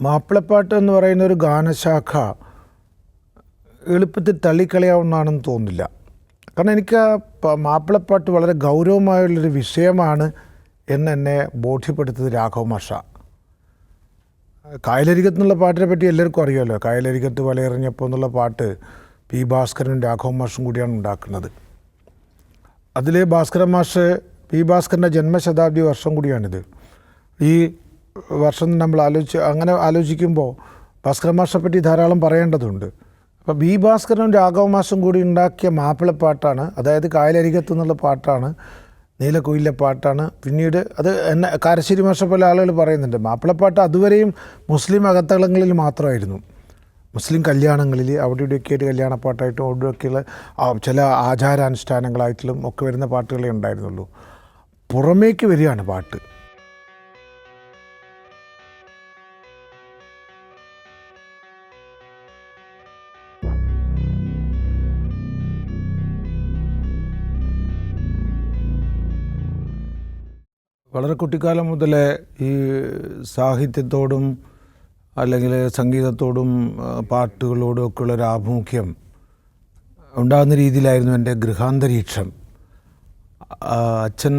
മാപ്പിളപ്പാട്ട് എന്ന് പറയുന്ന ഒരു ഗാനശാഖ എളുപ്പത്തിൽ തള്ളിക്കളയാവുന്നതാണെന്ന് തോന്നുന്നില്ല. കാരണം എനിക്ക് മാപ്പിളപ്പാട്ട് വളരെ ഗൗരവമായുള്ളൊരു വിഷയമാണ് എന്നെ ബോധ്യപ്പെടുത്തിയത് രാഘവ മാഷ. കായലരികത്ത് എന്നുള്ള പാട്ടിനെ പറ്റി എല്ലാവർക്കും അറിയാമല്ലോ. കായലരികത്ത് വലയെറിഞ്ഞപ്പോൾ എന്നുള്ള പാട്ട് പി ഭാസ്കരനും രാഘവ മാഷും കൂടിയാണ് ഉണ്ടാക്കുന്നത്. അതിൽ ഭാസ്കരൻ മാഷ് പി ഭാസ്കരൻ്റെ ജന്മശതാബ്ദി വർഷം കൂടിയാണിത്. ഈ വർഷം നമ്മൾ ആലോചിക്കുമ്പോൾ ഭാസ്കരൻ മാഷിനെ പറ്റി ധാരാളം പറയേണ്ടതുണ്ട്. അപ്പോൾ ബി ഭാസ്കരനും രാഘവ മാഷും കൂടി ഉണ്ടാക്കിയ മാപ്പിളപ്പാട്ടാണ്, അതായത് കായലരികത്ത് എന്നുള്ള പാട്ടാണ്, നീലക്കുയിലെ പാട്ടാണ്. പിന്നീട് അത് കാരശ്ശേരി മാഷ പോലെ ആളുകൾ പറയുന്നുണ്ട് മാപ്പിളപ്പാട്ട് അതുവരെയും മുസ്ലിം അകത്തളങ്ങളിൽ മാത്രമായിരുന്നു. മുസ്ലിം കല്യാണങ്ങളിൽ അവിടെ ഇവിടെയൊക്കെ ആയിട്ട് കല്യാണപ്പാട്ടായിട്ടും അവിടെയൊക്കെയുള്ള ചില ആചാരാനുഷ്ഠാനങ്ങളായിട്ടും ഒക്കെ വരുന്ന പാട്ടുകളേ ഉണ്ടായിരുന്നുള്ളൂ. പുറമേക്ക് വരികയാണ് പാട്ട്. വളരെ കുട്ടിക്കാലം മുതലേ ഈ സാഹിത്യത്തോടും അല്ലെങ്കിൽ സംഗീതത്തോടും പാട്ടുകളോടും ഒക്കെയുള്ളൊരു ആഭിമുഖ്യം ഉണ്ടാകുന്ന രീതിയിലായിരുന്നു എൻ്റെ ഗൃഹാന്തരീക്ഷം. അച്ഛൻ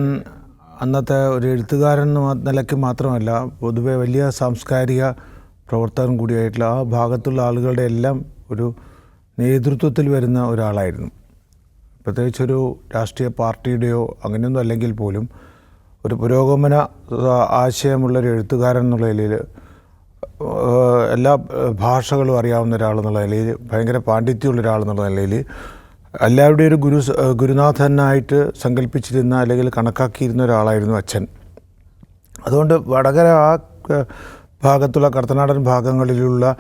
അന്നത്തെ ഒരു എഴുത്തുകാരൻ എന്ന നിലയ്ക്ക് മാത്രമല്ല, പൊതുവെ വലിയ സാംസ്കാരിക പ്രവർത്തകൻ കൂടിയായിട്ടുള്ള ആ ഭാഗത്തുള്ള ആളുകളുടെ എല്ലാം ഒരു നേതൃത്വത്തിൽ വരുന്ന ഒരാളായിരുന്നു. പ്രത്യേകിച്ചൊരു രാഷ്ട്രീയ പാർട്ടിയുടെയോ അങ്ങനെയൊന്നും അല്ലെങ്കിൽ പോലും ഒരു പുരോഗമന ആശയമുള്ളൊരു എഴുത്തുകാരൻ എന്നുള്ള നിലയിൽ, എല്ലാ ഭാഷകളും അറിയാവുന്ന ഒരാളെന്നുള്ള നിലയിൽ, ഭയങ്കര പാണ്ഡിത്യമുള്ള ഒരാളെന്നുള്ള നിലയിൽ, എല്ലാവരുടെയും ഒരു ഗുരുനാഥനായിട്ട് സങ്കല്പിച്ചിരുന്ന അല്ലെങ്കിൽ കണക്കാക്കിയിരുന്ന ഒരാളായിരുന്നു അച്ഛൻ. അതുകൊണ്ട് വടകര ആ ഭാഗത്തുള്ള കടത്തനാടൻ ഭാഗങ്ങളിലുള്ള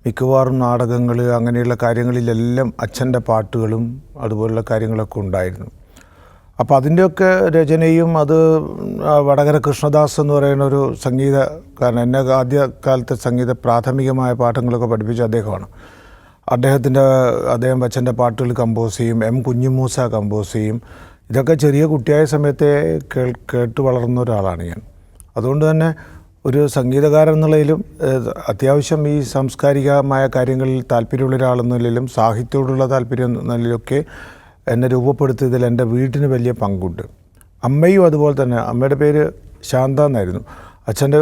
മിക്കവാറും നാടകങ്ങൾ അങ്ങനെയുള്ള കാര്യങ്ങളിലെല്ലാം അച്ഛൻ്റെ പാട്ടുകളും അതുപോലുള്ള കാര്യങ്ങളൊക്കെ ഉണ്ടായിരുന്നു. അപ്പോൾ അതിൻ്റെയൊക്കെ രചനയും അത് വടകര കൃഷ്ണദാസ് എന്ന് പറയുന്ന ഒരു സംഗീതക്കാരൻ, എന്നെ ആദ്യകാലത്തെ സംഗീത പ്രാഥമികമായ പാഠങ്ങളൊക്കെ പഠിപ്പിച്ച അദ്ദേഹമാണ്. അദ്ദേഹം അച്ഛൻ്റെ പാട്ടുകൾ കമ്പോസ് ചെയ്യും, എം കുഞ്ഞിമൂസ കമ്പോസ് ചെയ്യും. ഇതൊക്കെ ചെറിയ കുട്ടിയായ സമയത്തെ കേട്ട് വളർന്ന ഒരാളാണ് ഞാൻ. അതുകൊണ്ട് തന്നെ ഒരു സംഗീതകാരൻ എന്നുള്ളതിലും അത്യാവശ്യം ഈ സാംസ്കാരികമായ കാര്യങ്ങളിൽ താല്പര്യമുള്ള ഒരാളെന്ന നിലയിലും സാഹിത്യത്തോടുള്ള താല്പര്യം എന്ന നിലയിലൊക്കെ എന്നെ രൂപപ്പെടുത്തിയതിൽ എൻ്റെ വീട്ടിന് വലിയ പങ്കുണ്ട്. അമ്മയും അതുപോലെ തന്നെ. അമ്മയുടെ പേര് ശാന്ത എന്നായിരുന്നു, അച്ഛൻ്റെ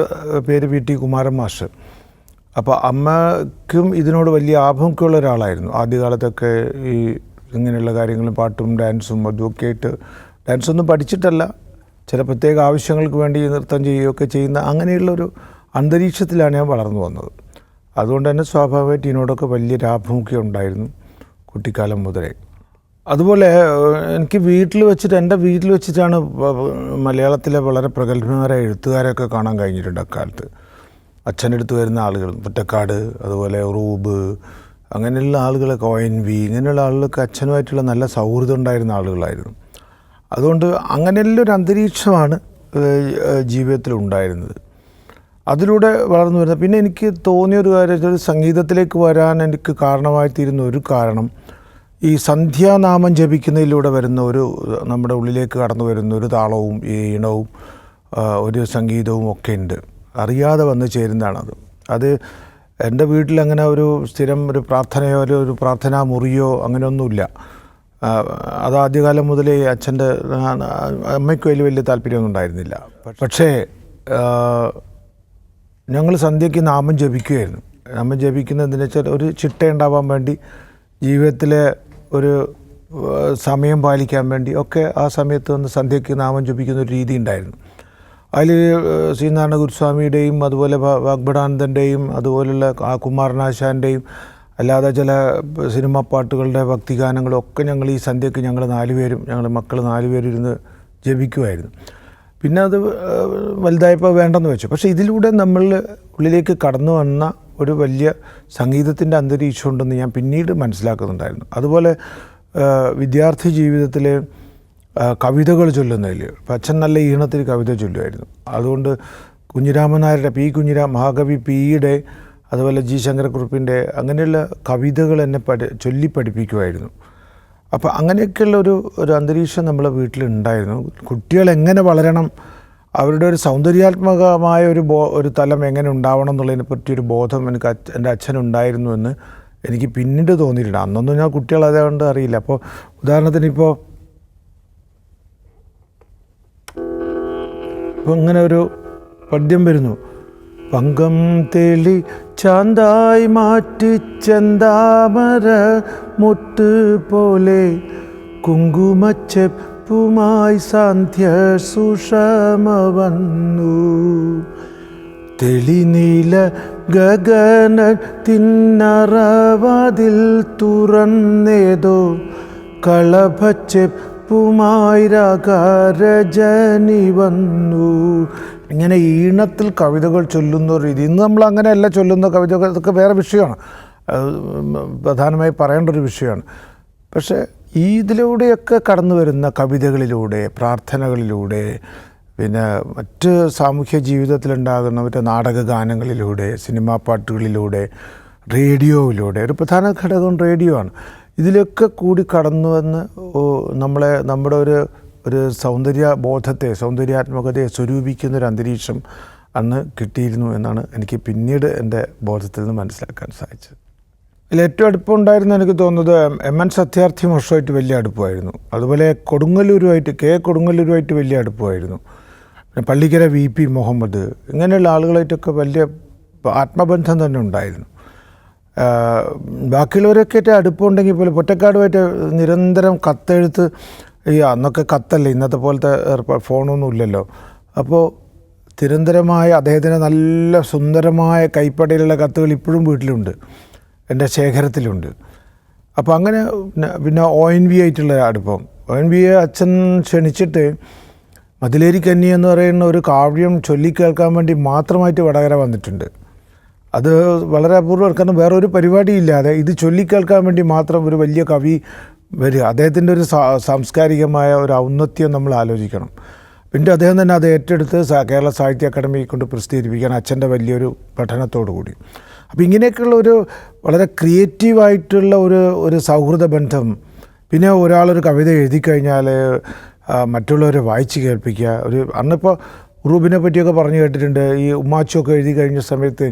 പേര് വി ടി കുമാരൻ മാഷ്. അപ്പോൾ അമ്മയ്ക്കും ഇതിനോട് വലിയ ആഭിമുഖ്യമുള്ള ഒരാളായിരുന്നു. ആദ്യകാലത്തൊക്കെ ഈ ഇങ്ങനെയുള്ള കാര്യങ്ങളും പാട്ടും ഡാൻസും അതുമൊക്കെ ആയിട്ട്, ഡാൻസൊന്നും പഠിച്ചിട്ടല്ല, ചില പ്രത്യേക ആവശ്യങ്ങൾക്ക് വേണ്ടി നൃത്തം ചെയ്യുകയൊക്കെ ചെയ്യുന്ന അങ്ങനെയുള്ളൊരു അന്തരീക്ഷത്തിലാണ് ഞാൻ വളർന്നു വന്നത്. അതുകൊണ്ട് തന്നെ സ്വാഭാവികമായിട്ട് ഇതിനോടൊക്കെ വലിയൊരു ആഭിമുഖ്യം ഉണ്ടായിരുന്നു കുട്ടിക്കാലം മുതലേ. അതുപോലെ എനിക്ക് എൻ്റെ വീട്ടിൽ വെച്ചിട്ടാണ് മലയാളത്തിലെ വളരെ പ്രഗത്ഭരായ എഴുത്തുകാരെയൊക്കെ കാണാൻ കഴിഞ്ഞിട്ടുണ്ട് അക്കാലത്ത്. അച്ഛനെടുത്ത് വരുന്ന ആളുകൾ, പൊറ്റക്കാട്, അതുപോലെ റൂബ്, അങ്ങനെയുള്ള ആളുകളൊക്കെ, ONV, ഇങ്ങനെയുള്ള ആളുകളൊക്കെ അച്ഛനുമായിട്ടുള്ള നല്ല സൗഹൃദം ഉണ്ടായിരുന്ന ആളുകളായിരുന്നു. അതുകൊണ്ട് അങ്ങനെയുള്ള ഒരു അന്തരീക്ഷമാണ് ജീവിതത്തിൽ ഉണ്ടായിരുന്നത്. അതിലൂടെ വളർന്നു വരുന്നത്. പിന്നെ എനിക്ക് തോന്നിയൊരു കാര്യം, സംഗീതത്തിലേക്ക് വരാൻ എനിക്ക് കാരണമായിത്തീരുന്ന ഒരു കാരണം ഈ സന്ധ്യാനാമം ജപിക്കുന്നതിലൂടെ വരുന്ന നമ്മുടെ ഉള്ളിലേക്ക് കടന്നു വരുന്ന ഒരു താളവും ഈ ഈണവും ഒരു സംഗീതവും ഒക്കെ ഉണ്ട്, അറിയാതെ വന്ന് ചേരുന്നതാണത്. അത് എൻ്റെ വീട്ടിലങ്ങനെ ഒരു സ്ഥിരം ഒരു പ്രാർത്ഥനയോ ഒരു പ്രാർത്ഥനാ മുറിയോ അങ്ങനെയൊന്നുമില്ല. അത് ആദ്യകാലം മുതലേ അച്ഛൻ്റെ അമ്മയ്ക്ക് വലിയ താല്പര്യമൊന്നും ഉണ്ടായിരുന്നില്ല. പക്ഷേ ഞങ്ങൾ സന്ധ്യയ്ക്ക് നാമം ജപിക്കുമായിരുന്നു. നാമം ജപിക്കുന്നതെന്ന് വെച്ചാൽ ഒരു ചിട്ട ഉണ്ടാവാൻ വേണ്ടി, ജീവിതത്തിലെ ഒരു സമയം പാലിക്കാൻ വേണ്ടി ഒക്കെ ആ സമയത്ത് വന്ന് സന്ധ്യയ്ക്ക് നാമം ജപിക്കുന്ന ഒരു രീതി ഉണ്ടായിരുന്നു. അതിൽ ശ്രീനാരായണ ഗുരുസ്വാമിയുടെയും അതുപോലെ വാഗ്ഭടാനന്ദൻ്റെയും അതുപോലുള്ള കുമാരനാശാൻ്റെയും അല്ലാതെ ചില സിനിമാ പാട്ടുകളുടെ ഭക്തിഗാനങ്ങളും ഒക്കെ ഞങ്ങൾ ഈ സന്ധ്യയ്ക്ക് ഞങ്ങൾ മക്കൾ 4 പേരും ഇരുന്ന് ജപിക്കുമായിരുന്നു. പിന്നെ അത് വലുതായപ്പോൾ വേണ്ടെന്ന് വെച്ചു. പക്ഷേ ഇതിലൂടെ നമ്മൾ ഉള്ളിലേക്ക് കടന്നു വന്ന ഒരു വലിയ സംഗീതത്തിൻ്റെ അന്തരീക്ഷം ഉണ്ടെന്ന് ഞാൻ പിന്നീട് മനസ്സിലാക്കുന്നുണ്ടായിരുന്നു. അതുപോലെ വിദ്യാർത്ഥി ജീവിതത്തിൽ കവിതകൾ ചൊല്ലുന്നതിൽ അച്ഛൻ നല്ല ഈണത്തിൽ കവിത ചൊല്ലുമായിരുന്നു. അതുകൊണ്ട് കുഞ്ഞിരാമൻ നായരുടെ, മഹാകവി പിയുടെ, അതുപോലെ ജി ശങ്കരക്കുറുപ്പിൻ്റെ അങ്ങനെയുള്ള കവിതകൾ എന്നെ ചൊല്ലി പഠിപ്പിക്കുമായിരുന്നു. അപ്പോൾ അങ്ങനെയൊക്കെയുള്ള ഒരു അന്തരീക്ഷം നമ്മളെ വീട്ടിലുണ്ടായിരുന്നു. കുട്ടികൾ എങ്ങനെ വളരണം, അവരുടെ ഒരു സൗന്ദര്യാത്മകമായ ഒരു തലം എങ്ങനെ ഉണ്ടാവണം എന്നുള്ളതിനെ പറ്റിയൊരു ബോധം എൻ്റെ അച്ഛനുണ്ടായിരുന്നു എന്ന് എനിക്ക് പിന്നീട് തോന്നിയിട്ടുണ്ട്. അന്നൊന്നും ഞാൻ കുട്ടികളായതുകൊണ്ട് അറിയില്ല. അപ്പോൾ ഉദാഹരണത്തിന് ഇപ്പോൾ ഇങ്ങനെ ഒരു പദ്യം വരുന്നു. പങ്കം തെളി ചാന്തായി മാറ്റിച്ചെന്താമര മുട്ട് പോലെ കുങ്കുമച്ചെപ്പുമായി സാന്ധ്യ സുഷമ വന്നു. തെളിനീല ഗഗനത്തിന്നറവാതിൽ തുറന്നേതോ കളഭച്ചെപ്പുമായി രാഗരജനി വന്നു. ഇങ്ങനെ ഈണത്തിൽ കവിതകൾ ചൊല്ലുന്ന ഒരു രീതി. ഇന്ന് നമ്മൾ അങ്ങനെയല്ല ചൊല്ലുന്ന കവിതകൾ, ഇതൊക്കെ വേറെ വിഷയമാണ്, പ്രധാനമായി പറയേണ്ട ഒരു വിഷയമാണ്. പക്ഷേ ഇതിലൂടെയൊക്കെ കടന്നു വരുന്ന കവിതകളിലൂടെ, പ്രാർത്ഥനകളിലൂടെ, പിന്നെ മറ്റ് സാമൂഹ്യ ജീവിതത്തിലുണ്ടാകുന്ന മറ്റ് നാടക ഗാനങ്ങളിലൂടെ, സിനിമാ പാട്ടുകളിലൂടെ, റേഡിയോയിലൂടെ, ഒരു പ്രധാന ഘടകം റേഡിയോ ആണ്. ഇതിലൊക്കെ കൂടി കടന്നു വന്ന് നമ്മുടെ ഒരു സൗന്ദര്യബോധത്തെ, സൗന്ദര്യാത്മകതയെ സ്വരൂപിക്കുന്നൊരു അന്തരീക്ഷം അന്ന് കിട്ടിയിരുന്നു എന്നാണ് എനിക്ക് പിന്നീട് എൻ്റെ ബോധത്തിൽ നിന്ന് മനസ്സിലാക്കാൻ സാധിച്ചത്. അതിൽ ഏറ്റവും അടുപ്പമുണ്ടായിരുന്നു എനിക്ക് തോന്നുന്നത് MN സത്യാർത്ഥി മാഷുമായിട്ട് വലിയ അടുപ്പമായിരുന്നു. അതുപോലെ കൊടുങ്ങല്ലൂരുമായിട്ട് വലിയ അടുപ്പമായിരുന്നു. പിന്നെ പള്ളിക്കര VP മുഹമ്മദ്, ഇങ്ങനെയുള്ള ആളുകളായിട്ടൊക്കെ വലിയ ആത്മബന്ധം തന്നെ ഉണ്ടായിരുന്നു. ബാക്കിയുള്ളവരൊക്കെ അടുപ്പമുണ്ടെങ്കിൽ പോലും പൊറ്റക്കാടുമായിട്ട് നിരന്തരം കത്തെഴുത്ത്, അന്നൊക്കെ കത്തല്ലേ, ഇന്നത്തെ പോലത്തെ ഫോണൊന്നും ഇല്ലല്ലോ. അപ്പോൾ നിരന്തരമായ അദ്ദേഹത്തിന് നല്ല സുന്ദരമായ കൈപ്പടയിലുള്ള കത്തുകൾ ഇപ്പോഴും വീട്ടിലുണ്ട്, എൻ്റെ ശേഖരത്തിലുണ്ട്. അപ്പോൾ അങ്ങനെ പിന്നെ ONV ആയിട്ടുള്ള അടുപ്പം. ONV അച്ഛൻ ക്ഷണിച്ചിട്ട് മതിലേരി കന്നി എന്ന് പറയുന്ന ഒരു കാവ്യം ചൊല്ലിക്കേൾക്കാൻ വേണ്ടി മാത്രമായിട്ട് വടകര വന്നിട്ടുണ്ട്. അത് വളരെ അപൂർവം, കാരണം വേറൊരു പരിപാടിയില്ലാതെ ഇത് ചൊല്ലിക്കേൾക്കാൻ വേണ്ടി മാത്രം ഒരു വലിയ കവി വരിക. അദ്ദേഹത്തിൻ്റെ ഒരു സാംസ്കാരികമായ ഒരു ഔന്നത്യം നമ്മൾ ആലോചിക്കണം. പിന്നെ അദ്ദേഹം തന്നെ അത് ഏറ്റെടുത്ത് കേരള സാഹിത്യ അക്കാദമി കൊണ്ട് പ്രസിദ്ധീകരിപ്പിക്കാൻ അച്ഛൻ്റെ വലിയൊരു പഠനത്തോടു കൂടി. അപ്പോൾ ഇങ്ങനെയൊക്കെയുള്ള ഒരു വളരെ ക്രിയേറ്റീവായിട്ടുള്ള ഒരു സൗഹൃദ ബന്ധം. പിന്നെ ഒരാളൊരു കവിത എഴുതി കഴിഞ്ഞാൽ മറ്റുള്ളവരെ വായിച്ച് കേൾപ്പിക്കുക. അന്നിപ്പോൾ ഉറൂബിനെ പറ്റിയൊക്കെ പറഞ്ഞു കേട്ടിട്ടുണ്ട്. ഈ ഉമ്മാച്ചുമൊക്കെ എഴുതി കഴിഞ്ഞ സമയത്ത്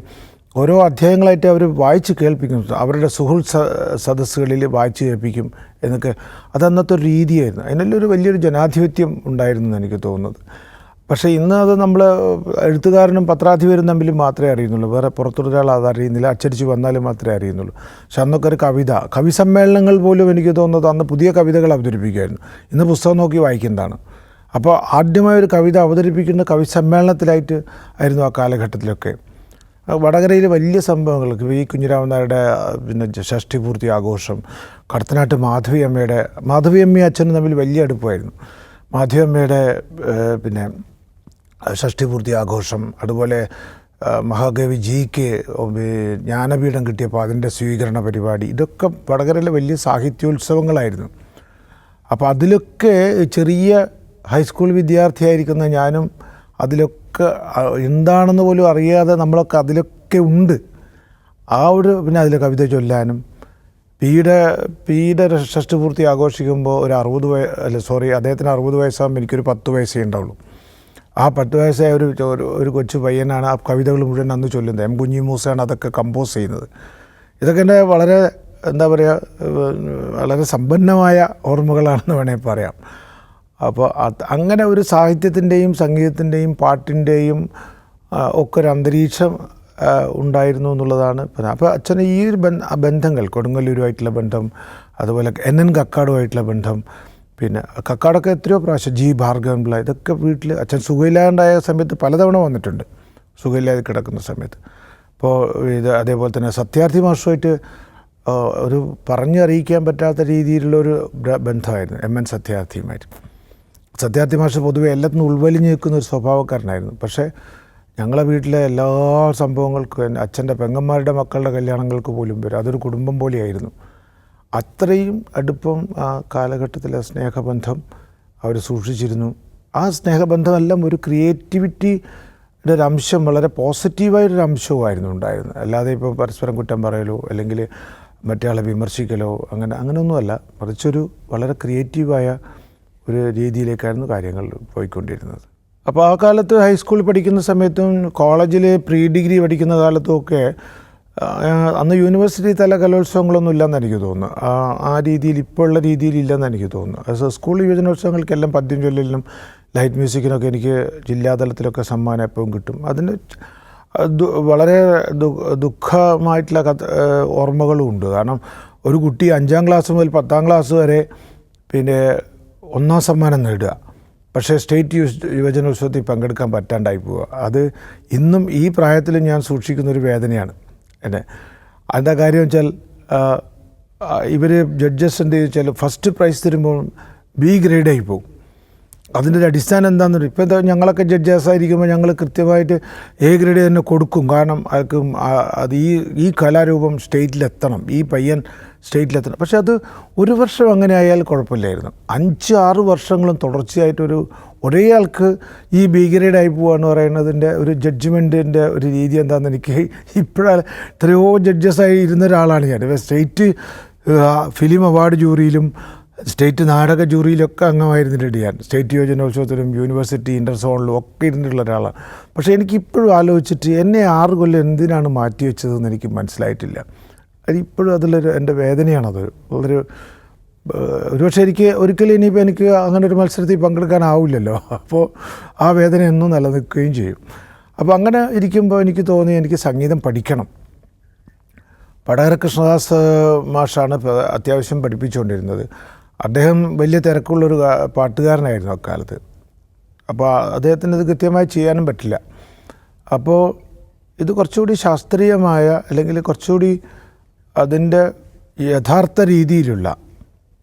ഓരോ അധ്യായങ്ങളായിട്ട് അവർ വായിച്ച് കേൾപ്പിക്കും, അവരുടെ സുഹൃത്ത് സദസ്സുകളിൽ വായിച്ച് കേൾപ്പിക്കും എന്നൊക്കെ. അതന്നത്തെ ഒരു രീതിയായിരുന്നു. അതിനെല്ലാം ഒരു വലിയൊരു ജനാധിപത്യം ഉണ്ടായിരുന്നു എന്ന് എനിക്ക് തോന്നുന്നത്. പക്ഷേ ഇന്ന് അത് നമ്മൾ എഴുത്തുകാരനും പത്രാധിപരും തമ്മിൽ മാത്രമേ അറിയുന്നുള്ളൂ, വേറെ പുറത്തൊരാൾ അത് അറിയുന്നില്ല, അച്ചടിച്ച് വന്നാലും മാത്രമേ അറിയുന്നുള്ളൂ. പക്ഷെ അന്നൊക്കെ ഒരു കവി സമ്മേളനങ്ങൾ പോലും എനിക്ക് തോന്നുന്നത് അന്ന് പുതിയ കവിതകൾ അവതരിപ്പിക്കുമായിരുന്നു. ഇന്ന് പുസ്തകം നോക്കി വായിക്കുന്നതാണ്. അപ്പോൾ ആദ്യമായൊരു കവിത അവതരിപ്പിക്കുന്ന കവി സമ്മേളനത്തിലായിട്ട് ആയിരുന്നു ആ കാലഘട്ടത്തിലൊക്കെ. വടകരയിൽ വലിയ സംഭവങ്ങൾ, V കുഞ്ഞിരാമൻ നായരുടെ പിന്നെ ഷഷ്ടിപൂർത്തി ആഘോഷം, കടത്തനാട്ട് മാധവിയമ്മയും അച്ഛനും തമ്മിൽ വലിയ അടുപ്പമായിരുന്നു. മാധവിയമ്മയുടെ പിന്നെ ഷഷ്ടിപൂർത്തി ആഘോഷം, അതുപോലെ മഹാകവി GK ജ്ഞാനപീഠം കിട്ടിയപ്പോൾ അതിൻ്റെ സ്വീകരണ പരിപാടി, ഇതൊക്കെ വടകരയിലെ വലിയ സാഹിത്യോത്സവങ്ങളായിരുന്നു. അപ്പോൾ അതിലൊക്കെ ചെറിയ ഹൈസ്കൂൾ വിദ്യാർത്ഥിയായിരിക്കുന്ന ഞാനും അതിലൊക്കെ എന്താണെന്ന് പോലും അറിയാതെ നമ്മളൊക്കെ അതിലൊക്കെ ഉണ്ട്. പിന്നെ അതിൽ കവിത ചൊല്ലാനും, പിയുടെ ഷഷ്ടിപൂർത്തി ആഘോഷിക്കുമ്പോൾ ഒരു അദ്ദേഹത്തിന് 60 വയസ്സാകുമ്പോൾ എനിക്കൊരു 10 വയസ്സേ ഉണ്ടാവുള്ളൂ. ആ 10 വയസ്സായ ഒരു കൊച്ചു പയ്യനാണ് ആ കവിതകൾ മുഴുവൻ അന്ന് ചൊല്ലുന്നത്. M കുഞ്ഞിമൂസയാണ് അതൊക്കെ കമ്പോസ് ചെയ്യുന്നത്. ഇതൊക്കെ എൻ്റെ വളരെ വളരെ സമ്പന്നമായ ഓർമ്മകളാണെന്ന് വേണമെങ്കിൽ പറയാം. അപ്പോൾ അങ്ങനെ ഒരു സാഹിത്യത്തിൻ്റെയും സംഗീതത്തിൻ്റെയും പാട്ടിൻ്റെയും ഒക്കെ ഒരു അന്തരീക്ഷം ഉണ്ടായിരുന്നു എന്നുള്ളതാണ്. അപ്പോൾ അച്ഛന് ഈ ഒരു ബന്ധങ്ങൾ, കൊടുങ്ങല്ലൂരുമായിട്ടുള്ള ബന്ധം, അതുപോലെ NN കക്കാടുമായിട്ടുള്ള ബന്ധം, പിന്നെ കക്കാടൊക്കെ എത്രയോ പ്രാവശ്യം G ഭാർഗവൻപിള്ള, ഇതൊക്കെ വീട്ടിൽ അച്ഛൻ സുഖമില്ലാണ്ടായ സമയത്ത് പലതവണ വന്നിട്ടുണ്ട്, സുഖമില്ലാതെ കിടക്കുന്ന സമയത്ത്. അപ്പോൾ അതേപോലെ തന്നെ സത്യാർത്ഥി മാഷുമായിട്ട് ഒരു പറഞ്ഞറിയിക്കാൻ പറ്റാത്ത രീതിയിലുള്ളൊരു ബന്ധമായിരുന്നു MN സത്യാർത്ഥിയുമായിട്ട്. സത്യാർത്ഥി മാഷ് പൊതുവെ എല്ലാത്തിനും ഉൾവലിഞ്ഞ് നിൽക്കുന്ന ഒരു സ്വഭാവക്കാരനായിരുന്നു. പക്ഷേ ഞങ്ങളെ വീട്ടിലെ എല്ലാ സംഭവങ്ങൾക്കും, അച്ഛൻ്റെ പെങ്ങന്മാരുടെ മക്കളുടെ കല്യാണങ്ങൾക്ക് പോലും വരും, അതൊരു കുടുംബം പോലെയായിരുന്നു. അത്രയും അടുപ്പം ആ കാലഘട്ടത്തിലെ സ്നേഹബന്ധം അവർ സൂക്ഷിച്ചിരുന്നു. ആ സ്നേഹബന്ധമെല്ലാം ഒരു ക്രിയേറ്റിവിറ്റിയുടെ ഒരു അംശം, വളരെ പോസിറ്റീവായൊരു അംശവുമായിരുന്നു ഉണ്ടായിരുന്നത്. അല്ലാതെ ഇപ്പോൾ പരസ്പരം കുറ്റം പറയലോ അല്ലെങ്കിൽ മറ്റേയാളെ വിമർശിക്കലോ അങ്ങനെയൊന്നുമല്ല, മറിച്ചൊരു വളരെ ക്രിയേറ്റീവായ ഒരു രീതിയിലേക്കായിരുന്നു കാര്യങ്ങൾ പോയിക്കൊണ്ടിരുന്നത്. അപ്പോൾ ആ കാലത്ത് ഹൈസ്കൂളിൽ പഠിക്കുന്ന സമയത്തും കോളേജിൽ പ്രീ ഡിഗ്രി പഠിക്കുന്ന കാലത്തുമൊക്കെ അന്ന് യൂണിവേഴ്സിറ്റി തല കലോത്സവങ്ങളൊന്നും ഇല്ലെന്ന് എനിക്ക് തോന്നുന്നു. ആ രീതിയിൽ ഇപ്പോൾ ഉള്ള രീതിയിൽ ഇല്ലെന്ന് എനിക്ക് തോന്നുന്നു. സ്കൂൾ യുവജനോത്സവങ്ങൾക്കെല്ലാം പദ്യം ചൊല്ലലിനും ലൈറ്റ് മ്യൂസിക്കിനൊക്കെ എനിക്ക് ജില്ലാതലത്തിലൊക്കെ സമ്മാനം എപ്പോഴും കിട്ടും. അതിന് വളരെ ദുഃഖമായിട്ടുള്ള ഓർമ്മകളും ഉണ്ട്. കാരണം ഒരു കുട്ടി 5ാം ക്ലാസ് മുതൽ 10ാം ക്ലാസ് വരെ പിന്നെ 1ാം സമ്മാനം നേടുക, പക്ഷേ സ്റ്റേറ്റ് യുവജനോത്സവത്തിൽ പങ്കെടുക്കാൻ പറ്റാണ്ടായി പോവുക. അത് ഇന്നും ഈ പ്രായത്തിൽ ഞാൻ സൂക്ഷിക്കുന്നൊരു വേദനയാണ് എന്നെ. എന്താ കാര്യം വെച്ചാൽ ഇവർ ജഡ്ജസ് എന്ത് ചോദിച്ചാൽ ഫസ്റ്റ് പ്രൈസ് തരുമ്പോൾ B ഗ്രേഡായി പോകും. അതിൻ്റെ ഒരു അടിസ്ഥാനം എന്താണെന്ന് പറയും. ഇപ്പോൾ എന്താ ഞങ്ങളൊക്കെ ജഡ്ജസായിരിക്കുമ്പോൾ ഞങ്ങൾ കൃത്യമായിട്ട് A ഗ്രേഡ് തന്നെ കൊടുക്കും. കാരണം അയാൾക്ക് അത് ഈ കലാരൂപം സ്റ്റേറ്റിലെത്തണം, ഈ പയ്യൻ സ്റ്റേറ്റിലെത്തണം. പക്ഷെ അത് ഒരു വർഷം അങ്ങനെ ആയാൽ കുഴപ്പമില്ലായിരുന്നു. 5-6 വർഷങ്ങളും തുടർച്ചയായിട്ടൊരു ഒരേ ആൾക്ക് ഈ B ഗ്രേഡായി പോവുകയെന്ന് പറയുന്നതിൻ്റെ ഒരു ജഡ്ജ്മെൻറ്റിൻ്റെ ഒരു രീതി എന്താണെന്ന് എനിക്ക് ഇപ്പോഴാണ്. എത്രയോ ജഡ്ജസായി ഇരുന്ന ഒരാളാണ് ഞാൻ. സ്റ്റേറ്റ് ഫിലിം അവാർഡ് ജൂറിയിലും സ്റ്റേറ്റ് നാടക ജൂറിയിലൊക്കെ അംഗമായിരുന്നിട്ടുണ്ട് ഞാൻ. സ്റ്റേറ്റ് യുവജനോത്സവത്തിലും യൂണിവേഴ്സിറ്റി ഇൻ്റർസോണിലും ഒക്കെ ഇരുന്നിട്ടുള്ള ഒരാളാണ്. പക്ഷേ എനിക്കിപ്പോഴും ആലോചിച്ചിട്ട് എന്നെ 6 കൊല്ലം എന്തിനാണ് മാറ്റി വെച്ചതെന്ന് എനിക്ക് മനസ്സിലായിട്ടില്ല. അതിപ്പോഴും അതിലൊരു എൻ്റെ വേദനയാണത്. ഒരുപക്ഷെ ഒരിക്കലും ഇനിയിപ്പോൾ എനിക്ക് അങ്ങനെ ഒരു മത്സരത്തിൽ പങ്കെടുക്കാനാവില്ലല്ലോ. അപ്പോൾ ആ വേദന എന്നും നിലനിൽക്കുകയും ചെയ്യും. അപ്പോൾ അങ്ങനെ ഇരിക്കുമ്പോൾ എനിക്ക് തോന്നി എനിക്ക് സംഗീതം പഠിക്കണം. വടകര കൃഷ്ണദാസ് മാഷാണ് അത്യാവശ്യം പഠിപ്പിച്ചുകൊണ്ടിരുന്നത്. അദ്ദേഹം വലിയ തിരക്കുള്ളൊരു പാട്ടുകാരനായിരുന്നു അക്കാലത്ത്. അപ്പോൾ അദ്ദേഹത്തിന് ഇത് കൃത്യമായി ചെയ്യാനും പറ്റില്ല. അപ്പോൾ ഇത് കുറച്ചുകൂടി ശാസ്ത്രീയമായ അല്ലെങ്കിൽ കുറച്ചുകൂടി അതിൻ്റെ യഥാർത്ഥ രീതിയിലുള്ള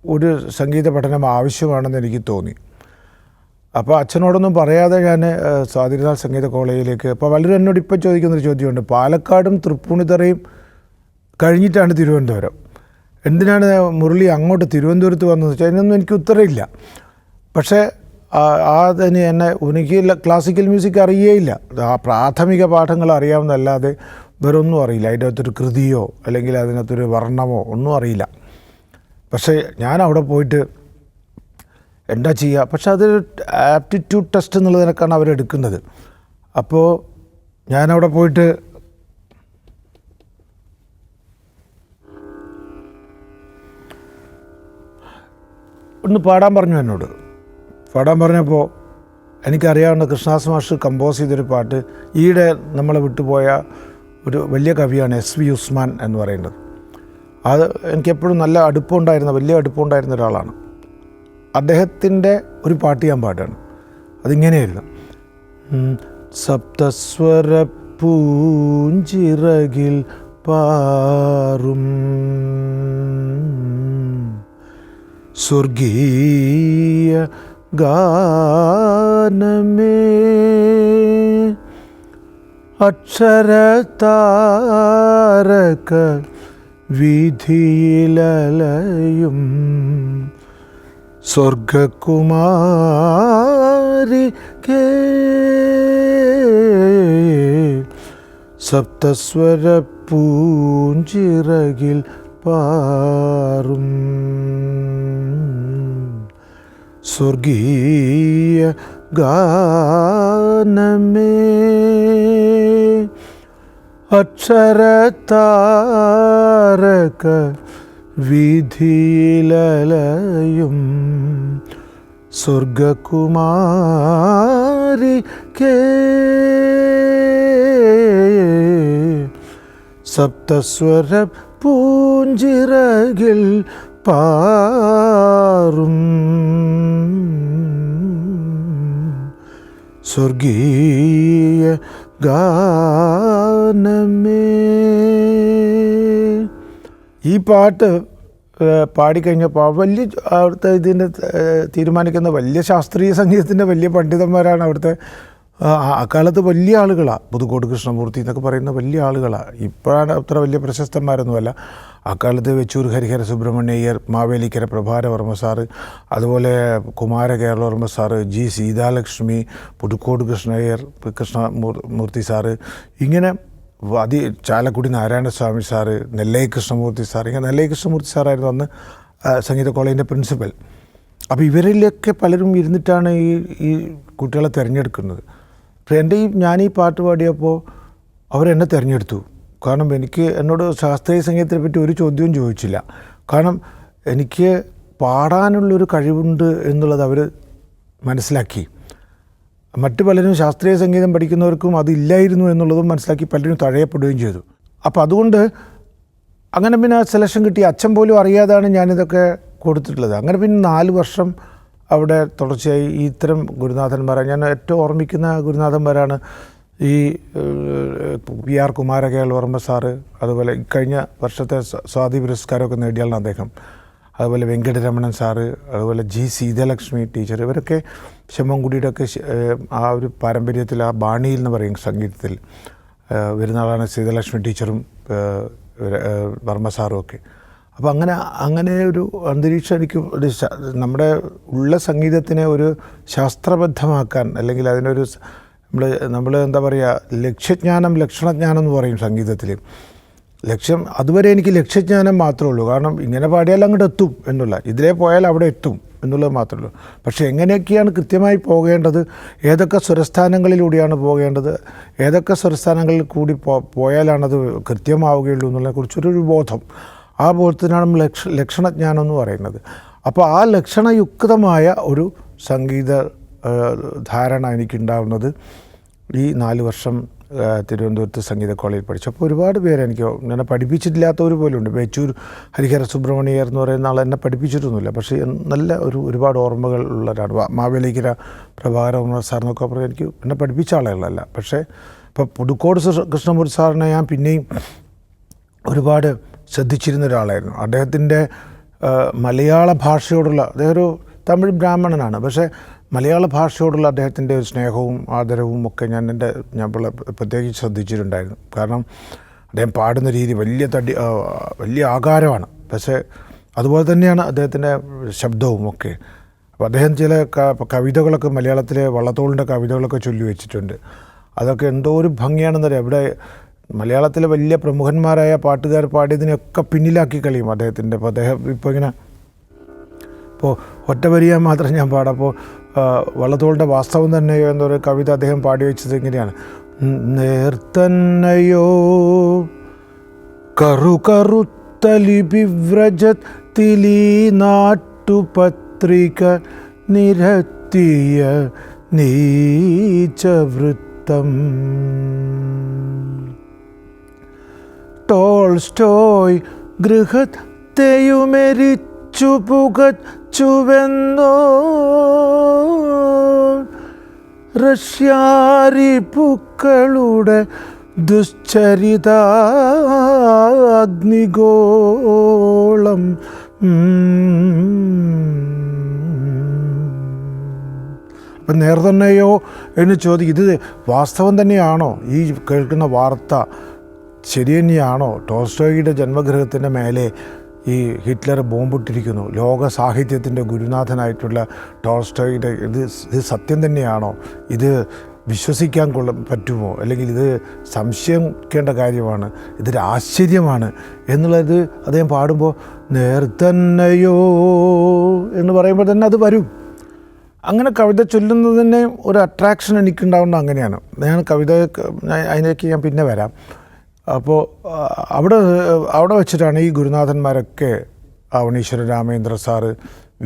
ഒരു സംഗീത പഠനം ആവശ്യമാണെന്ന് എനിക്ക് തോന്നി. അപ്പോൾ അച്ഛനോടൊന്നും പറയാതെ ഞാൻ സ്വാതിരുന്നാൾ സംഗീത കോളേജിലേക്ക്. അപ്പോൾ പലരും എന്നോട് ഇപ്പോൾ ചോദിക്കുന്നൊരു ചോദ്യമുണ്ട്, പാലക്കാടും തൃപ്പൂണിത്തറയും കഴിഞ്ഞിട്ടാണ് തിരുവനന്തപുരം, എന്തിനാണ് മുരളി അങ്ങോട്ട് തിരുവനന്തപുരത്ത് വന്നതെന്ന് വെച്ചാൽ അതിനൊന്നും എനിക്ക് ഉത്തരവില്ല. പക്ഷേ അതിന് എനിക്ക് ക്ലാസിക്കൽ മ്യൂസിക് അറിയേയില്ല. ആ പ്രാഥമിക പാഠങ്ങൾ അറിയാവുന്നതല്ലാതെ വേറൊന്നും അറിയില്ല. അതിൻ്റെ അകത്തൊരു കൃതിയോ അല്ലെങ്കിൽ അതിനകത്തൊരു വർണ്ണമോ ഒന്നും അറിയില്ല. പക്ഷേ ഞാൻ അവിടെ പോയിട്ട് എന്താ ചെയ്യുക? പക്ഷെ അതൊരു ആപ്റ്റിറ്റ്യൂഡ് ടെസ്റ്റ് എന്നുള്ളതിനൊക്കെയാണ് അവരെടുക്കുന്നത്. അപ്പോൾ ഞാനവിടെ പോയിട്ട് ഒന്ന് പാടാൻ പറഞ്ഞു. എന്നോട് പാടാൻ പറഞ്ഞപ്പോൾ എനിക്കറിയാവുന്ന കൃഷ്ണദാസ് മാസ്റ്റർ കമ്പോസ് ചെയ്തൊരു പാട്ട്, ഈയിടെ നമ്മളെ വിട്ടുപോയ ഒരു വലിയ കവിയാണ് SV ഉസ്മാൻ എന്ന് പറയുന്നത്. അത് എനിക്കെപ്പോഴും നല്ല വലിയ അടുപ്പമുണ്ടായിരുന്ന ഒരാളാണ്. അദ്ദേഹത്തിൻ്റെ ഒരു പാട്ട് ഞാൻ പാട്ടാണ്. അതിങ്ങനെയായിരുന്നു: സപ്തസ്വര പൂഞ്ചിറകിൽ പാറും സ്വർഗീയ ഗാനമേ, അക്ഷരതാരക വീഥിയിലലയും സ്വർഗകുമാരികേ, സപ്തസ്വര പൂഞ്ചിറകിൽ പാറും സ്വർഗീയ ഗാനമേ, അക്ഷരതാരക വീഥിയിലലയും സ്വർഗകുമാരികേ, സപ്തസ്വര പൂഞ്ചിറകിൽ പാറും സ്വർഗീയ ഗാനമേ. ഈ പാട്ട് പാടിക്കഴിഞ്ഞപ്പോൾ വലിയ അവിടുത്തെ ഇതിൻ്റെ തീരുമാനിക്കുന്ന വലിയ ശാസ്ത്രീയ സംഗീതത്തിൻ്റെ വലിയ പണ്ഡിതന്മാരാണ് അവിടുത്തെ. അക്കാലത്ത് വലിയ ആളുകളാണ്. പുതുക്കോട് കൃഷ്ണമൂർത്തി എന്നൊക്കെ പറയുന്ന വലിയ ആളുകളാണ്. ഇപ്പോഴാണ് അത്ര വലിയ പ്രശസ്തന്മാരൊന്നുമല്ല. അക്കാലത്ത് വെച്ചൂർ ഹരിഹര സുബ്രഹ്മണ്യയ്യർ, മാവേലിക്കര പ്രഭാരവർമ്മ സാറ്, അതുപോലെ Kumara Keralavarma sir, G Seethalakshmi, Puthukode Krishnamoorthy sir, ഇങ്ങനെ ചാലക്കുടി നാരായണസ്വാമി സാറ്, നെല്ലൈ കൃഷ്ണമൂർത്തി സാറ്. ഇങ്ങനെ നെല്ലൈ കൃഷ്ണമൂർത്തി സാറായിരുന്നു അന്ന് സംഗീത കോളേജിൻ്റെ പ്രിൻസിപ്പൽ. അപ്പോൾ ഇവരിലൊക്കെ പലരും ഇരുന്നിട്ടാണ് ഈ കുട്ടികളെ തിരഞ്ഞെടുക്കുന്നത്. അപ്പോൾ ഞാൻ ഈ പാട്ട് പാടിയപ്പോൾ അവരെന്നെ തിരഞ്ഞെടുത്തു. കാരണം എന്നോട് ശാസ്ത്രീയ സംഗീതത്തെ പറ്റി ഒരു ചോദ്യവും ചോദിച്ചില്ല. കാരണം എനിക്ക് പാടാനുള്ളൊരു കഴിവുണ്ട് എന്നുള്ളത് അവർ മനസ്സിലാക്കി. മറ്റു പലരും ശാസ്ത്രീയ സംഗീതം പഠിക്കുന്നവർക്കും അതില്ലായിരുന്നു എന്നുള്ളതും മനസ്സിലാക്കി പലരും തഴയപ്പെടുകയും ചെയ്തു. അപ്പോൾ അതുകൊണ്ട് അങ്ങനെ പിന്നെ സെലക്ഷൻ കിട്ടി. അച്ഛൻ പോലും അറിയാതാണ് ഞാനിതൊക്കെ കൊടുത്തിട്ടുള്ളത്. അങ്ങനെ പിന്നെ 4 വർഷം അവിടെ തുടർച്ചയായി ഇത്തരം ഗുരുനാഥന്മാരെ ഞാൻ ഏറ്റവും ഓർമ്മിക്കുന്ന ഗുരുനാഥന്മാരാണ് ഈ PR കുമാരകേൾവർമ്മ സാറ്, അതുപോലെ കഴിഞ്ഞ വർഷത്തെ സ്വാതി പുരസ്കാരമൊക്കെ നേടിയാലാണ് അദ്ദേഹം, അതുപോലെ വെങ്കടരമണൻ സാറ്, അതുപോലെ G. സീതലക്ഷ്മി ടീച്ചർ. ഇവരൊക്കെ ശെമ്മൻകുടിയുടെയൊക്കെ ആ ഒരു പാരമ്പര്യത്തിൽ, ആ ബാണിയിൽ എന്ന് പറയും സംഗീതത്തിൽ വരുന്ന ആളാണ് സീതലക്ഷ്മി ടീച്ചറും വർമ്മ സാറും ഒക്കെ. അപ്പോൾ അങ്ങനെ ഒരു അന്തരീക്ഷം എനിക്ക് നമ്മുടെ ഉള്ള സംഗീതത്തിനെ ഒരു ശാസ്ത്രബദ്ധമാക്കാൻ, അല്ലെങ്കിൽ അതിനൊരു നമ്മൾ എന്താ പറയുക, ലക്ഷ്യജ്ഞാനം ലക്ഷണജ്ഞാനം എന്ന് പറയും സംഗീതത്തിൽ. ലക്ഷ്യം അതുവരെ എനിക്ക് ലക്ഷ്യജ്ഞാനം മാത്രമേ ഉള്ളൂ. കാരണം ഇങ്ങനെ പാടിയാൽ അങ്ങോട്ട് എത്തും എന്നുള്ള, ഇതിലേ പോയാൽ അവിടെ എത്തും എന്നുള്ളത് മാത്രമേ ഉള്ളൂ. പക്ഷേ എങ്ങനെയൊക്കെയാണ് കൃത്യമായി പോകേണ്ടത്, ഏതൊക്കെ സ്വരസ്ഥാനങ്ങളിലൂടെയാണ് പോകേണ്ടത്, ഏതൊക്കെ സ്വരസ്ഥാനങ്ങളിൽ കൂടി പോയാലാണത് കൃത്യമാവുകയുള്ളൂ എന്നുള്ളതിനെക്കുറിച്ചൊരു ബോധം, ആ ബോധത്തിനാണ് ലക്ഷണജ്ഞാനം എന്ന് പറയുന്നത്. അപ്പോൾ ആ ലക്ഷണയുക്തമായ ഒരു സംഗീത ധാരണ എനിക്കുണ്ടാവുന്നത് ഈ 4 വർഷം തിരുവനന്തപുരത്ത് സംഗീത കോളേജിൽ പഠിച്ചപ്പോൾ ഒരുപാട് പേര് എന്നെ പഠിപ്പിച്ചിട്ടില്ലാത്തവർ പോലും ഉണ്ട്. ബേച്ചൂർ ഹരിഹര സുബ്രഹ്മണ്യർ എന്ന് പറയുന്ന ആൾ എന്നെ പഠിപ്പിച്ചിട്ടൊന്നുമില്ല, പക്ഷേ നല്ല ഒരുപാട് ഓർമ്മകൾ ഉള്ളവരാണ്. മാവേലിക്കര പ്രഭാകര സാറിനൊക്കെ പറഞ്ഞാൽ എന്നെ പഠിപ്പിച്ച ആളുകളല്ല. പക്ഷേ ഇപ്പോൾ പുതുക്കോട് കൃഷ്ണമൂർത്തി സാറിനെ ഞാൻ പിന്നെയും ഒരുപാട് ശ്രദ്ധിച്ചിരുന്ന ഒരാളായിരുന്നു. അദ്ദേഹത്തിൻ്റെ മലയാള ഭാഷയോടുള്ള, അദ്ദേഹം ഒരു തമിഴ് ബ്രാഹ്മണനാണ്, പക്ഷേ മലയാള ഭാഷയോടുള്ള അദ്ദേഹത്തിൻ്റെ ഒരു സ്നേഹവും ആദരവും ഒക്കെ ഞാൻ പ്രത്യേകിച്ച് ശ്രദ്ധിച്ചിട്ടുണ്ടായിരുന്നു. കാരണം അദ്ദേഹം പാടുന്ന രീതി വലിയ ആകാരമാണ്, പക്ഷേ അതുപോലെ തന്നെയാണ് അദ്ദേഹത്തിൻ്റെ ശബ്ദവും ഒക്കെ. അപ്പോൾ അദ്ദേഹം ചില കവിതകളൊക്കെ മലയാളത്തിലെ വള്ളത്തോളിൻ്റെ കവിതകളൊക്കെ ചൊല്ലി വെച്ചിട്ടുണ്ട്. അതൊക്കെ എന്തോ ഒരു ഭംഗിയാണെന്നറിയാം. ഇവിടെ മലയാളത്തിലെ വലിയ പ്രമുഖന്മാരായ പാട്ടുകാർ പാടിയതിനെയൊക്കെ പിന്നിലാക്കി കളിയും അദ്ദേഹത്തിൻ്റെ. അപ്പോൾ അദ്ദേഹം ഇപ്പോൾ ഒറ്റ വരിയാൻ മാത്രം ഞാൻ പാടാം. അപ്പോൾ വള്ളത്തോളിൻ്റെ വാസ്തവം തന്നെയോ എന്നൊരു കവിത അദ്ദേഹം പാടി വെച്ചത് ഇങ്ങനെയാണ്: നേർത്തന്നയോ കറുകറുത്ത ലിപിവ്രജത്തിലീ നാട്ടുപത്രിക നിരത്തിയ നീചവൃത്തം. ടോൾസ്റ്റോയ് ഗൃഹത്തെയുമെരിച്ചു പുകച്ചുവെന്നോ റഷ്യാരിപ്പുക്കളുടെ ദുശ്ചരിതാഗ്നിഗോളം. അപ്പം നേർ തന്നെയോ എന്ന് ചോദിക്കും. ഇത് വാസ്തവം തന്നെയാണോ? ഈ കേൾക്കുന്ന വാർത്ത ശരി തന്നെയാണോ? ടോൾസ്റ്റോയിയുടെ ജന്മഗൃഹത്തിൻ്റെ മേലെ ഈ ഹിറ്റ്ലർ ബോംബിട്ടിരിക്കുന്നു. ലോക സാഹിത്യത്തിൻ്റെ ഗുരുനാഥനായിട്ടുള്ള ടോൾസ്റ്റോയിയുടെ ഇത് സത്യം തന്നെയാണോ? ഇത് വിശ്വസിക്കാൻ പറ്റുമോ? അല്ലെങ്കിൽ ഇത് സംശയിക്കേണ്ട കാര്യമാണ്, ഇതൊരു ആശ്ചര്യമാണ് എന്നുള്ളത് അദ്ദേഹം പാടുമ്പോൾ നേർത്തന്നെയോ എന്ന് പറയുമ്പോൾ തന്നെ അത് വരും. അങ്ങനെ കവിത ചൊല്ലുന്നത് തന്നെ ഒരു അട്രാക്ഷൻ എനിക്കുണ്ടാവുന്നത് അങ്ങനെയാണ്. ഞാൻ അതിലേക്ക് ഞാൻ പിന്നെ വരാം. അപ്പോൾ അവിടെ വെച്ചിട്ടാണ് ഈ ഗുരുനാഥന്മാരൊക്കെ, Avaneeshwara Ramendra sir,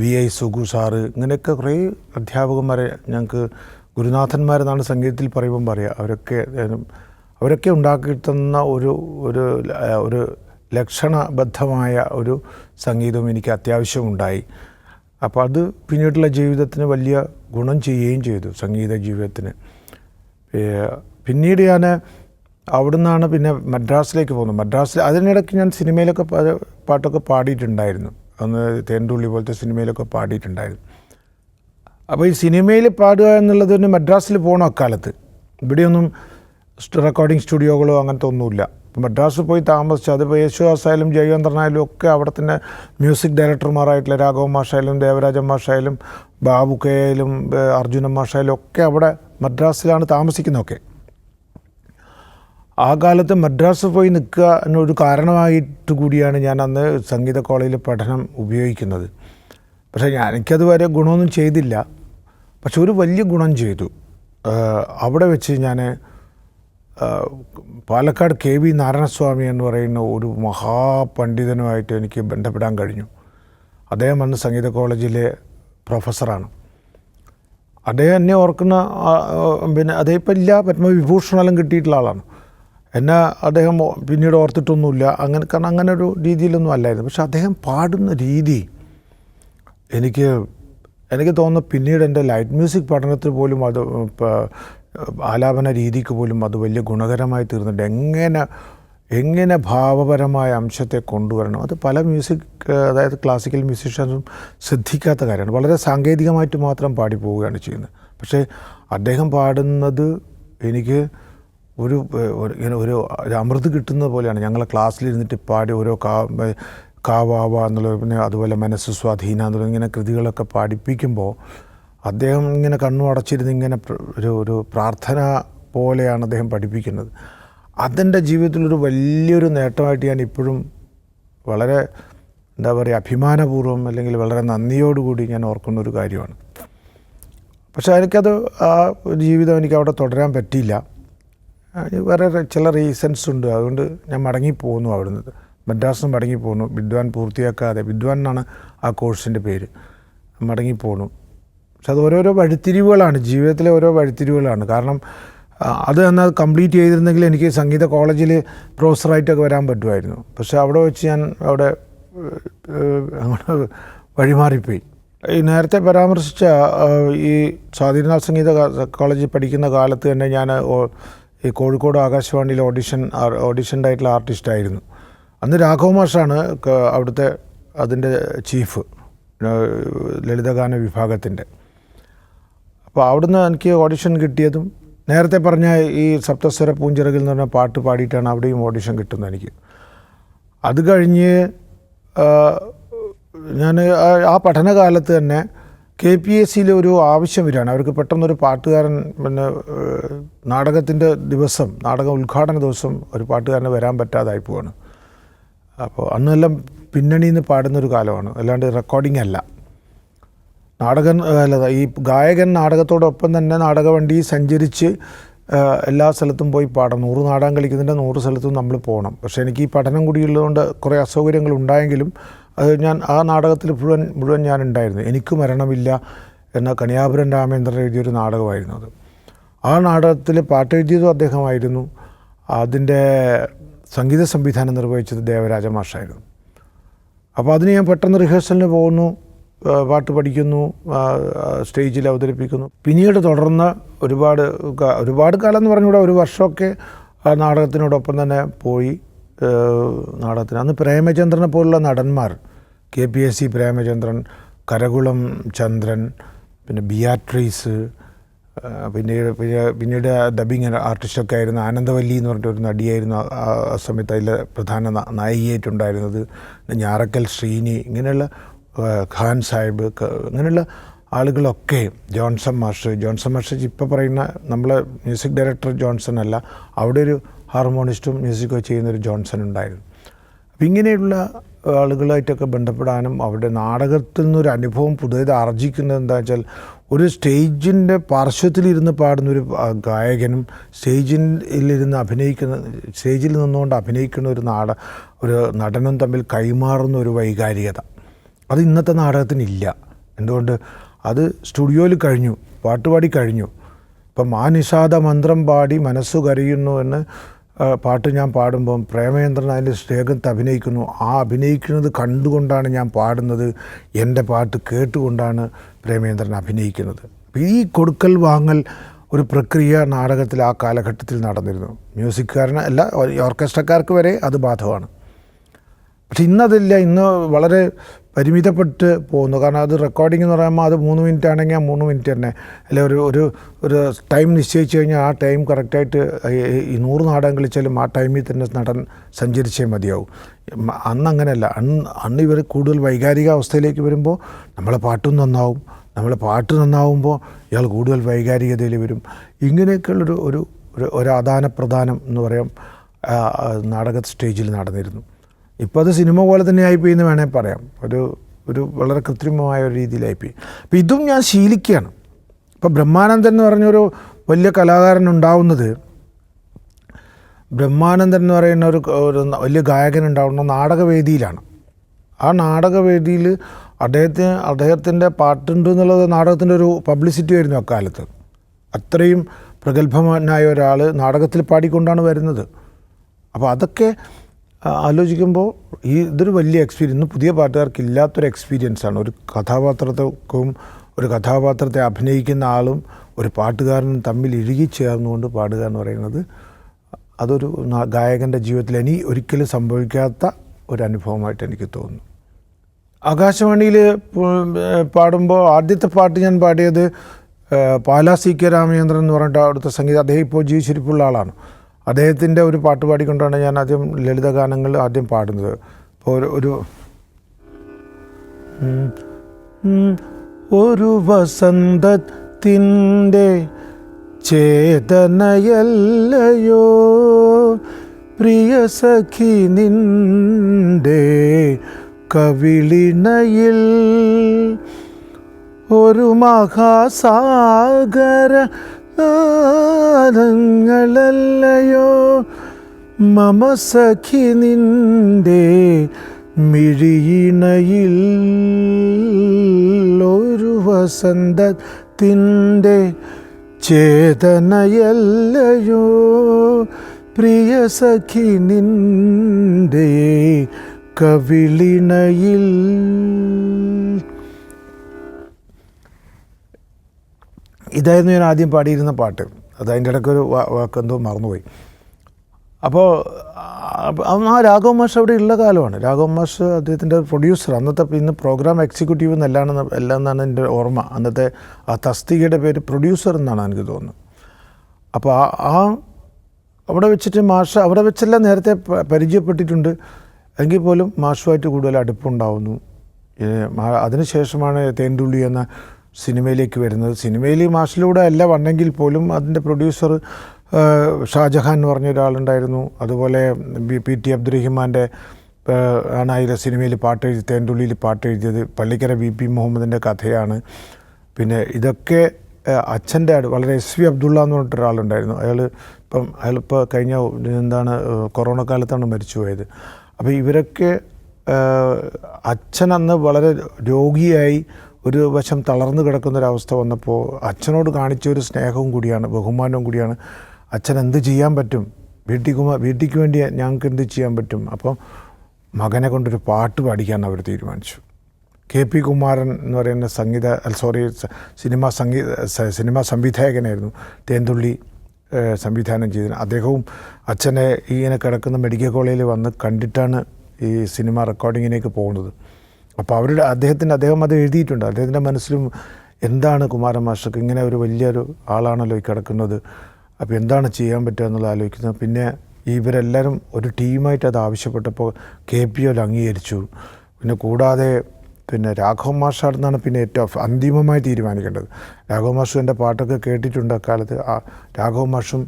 VI Sugu sir, ഇങ്ങനെയൊക്കെ കുറേ അധ്യാപകന്മാരെ ഞങ്ങൾക്ക് ഗുരുനാഥന്മാരെന്നാണ് സംഗീതത്തിൽ പറയുമ്പം പറയുക. അവരൊക്കെ ഉണ്ടാക്കിത്തന്ന ഒരു ലക്ഷണബദ്ധമായ ഒരു സംഗീതവും എനിക്ക് അത്യാവശ്യമുണ്ടായി. അപ്പോൾ അത് പിന്നീടുള്ള ജീവിതത്തിന് വലിയ ഗുണം ചെയ്യുകയും ചെയ്തു, സംഗീത ജീവിതത്തിന്. പിന്നീട് ഞാൻ അവിടെ നിന്നാണ് പിന്നെ മദ്രാസിലേക്ക് പോകുന്നത്. അതിനിടയ്ക്ക് ഞാൻ സിനിമയിലൊക്കെ പാട്ടൊക്കെ പാടിയിട്ടുണ്ടായിരുന്നു. അന്ന് തേൻതുള്ളി പോലത്തെ സിനിമയിലൊക്കെ പാടിയിട്ടുണ്ടായിരുന്നു. അപ്പോൾ ഈ സിനിമയിൽ പാടുക എന്നുള്ളത് തന്നെ മദ്രാസിൽ പോകണം അക്കാലത്ത്. ഇവിടെയൊന്നും റെക്കോർഡിംഗ് സ്റ്റുഡിയോകളോ അങ്ങനത്തെ ഒന്നുമില്ല. മദ്രാസിൽ പോയി താമസിച്ചു. അതിപ്പോൾ യേശുദാസായാലും ജയചന്ദ്രനായാലും ഒക്കെ അവിടെ തന്നെ മ്യൂസിക് ഡയറക്ടർമാരായിട്ടുള്ള രാഘവൻ മാഷായാലും ദേവരാജൻ മാഷായാലും ബാബു കെ ആയാലും അർജുനൻ മാഷായാലും ഒക്കെ അവിടെ മദ്രാസിലാണ് താമസിക്കുന്നതൊക്കെ. ആ കാലത്ത് മദ്രാസ് പോയി നിൽക്കുക എന്നൊരു കാരണമായിട്ട് കൂടിയാണ് ഞാൻ അന്ന് സംഗീത കോളേജിൽ പഠനം ഉപയോഗിക്കുന്നത്. പക്ഷേ എനിക്കത് വരെ ഗുണമൊന്നും ചെയ്തില്ല. പക്ഷെ ഒരു വലിയ ഗുണം ചെയ്തു. അവിടെ വെച്ച് ഞാൻ പാലക്കാട് KV നാരായണസ്വാമി എന്ന് പറയുന്ന ഒരു മഹാപണ്ഡിതനുമായിട്ട് എനിക്ക് ബന്ധപ്പെടാൻ കഴിഞ്ഞു. അദ്ദേഹം അന്ന് സംഗീത കോളേജിലെ പ്രൊഫസറാണ്. അദ്ദേഹം എന്നെ ഓർക്കുന്ന പിന്നെ അദ്ദേഹം ഇപ്പം ഇല്ല, പത്മവിഭൂഷണെല്ലാം കിട്ടിയിട്ടുള്ള ആളാണ്. എന്നെ അദ്ദേഹം പിന്നീട് ഓർത്തിട്ടൊന്നുമില്ല, കാരണം അങ്ങനെ ഒരു രീതിയിലൊന്നും അല്ലായിരുന്നു. പക്ഷെ അദ്ദേഹം പാടുന്ന രീതി എനിക്ക് തോന്നുന്നു പിന്നീട് എൻ്റെ ലൈറ്റ് മ്യൂസിക് പഠനത്തിൽ പോലും അത് ആലാപന രീതിക്ക് പോലും അത് വലിയ ഗുണകരമായി തീർന്നിട്ടുണ്ട്. എങ്ങനെ ഭാവപരമായ അംശത്തെ കൊണ്ടുവരണം, അത് പല അതായത് ക്ലാസിക്കൽ മ്യൂസീഷ്യൻസും ശ്രദ്ധിക്കാത്ത കാര്യമാണ്. വളരെ സാങ്കേതികമായിട്ട് മാത്രം പാടിപ്പോവുകയാണ് ചെയ്യുന്നത്. പക്ഷേ അദ്ദേഹം പാടുന്നത് എനിക്ക് ഒരു അമൃത് കിട്ടുന്നത് പോലെയാണ്. ഞങ്ങളെ ക്ലാസ്സിലിരുന്നിട്ട് പാടി ഓരോ കാവാവ എന്നുള്ള, പിന്നെ അതുപോലെ മനസ്സ് സ്വാധീന എന്നുള്ള ഇങ്ങനെ കൃതികളൊക്കെ പഠിപ്പിക്കുമ്പോൾ അദ്ദേഹം ഇങ്ങനെ കണ്ണു അടച്ചിരുന്ന് ഇങ്ങനെ ഒരു പ്രാർത്ഥന പോലെയാണ് അദ്ദേഹം പഠിപ്പിക്കുന്നത്. അതെൻ്റെ ജീവിതത്തിലൊരു വലിയൊരു നേട്ടമായിട്ട് ഞാൻ ഇപ്പോഴും വളരെ അഭിമാനപൂർവ്വം അല്ലെങ്കിൽ വളരെ നന്ദിയോടുകൂടി ഞാൻ ഓർക്കുന്ന ഒരു കാര്യമാണ്. പക്ഷേ എനിക്കത് ആ ജീവിതം എനിക്ക് അവിടെ തുടരാൻ പറ്റിയില്ല. വേറെ ചില റീസൺസ് ഉണ്ട്. അതുകൊണ്ട് ഞാൻ മടങ്ങിപ്പോന്നു അവിടുന്ന്. മദ്രാസിൽ നിന്ന് മടങ്ങിപ്പോന്നു. വിദ്വാൻ പൂർത്തിയാക്കാതെ, വിദ്വാൻ എന്നാണ് ആ കോഴ്സിൻ്റെ പേര്, മടങ്ങിപ്പോന്നു. പക്ഷെ അത് ഓരോരോ വഴിത്തിരിവുകളാണ്, ജീവിതത്തിലെ ഓരോ വഴിത്തിരിവുകളാണ്. കാരണം അത് എന്നാൽ കംപ്ലീറ്റ് ചെയ്തിരുന്നെങ്കിൽ എനിക്ക് സംഗീത കോളേജിൽ പ്രൊഫസറായിട്ടൊക്കെ വരാൻ പറ്റുമായിരുന്നു. പക്ഷെ അവിടെ വെച്ച് ഞാൻ അങ്ങോട്ട് വഴിമാറിപ്പോയി. ഈ നേരത്തെ പരാമർശിച്ച ഈ സ്വാതിനാഥ് സംഗീത കോളേജിൽ പഠിക്കുന്ന കാലത്ത് തന്നെ ഞാൻ ഈ കോഴിക്കോട് ആകാശവാണിയിൽ ഓഡിഷൻ്റെ ആയിട്ടുള്ള ആർട്ടിസ്റ്റായിരുന്നു. അന്ന് രാഘവ് മാഷാണ് അവിടുത്തെ അതിൻ്റെ ചീഫ്, ലളിതഗാന വിഭാഗത്തിൻ്റെ. അപ്പോൾ അവിടുന്ന് എനിക്ക് ഓഡിഷൻ കിട്ടിയതും നേരത്തെ പറഞ്ഞ ഈ സപ്തസ്വര പൂഞ്ചിറകിൽ എന്ന് പറഞ്ഞ പാട്ട് പാടിയിട്ടാണ് അവിടെയും ഓഡിഷൻ കിട്ടുന്നത് എനിക്ക്. അത് കഴിഞ്ഞ് ഞാൻ ആ പഠനകാലത്ത് തന്നെ KPSCയിൽ ഒരു ആവശ്യം വരികയാണ്. അവർക്ക് പെട്ടെന്നൊരു പാട്ടുകാരൻ, പിന്നെ നാടകത്തിൻ്റെ ദിവസം, നാടക ഉദ്ഘാടന ദിവസം ഒരു പാട്ടുകാരന് വരാൻ പറ്റാതായി പോവാണ്. അപ്പോൾ അന്നെല്ലാം പിന്നണിയിൽ നിന്ന് പാടുന്നൊരു കാലമാണ്, അല്ലാണ്ട് റെക്കോർഡിംഗ് അല്ല. ഈ ഗായകൻ നാടകത്തോടൊപ്പം തന്നെ നാടകവണ്ടി സഞ്ചരിച്ച് എല്ലാ സ്ഥലത്തും പോയി പാടണം. 100 നാടകം കളിക്കുന്നതിൻ്റെ 100 സ്ഥലത്തും നമ്മൾ പോകണം. പക്ഷേ എനിക്ക് ഈ പഠനം കൂടിയുള്ളതുകൊണ്ട് കുറേ അസൗകര്യങ്ങൾ ഉണ്ടായെങ്കിലും അത് ഞാൻ ആ നാടകത്തിൽ മുഴുവൻ ഞാൻ ഉണ്ടായിരുന്നു. എനിക്ക് മരണമില്ല എന്ന കണിയാപുരം രാമേന്ദ്രൻ എഴുതിയൊരു നാടകമായിരുന്നു അത്. ആ നാടകത്തിൽ പാട്ട് എഴുതിയതും അദ്ദേഹമായിരുന്നു. അതിൻ്റെ സംഗീത സംവിധാനം നിർവഹിച്ചത് ദേവരാജ മാഷായിരുന്നു. അപ്പോൾ അതിന് ഞാൻ പെട്ടെന്ന് റിഹേഴ്സലിന് പോകുന്നു, പാട്ട് പഠിക്കുന്നു, സ്റ്റേജിൽ അവതരിപ്പിക്കുന്നു. പിന്നീട് തുടർന്ന് ഒരുപാട് കാലം എന്ന് പറഞ്ഞുകൂടെ, ഒരു വർഷമൊക്കെ ആ നാടകത്തിനോടൊപ്പം തന്നെ പോയി നാടകത്തിന്. അന്ന് പ്രേമചന്ദ്രനെ പോലുള്ള നടന്മാർ, KPSC പ്രേമചന്ദ്രൻ, കരകുളം ചന്ദ്രൻ, പിന്നെ ബിയാട്രീസ്, പിന്നീട് ഡബിങ് ആർട്ടിസ്റ്റൊക്കെ ആയിരുന്ന ആനന്ദവല്ലി എന്ന് പറഞ്ഞിട്ടൊരു നടിയായിരുന്നു ആ സമയത്ത് അതിലെ പ്രധാന നായികയായിട്ടുണ്ടായിരുന്നത്. ഞാറക്കൽ ശ്രീനി, ഇങ്ങനെയുള്ള ഖാൻ സാഹിബ്, ഇങ്ങനെയുള്ള ആളുകളൊക്കെ, ജോൺസൺ മാഷ് ഇപ്പോൾ പറയുന്ന നമ്മളെ മ്യൂസിക് ഡയറക്ടർ ജോൺസൺ അല്ല, അവിടെ ഒരു ഹാർമോണിസ്റ്റും മ്യൂസിക്കോ ചെയ്യുന്നൊരു ജോൺസൺ ഉണ്ടായിരുന്നു. അപ്പം ഇങ്ങനെയുള്ള ആളുകളായിട്ടൊക്കെ ബന്ധപ്പെടാനും അവിടെ നാടകത്തിൽ നിന്നൊരു അനുഭവം പുതിയത് ആർജിക്കുന്നത് എന്താ വെച്ചാൽ, ഒരു സ്റ്റേജിൻ്റെ പാർശ്വത്തിലിരുന്ന് പാടുന്നൊരു ഗായകനും സ്റ്റേജിൽ നിന്നുകൊണ്ട് അഭിനയിക്കുന്ന ഒരു നടനും തമ്മിൽ കൈമാറുന്ന ഒരു വൈകാരികത, അത് ഇന്നത്തെ നാടകത്തിനില്ല. എന്തുകൊണ്ട്? അത് സ്റ്റുഡിയോയിൽ കഴിഞ്ഞു, പാട്ടുപാടി കഴിഞ്ഞു. ഇപ്പം മാനിഷാദ മന്ത്രം പാടി മനസ്സു കരയുന്നു എന്ന് പാട്ട് ഞാൻ പാടുമ്പം പ്രേമചന്ദ്രൻ അതിൻ്റെ സ്റ്റേജത്ത് അഭിനയിക്കുന്നു. ആ അഭിനയിക്കുന്നത് കണ്ടുകൊണ്ടാണ് ഞാൻ പാടുന്നത്, എൻ്റെ പാട്ട് കേട്ടുകൊണ്ടാണ് പ്രേമചന്ദ്രൻ അഭിനയിക്കുന്നത്. ഈ കൊടുക്കൽ വാങ്ങൽ ഒരു പ്രക്രിയ നാടകത്തിൽ ആ കാലഘട്ടത്തിൽ നടന്നിരുന്നു. മ്യൂസിക്കാരന് അല്ല, ഓർക്കസ്ട്രക്കാർക്ക് വരെ അത് ബാധകമാണ്. പക്ഷെ ഇന്നതില്ല. ഇന്ന് വളരെ പരിമിതപ്പെട്ട് പോകുന്നു. കാരണം അത് റെക്കോർഡിംഗ് എന്ന് പറയുമ്പോൾ അത് 3 മിനിറ്റ് ആണെങ്കിൽ ആ 3 മിനിറ്റ് തന്നെ, അല്ലെ ഒരു ടൈം നിശ്ചയിച്ച് കഴിഞ്ഞാൽ ആ ടൈം കറക്റ്റായിട്ട് ഈ 100 നാടകം കളിച്ചാലും ആ ടൈമിൽ തന്നെ നടൻ സഞ്ചരിച്ചേ മതിയാവും. അന്ന് അങ്ങനെയല്ല. അന്ന് ഇവർ കൂടുതൽ വൈകാരിക അവസ്ഥയിലേക്ക് വരുമ്പോൾ നമ്മളെ പാട്ടും നന്നാവും, നമ്മളെ പാട്ട് നന്നാവുമ്പോൾ ഇയാൾ കൂടുതൽ വൈകാരികതയിൽ വരും. ഇങ്ങനെയൊക്കെയുള്ളൊരു ഒരു ആദാനപ്രദാനം എന്ന് പറയാം നാടക സ്റ്റേജിൽ നടന്നിരുന്നു. ഇപ്പോൾ അത് സിനിമ പോലെ തന്നെ ആയിപ്പോയി എന്ന് വേണേൽ പറയാം. വളരെ കൃത്രിമമായ ഒരു രീതിയിലായിപ്പോയി. അപ്പോൾ ഇതും ഞാൻ ശീലിക്കുകയാണ്. ഇപ്പോൾ ബ്രഹ്മാനന്ദൻ എന്ന് പറഞ്ഞൊരു വലിയ കലാകാരൻ ഉണ്ടാവുന്നത്, ബ്രഹ്മാനന്ദൻ എന്ന് പറയുന്ന ഒരു വലിയ ഗായകൻ ഉണ്ടാവുന്ന നാടകവേദിയിലാണ്. ആ നാടകവേദിയിൽ അദ്ദേഹത്തിൻ്റെ പാട്ടുണ്ട് എന്നുള്ളത് നാടകത്തിൻ്റെ ഒരു പബ്ലിസിറ്റി ആയിരുന്നു അക്കാലത്ത്. അത്രയും പ്രഗത്ഭനായ ഒരാൾ നാടകത്തിൽ പാടിക്കൊണ്ടാണ് വരുന്നത്. അപ്പോൾ അതൊക്കെ ആലോചിക്കുമ്പോൾ ഇതൊരു വലിയ എക്സ്പീരിയൻസ്, ഇന്ന് പുതിയ പാട്ടുകാർക്ക് ഇല്ലാത്തൊരു എക്സ്പീരിയൻസാണ്. ഒരു കഥാപാത്രത്തെ അഭിനയിക്കുന്ന ആളും ഒരു പാട്ടുകാരനും തമ്മിൽ ഇഴുകിച്ചേർന്നുകൊണ്ട് പാടുക എന്ന് പറയുന്നത് അതൊരു ഗായകൻ്റെ ജീവിതത്തിൽ ഇനി ഒരിക്കലും സംഭവിക്കാത്ത ഒരു അനുഭവമായിട്ട് എനിക്ക് തോന്നുന്നു. ആകാശവാണിയിൽ പാടുമ്പോൾ ആദ്യത്തെ പാട്ട് ഞാൻ പാടിയത് പാലാ സി കെ രാമചന്ദ്രൻ എന്ന് പറഞ്ഞിട്ട് അവിടുത്തെ സംഗീതം, അദ്ദേഹം ഇപ്പോൾ ജീവിച്ചിരിപ്പുള്ള ആളാണ്. അദ്ദേഹത്തിൻ്റെ ഒരു പാട്ട് പാടിക്കൊണ്ടാണ് ഞാൻ ആദ്യം ലളിതഗാനങ്ങൾ ആദ്യം പാടുന്നത്. അപ്പോൾ ഒരു വസന്തത്തിൻ്റെ ചേതനയല്ലയോ പ്രിയ സഖി നിൻ്റെ കവിളിണയിൽ, ഒരു മഹാസാഗര ങ്ങളല്ലയോ മമ സഖി നിൻ്റെ മിഴിയിണയിൽ, ഒരു വസന്തത്തിൻ്റെ ചേതനയല്ലയോ പ്രിയ സഖി നിൻ്റെ കവിളിണയിൽ. ഇതായിരുന്നു ഞാൻ ആദ്യം പാടിയിരുന്ന പാട്ട്. അത് അതിൻ്റെ ഇടയ്ക്കൊരു വാക്കെന്തോ മറന്നുപോയി. അപ്പോൾ ആ രാഘവ മാഷ് അവിടെ ഉള്ള കാലമാണ്. രാഘവ മാഷ് അദ്ദേഹത്തിൻ്റെ പ്രൊഡ്യൂസർ, അന്നത്തെ ഇന്ന് പ്രോഗ്രാം എക്സിക്യൂട്ടീവ് എല്ലാം എന്നാണ് എൻ്റെ ഓർമ്മ. അന്നത്തെ ആ തസ്തികയുടെ പേര് പ്രൊഡ്യൂസർ എന്നാണ് എനിക്ക് തോന്നുന്നത്. അപ്പോൾ അവിടെ വെച്ചിട്ട് മാഷ് അവിടെ വെച്ചെല്ലാം നേരത്തെ പരിചയപ്പെട്ടിട്ടുണ്ട്. എങ്കിൽ പോലും മാഷുമായിട്ട് കൂടുതൽ അടുപ്പുണ്ടാവുന്നു. അതിനുശേഷമാണ് തേൻതുള്ളി എന്ന സിനിമയിലേക്ക് വരുന്നത്. സിനിമയിൽ മാഷിലൂടെ അല്ല വന്നെങ്കിൽ പോലും അതിൻ്റെ പ്രൊഡ്യൂസർ ഷാജഹാൻ എന്ന് പറഞ്ഞ ഒരാളുണ്ടായിരുന്നു. അതുപോലെ PT അബ്ദുറഹിമാൻ്റെ ആണ് അതിലെ സിനിമയിൽ തേൻതുള്ളിയിൽ പാട്ട് എഴുതിയത്. പള്ളിക്കര VP മുഹമ്മദിൻ്റെ കഥയാണ്. പിന്നെ ഇതൊക്കെ അച്ഛൻ്റെ വളരെ SV അബ്ദുള്ള എന്ന് പറഞ്ഞിട്ട് ഒരാളുണ്ടായിരുന്നു. അയാളിപ്പോൾ കഴിഞ്ഞ കൊറോണ കാലത്താണ് മരിച്ചുപോയത്. അപ്പോൾ ഇവരൊക്കെ അച്ഛൻ അന്ന് വളരെ രോഗിയായി ഒരു വശം തളർന്നു കിടക്കുന്നൊരവസ്ഥ വന്നപ്പോൾ അച്ഛനോട് കാണിച്ച ഒരു സ്നേഹവും കൂടിയാണ്, ബഹുമാനവും കൂടിയാണ്. അച്ഛൻ എന്ത് ചെയ്യാൻ പറ്റും, വീട്ടിക്ക് വേണ്ടി ഞങ്ങൾക്ക് എന്ത് ചെയ്യാൻ പറ്റും. അപ്പം മകനെ കൊണ്ടൊരു പാട്ട് പാടിക്കാൻ അവർ തീരുമാനിച്ചു. KP കുമാരൻ എന്ന് പറയുന്ന സിനിമാ സംവിധായകനായിരുന്നു തേൻതുള്ളി സംവിധാനം ചെയ്തത്. അദ്ദേഹവും അച്ഛനെ ഇങ്ങനെ കിടക്കുന്ന മെഡിക്കൽ കോളേജിൽ വന്ന് കണ്ടിട്ടാണ് ഈ സിനിമ റെക്കോർഡിങ്ങിലേക്ക് പോകുന്നത്. അപ്പോൾ അദ്ദേഹം അത് എഴുതിയിട്ടുണ്ട്. അദ്ദേഹത്തിൻ്റെ മനസ്സിലും എന്താണ് കുമാരൻ മാസ്റ്റർക്ക് ഇങ്ങനെ ഒരു വലിയൊരു ആളാണല്ലോ ഈ കിടക്കുന്നത്, അപ്പോൾ എന്താണ് ചെയ്യാൻ പറ്റുക എന്നുള്ളത് ആലോചിക്കുന്നത്. പിന്നെ ഇവരെല്ലാവരും ഒരു ടീമായിട്ട് അത് ആവശ്യപ്പെട്ടപ്പോൾ KP അംഗീകരിച്ചു. പിന്നെ കൂടാതെ രാഘവ മാഷാണെന്നാണ് പിന്നെ ഏറ്റവും അന്തിമമായി തീരുമാനിക്കേണ്ടത്. രാഘവ മാഷും എൻ്റെ പാട്ടൊക്കെ കേട്ടിട്ടുണ്ട് അക്കാലത്ത്. രാഘവ മാഷും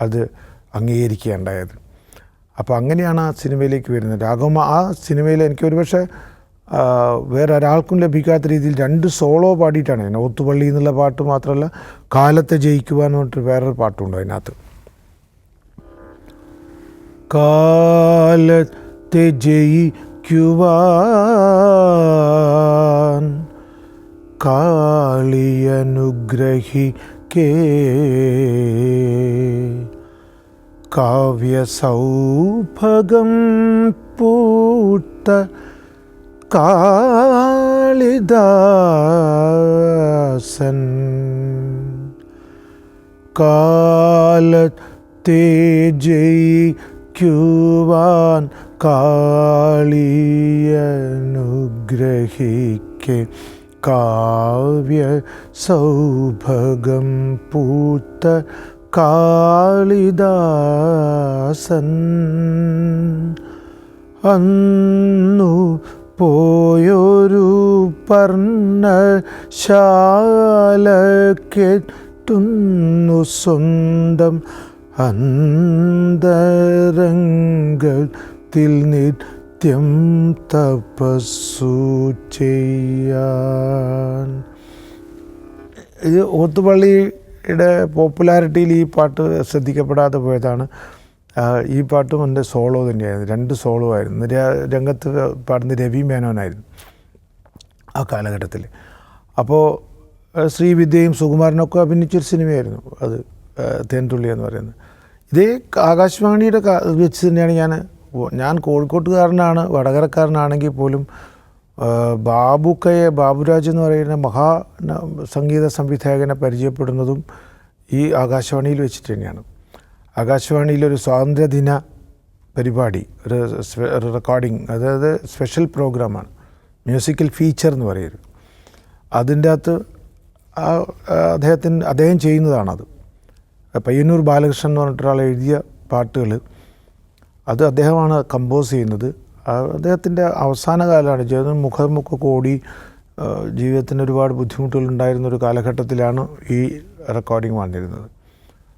അത് അംഗീകരിക്കുകയുണ്ടായത്. അപ്പോൾ അങ്ങനെയാണ് ആ സിനിമയിലേക്ക് വരുന്നത്. ആ സിനിമയിൽ എനിക്ക് ഒരുപക്ഷെ വേറെ ഒരാൾക്കും ലഭിക്കാത്ത രീതിയിൽ 2 സോളോ പാടിയിട്ടാണ്. ഓത്തുപള്ളി എന്നുള്ള പാട്ട് മാത്രമല്ല, കാലത്തെ ജയിക്കുവാൻ പറഞ്ഞിട്ട് വേറൊരു പാട്ടുണ്ടോ അതിനകത്ത്. കാലത്തെ ജയിക്കുവാൻ കാളിയനുഗ്രഹിക്കേ കാവ്യ സൗഭഗം പൂത്ത കാളിദാസൻ കാലത്തെ ജയിക്കുവാൻ കാളിയനുഗ്രഹിക്കേ കാവ്യ സൗഭഗം പൂത്ത കാളിദാസൻ അന്നു പോയൊരു പർണശാലക്കെട്ടുന്നു സ്വന്തം അന്തരംഗത്തിൽ നിത്യമൊഴുകുന്ന നിത്യം തപസ്സു ചെയ്യാൻ. ഇത് ഓത്തുപള്ളിയുടെ പോപ്പുലാരിറ്റിയിൽ ഈ പാട്ട് ശ്രദ്ധിക്കപ്പെടാതെ പോയതാണ്. ഈ പാട്ടും എൻ്റെ സോളോ തന്നെയായിരുന്നു, 2 സോളോ ആയിരുന്നു. രംഗത്ത് പാടുന്ന രവി മേനോനായിരുന്നു ആ കാലഘട്ടത്തിൽ. അപ്പോൾ ശ്രീവിദ്യയും സുകുമാരനൊക്കെ അഭിനയിച്ചൊരു സിനിമയായിരുന്നു അത്, തേൻതുള്ളി എന്ന് പറയുന്നത്. ഇതേ ആകാശവാണിയുടെ വെച്ച് തന്നെയാണ് ഞാൻ കോഴിക്കോട്ടുകാരനാണ്, വടകരക്കാരനാണെങ്കിൽ പോലും ബാബുരാജ് എന്ന് പറയുന്ന സംഗീത സംവിധായകനെ പരിചയപ്പെടുന്നതും ഈ ആകാശവാണിയിൽ വെച്ചിട്ട് തന്നെയാണ്. ആകാശവാണിയിലൊരു സ്വാതന്ത്ര്യദിന പരിപാടി, ഒരു റെക്കോർഡിങ്, അതായത് സ്പെഷ്യൽ പ്രോഗ്രാമാണ്, മ്യൂസിക്കൽ ഫീച്ചർ എന്ന് പറയുന്നത്. അതിൻ്റെ അകത്ത് അദ്ദേഹം ചെയ്യുന്നതാണത്. പയ്യന്നൂർ ബാലകൃഷ്ണൻ എന്ന് പറഞ്ഞിട്ടൊരാൾ എഴുതിയ പാട്ടുകൾ അത് അദ്ദേഹമാണ് കമ്പോസ് ചെയ്യുന്നത്. അദ്ദേഹത്തിൻ്റെ അവസാന കാലമാണ്, മുഖമൊക്കെ ഓടി ജീവിതത്തിന് ഒരുപാട് ബുദ്ധിമുട്ടുകളുണ്ടായിരുന്ന ഒരു കാലഘട്ടത്തിലാണ് ഈ റെക്കോർഡിങ് വന്നിരുന്നത്.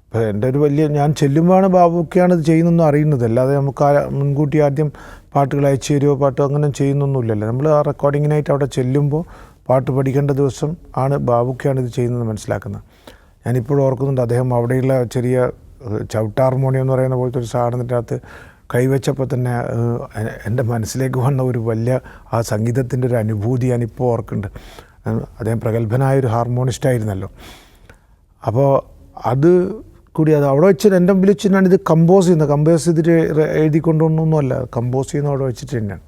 അപ്പോൾ എൻ്റെ ഒരു ഞാൻ ചെല്ലുമ്പോഴാണ് ബാബുക്കെയാണ് ഇത് ചെയ്യുന്നതെന്ന് അറിയുന്നത്. അല്ലാതെ നമുക്ക് മുൻകൂട്ടി ആദ്യം പാട്ടുകൾ അയച്ചു തരുമോ പാട്ടോ അങ്ങനെ ചെയ്യുന്നൊന്നുമില്ലല്ലോ. നമ്മൾ ആ റെക്കോർഡിങ്ങിനായിട്ട് അവിടെ ചെല്ലുമ്പോൾ പാട്ട് പഠിക്കേണ്ട ദിവസം ആണ് ബാബുക്കെയാണ് ഇത് ചെയ്യുന്നത് മനസ്സിലാക്കുന്നത്. ഞാനിപ്പോഴും ഓർക്കുന്നുണ്ട്, അദ്ദേഹം അവിടെയുള്ള ചെറിയ ചവിട്ട ഹാർമോണിയം എന്ന് പറയുന്ന പോലത്തെ ഒരു സാധനത്തിൻ്റെ അകത്ത് കൈവച്ചപ്പോൾ തന്നെ എൻ്റെ മനസ്സിലേക്ക് വന്ന ഒരു വലിയ ആ സംഗീതത്തിൻ്റെ ഒരു അനുഭൂതി ഞാനിപ്പോൾ ഓർക്കുന്നുണ്ട്. അദ്ദേഹം പ്രഗത്ഭനായൊരു ഹാർമോണിസ്റ്റായിരുന്നല്ലോ. അപ്പോൾ അത് കൂടി അവിടെ വെച്ച് എൻ്റെ മുമ്പിൽ വെച്ചിട്ടാണ് ഇത് കമ്പോസ് ചെയ്തിട്ട് എഴുതിക്കൊണ്ടൊന്നുമല്ല, കമ്പോസ് ചെയ്യുന്ന അവിടെ വെച്ചിട്ട് തന്നെയാണ്.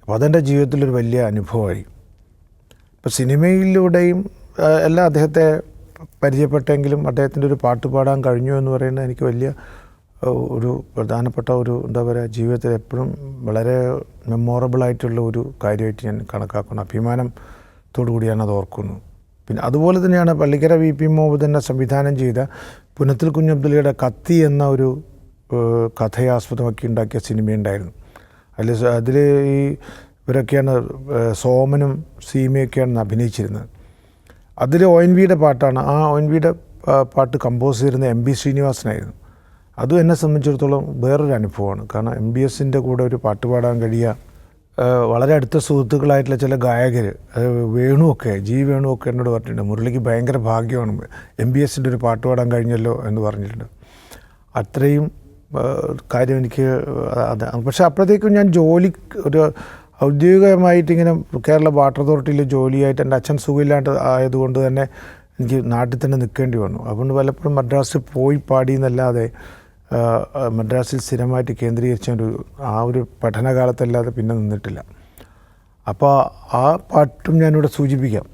അപ്പോൾ അതെൻ്റെ ജീവിതത്തിലൊരു വലിയ അനുഭവമായി. ഇപ്പോൾ സിനിമയിലൂടെയും എല്ലാം അദ്ദേഹത്തെ പരിചയപ്പെട്ടെങ്കിലും അദ്ദേഹത്തിൻ്റെ ഒരു പാട്ട് പാടാൻ കഴിഞ്ഞു എന്ന് പറയുന്നത് എനിക്ക് വലിയ ഒരു പ്രധാനപ്പെട്ട ഒരു എന്താ പറയുക, ജീവിതത്തിൽ എപ്പോഴും വളരെ മെമ്മോറബിളായിട്ടുള്ള ഒരു കാര്യമായിട്ട് ഞാൻ കണക്കാക്കുന്നു. അഭിമാനത്തോടു കൂടിയാണ് അത് ഓർക്കുന്നത്. പിന്നെ അതുപോലെ തന്നെയാണ് പള്ളിക്കര VP മുഹമ്മദ് തന്നെ സംവിധാനം ചെയ്ത പുനത്തിൽ കുഞ്ഞബ്ദുള്ളയുടെ കത്തി എന്ന ഒരു കഥയെ ആസ്പദമാക്കി ഉണ്ടാക്കിയ സിനിമയുണ്ടായിരുന്നു. അതിൽ ഈ ഇവരൊക്കെയാണ്, സോമനും സീമയൊക്കെയാണ് അഭിനയിച്ചിരുന്നത്. അതിൽ ONVയുടെ പാട്ടാണ്. ആ ONVയുടെ പാട്ട് കമ്പോസ് ചെയ്തിരുന്ന MB ശ്രീനിവാസനായിരുന്നു. അതും എന്നെ സംബന്ധിച്ചിടത്തോളം വേറൊരു അനുഭവമാണ്. കാരണം MBSൻ്റെ കൂടെ ഒരു പാട്ട് പാടാൻ കഴിയുക, വളരെ അടുത്ത സുഹൃത്തുക്കളായിട്ടുള്ള ചില ഗായകർ, വേണുവൊക്കെ വേണുവൊക്കെ എന്നോട് പറഞ്ഞിട്ടുണ്ട്, മുരളിക്ക് ഭയങ്കര ഭാഗ്യമാണ് MBSൻ്റെ ഒരു പാട്ട് പാടാൻ കഴിഞ്ഞല്ലോ എന്ന് പറഞ്ഞിട്ടുണ്ട്. അത്രയും കാര്യം എനിക്ക് പക്ഷേ അപ്പോഴത്തേക്കും ഞാൻ ഒരു ഔദ്യോഗികമായിട്ട് ഇങ്ങനെ കേരള വാട്ടർ അതോറിറ്റിയിൽ ജോലിയായിട്ട് എൻ്റെ അച്ഛൻ സുഖമില്ലാണ്ട് ആയതുകൊണ്ട് തന്നെ എനിക്ക് നാട്ടിൽ തന്നെ നിൽക്കേണ്ടി വന്നു. അതുകൊണ്ട് പലപ്പോഴും മദ്രാസിൽ പോയി പാടിയെന്നല്ലാതെ മദ്രാസിൽ സ്ഥിരമായിട്ട് കേന്ദ്രീകരിച്ച ഒരു പഠനകാലത്തല്ലാതെ പിന്നെ നിന്നിട്ടില്ല. അപ്പോൾ ആ പാട്ടും ഞാനിവിടെ സൂചിപ്പിക്കാം.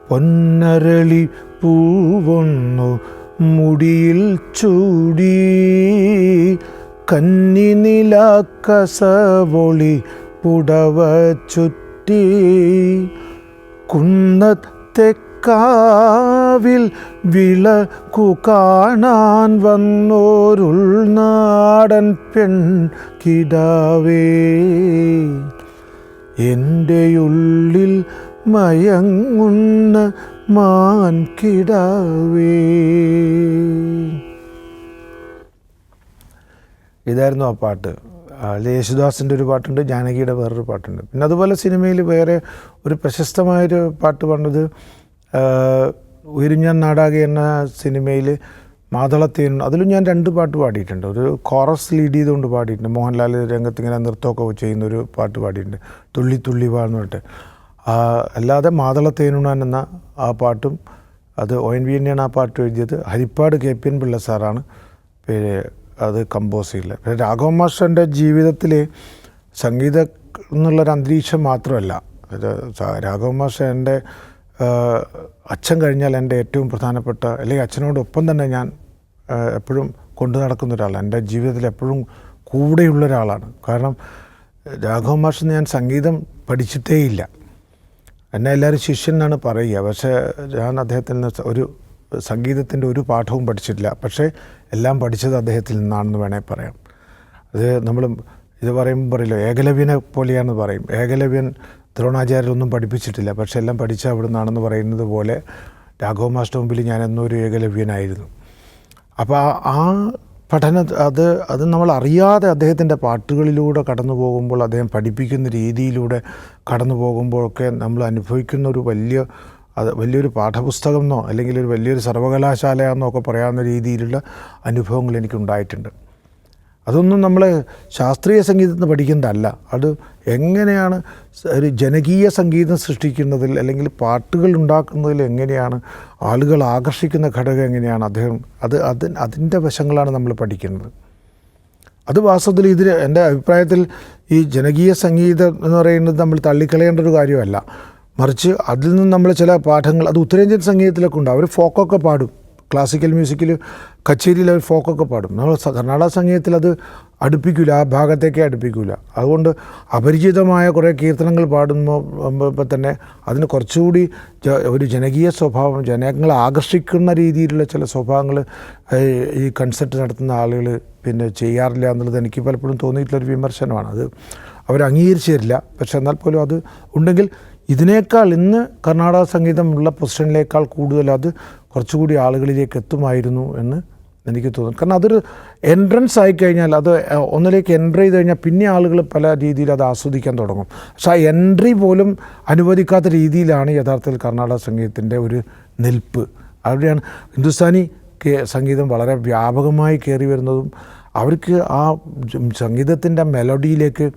പൊന്നരളി പൂവൊന്നു മുടിയിൽ ചൂടി കന്നിനിലാക്കസവൊളി പുടവ ചുറ്റി കുന്നത്തെക്കാവിൽ വിളക്കു കാണാൻ വന്നോരുൾനാടൻ പെൺകിടാവേ, എൻ്റെ ഉള്ളിൽ മയങ്ങുന്ന മാൻകിടാവേ. ഇതായിരുന്നു ആ പാട്ട്. യേശുദാസിൻ്റെ ഒരു പാട്ടുണ്ട്, ജാനകിയുടെ വേറൊരു പാട്ടുണ്ട്. പിന്നെ അതുപോലെ സിനിമയിൽ വേറെ ഒരു പ്രശസ്തമായൊരു പാട്ട് പാടുന്നത് ഉയരുഞ്ഞാൻ നാടാകെ എന്ന സിനിമയിൽ മാതളത്തേൻ, അതിലും ഞാൻ 2 പാട്ട് പാടിയിട്ടുണ്ട്. ഒരു കോറസ് ലീഡ് ചെയ്തുകൊണ്ട് പാടിയിട്ടുണ്ട്. മോഹൻലാൽ രംഗത്ത് ഇങ്ങനെ നൃത്തമൊക്കെ ചെയ്യുന്നൊരു പാട്ട് പാടിയിട്ടുണ്ട്, തുള്ളി തുള്ളി പാന്ന് പറഞ്ഞിട്ട്. അല്ലാതെ മാതളത്തേനുണാൻ എന്ന ആ പാട്ടും അത് ONV തന്നെയാണ് ആ പാട്ട് എഴുതിയത്. ഹരിപ്പാട് KPN പിള്ള സാറാണ് അത് കമ്പോസ് ചെയ്യില്ല. പിന്നെ രാഘവ മാസ്റ്ററിൻ്റെ ജീവിതത്തിൽ സംഗീതം എന്നുള്ളൊരു അന്തരീക്ഷം മാത്രമല്ല, രാഘവ മാസ്റ്റർ എൻ്റെ അച്ഛൻ കഴിഞ്ഞാൽ എൻ്റെ ഏറ്റവും പ്രധാനപ്പെട്ട, അല്ലെങ്കിൽ അച്ഛനോടൊപ്പം തന്നെ ഞാൻ എപ്പോഴും കൊണ്ടു നടക്കുന്ന ഒരാളാണ്. എൻ്റെ ജീവിതത്തിൽ എപ്പോഴും കൂടെയുള്ള ഒരാളാണ്. കാരണം രാഘവ മാസ്റ്റർ ഞാൻ സംഗീതം പഠിച്ചിട്ടേയില്ല. എന്നെ എല്ലാവരും ശിഷ്യൻ എന്നാണ് പറയുക. പക്ഷേ ഞാൻ അദ്ദേഹത്തിൽ നിന്ന് ഒരു സംഗീതത്തിൻ്റെ ഒരു പാഠവും പഠിച്ചിട്ടില്ല. പക്ഷേ എല്ലാം പഠിച്ചത് അദ്ദേഹത്തിൽ നിന്നാണെന്ന് വേണേൽ പറയാം. അത് നമ്മൾ ഇത് പറയുമ്പോൾ പറയില്ല, ഏകലവ്യനെ പോലെയാണെന്ന് പറയും. ഏകലവ്യൻ ദ്രോണാചാര്യരൊന്നും പഠിപ്പിച്ചിട്ടില്ല, പക്ഷെ എല്ലാം പഠിച്ച അവിടെ നിന്നാണെന്ന് പറയുന്നത് പോലെ രാഘവ മാസ്റ്റർ മുമ്പിൽ ഞാൻ എന്നൊരു ഏകലവ്യനായിരുന്നു. അപ്പോൾ ആ പഠനം അത് നമ്മൾ അറിയാതെ അദ്ദേഹത്തിൻ്റെ പാട്ടുകളിലൂടെ കടന്നു പോകുമ്പോൾ, അദ്ദേഹം പഠിപ്പിക്കുന്ന രീതിയിലൂടെ കടന്നു പോകുമ്പോഴൊക്കെ നമ്മൾ അനുഭവിക്കുന്ന ഒരു വലിയൊരു പാഠപുസ്തകം എന്നോ അല്ലെങ്കിൽ ഒരു വലിയൊരു സർവകലാശാലയെന്നോ ഒക്കെ പറയാവുന്ന രീതിയിലുള്ള അനുഭവങ്ങൾ എനിക്കുണ്ടായിട്ടുണ്ട്. അതൊന്നും നമ്മൾ ശാസ്ത്രീയ സംഗീതത്തിൽ നിന്ന് പഠിക്കുന്നതല്ല. അത് എങ്ങനെയാണ് ഒരു ജനകീയ സംഗീതം സൃഷ്ടിക്കുന്നതിൽ അല്ലെങ്കിൽ പാട്ടുകൾ ഉണ്ടാക്കുന്നതിൽ എങ്ങനെയാണ് ആളുകൾ ആകർഷിക്കുന്ന ഘടകം എങ്ങനെയാണ് അതിൻ്റെ വശങ്ങളാണ് നമ്മൾ പഠിക്കുന്നത്. അത് വാസ്തവത്തിൽ എൻ്റെ അഭിപ്രായത്തിൽ ഈ ജനകീയ സംഗീതം എന്ന് പറയുന്നത് നമ്മൾ തള്ളിക്കളയേണ്ട ഒരു കാര്യമല്ല. മറിച്ച് അതിൽ നിന്ന് നമ്മൾ ചില പാഠങ്ങൾ, അത് ഉത്തരേന്ത്യൻ സംഗീതത്തിലൊക്കെ ഉണ്ട്. അവർ ഫോക്കൊക്കെ പാടും, ക്ലാസിക്കൽ മ്യൂസിക്കിൽ കച്ചേരിയിൽ അവർ ഫോക്കൊക്കെ പാടും. നമ്മൾ കർണാടക സംഗീതത്തിൽ അത് അടുപ്പിക്കില്ല, ആ ഭാഗത്തേക്കേ അടുപ്പിക്കില്ല. അതുകൊണ്ട് അപരിചിതമായ കുറേ കീർത്തനങ്ങൾ പാടുമ്പോൾ തന്നെ അതിന് കുറച്ചുകൂടി ഒരു ജനകീയ സ്വഭാവം, ജനങ്ങളെ ആകർഷിക്കുന്ന രീതിയിലുള്ള ചില സ്വഭാവങ്ങൾ ഈ കൺസെർട്ട് നടത്തുന്ന ആളുകൾ പിന്നെ ചെയ്യാറില്ല എന്നുള്ളത് എനിക്ക് പലപ്പോഴും തോന്നിയിട്ടുള്ളൊരു വിമർശനമാണ്. അത് അവർ അംഗീകരിച്ചു തരില്ല. പക്ഷെ എന്നാൽ പോലും അത് ഉണ്ടെങ്കിൽ ഇതിനേക്കാൾ ഇന്ന് കർണാടക സംഗീതമുള്ള പൊസിഷനിലേക്കാൾ കൂടുതൽ അത് കുറച്ചുകൂടി ആളുകളിലേക്ക് എത്തുമായിരുന്നു എന്ന് എനിക്ക് തോന്നുന്നു. കാരണം അതൊരു എൻട്രൻസ് ആയിക്കഴിഞ്ഞാൽ, അത് ഒന്നിലേക്ക് എൻ്റർ ചെയ്ത് കഴിഞ്ഞാൽ പിന്നെ ആളുകൾ പല രീതിയിൽ അത് ആസ്വദിക്കാൻ തുടങ്ങും. പക്ഷേ ആ എൻട്രി പോലും അനുവദിക്കാത്ത രീതിയിലാണ് യഥാർത്ഥത്തിൽ കർണാടക സംഗീതത്തിൻ്റെ ഒരു നിൽപ്പ്. അവിടെയാണ് ഹിന്ദുസ്ഥാനി സംഗീതം വളരെ വ്യാപകമായി കയറി വരുന്നതും അവർക്ക് ആ സംഗീതത്തിൻ്റെ മെലഡിയിലേക്ക്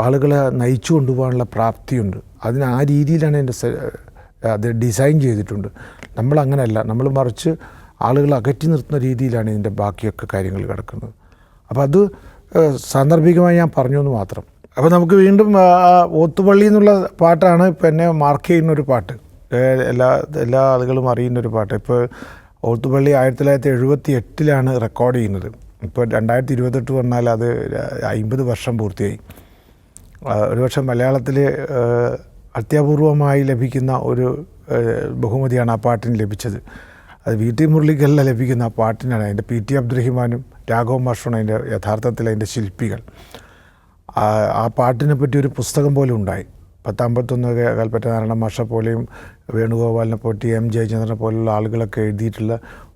ആളുകളെ നയിച്ചു കൊണ്ടുപോകാനുള്ള പ്രാപ്തിയുണ്ട്. അതിന് ആ രീതിയിലാണ് അത് ഡിസൈൻ ചെയ്തിട്ടുണ്ട്. നമ്മളങ്ങനെയല്ല, നമ്മൾ മറിച്ച് ആളുകളെ അകറ്റി നിർത്തുന്ന രീതിയിലാണ് ഇതിൻ്റെ ബാക്കിയൊക്കെ കാര്യങ്ങൾ കിടക്കുന്നത്. അപ്പോൾ അത് സാന്ദർഭികമായി ഞാൻ പറഞ്ഞു എന്ന് മാത്രം. അപ്പോൾ നമുക്ക് വീണ്ടും ഓത്തുപള്ളി എന്നുള്ള പാട്ടാണ് ഇപ്പോൾ എന്നെ മാർക്ക് ചെയ്യുന്നൊരു പാട്ട്, എല്ലാ ആളുകളും അറിയുന്നൊരു പാട്ട്. ഇപ്പോൾ ഓത്തുപള്ളി 1978 റെക്കോർഡ് ചെയ്യുന്നത്. ഇപ്പോൾ 2028 പറഞ്ഞാൽ അത് 50 വർഷം പൂർത്തിയായി. ഒരുപക്ഷെ മലയാളത്തിൽ അത്യപൂർവമായി ലഭിക്കുന്ന ഒരു ബഹുമതിയാണ് ആ പാട്ടിന് ലഭിച്ചത്. അത് വി ടി മുരളിക്കല്ല ലഭിക്കുന്ന ആ പാട്ടിനാണ്. അതിൻ്റെ പി ടി അബ്ദുറഹിമാനും രാഘവ മാഷുമാണ് അതിൻ്റെ യഥാർത്ഥത്തിൽ അതിൻ്റെ ശില്പികൾ. ആ പാട്ടിനെ പറ്റി ഒരു പുസ്തകം പോലും ഉണ്ടായി. 1051 കൽപ്പറ്റ നാരായണ മാഷ പോലെയും വേണുഗോപാലിനെ പറ്റി എം ജയചന്ദ്രനെ പോലുള്ള ആളുകളൊക്കെ എഴുതിയിട്ടുള്ള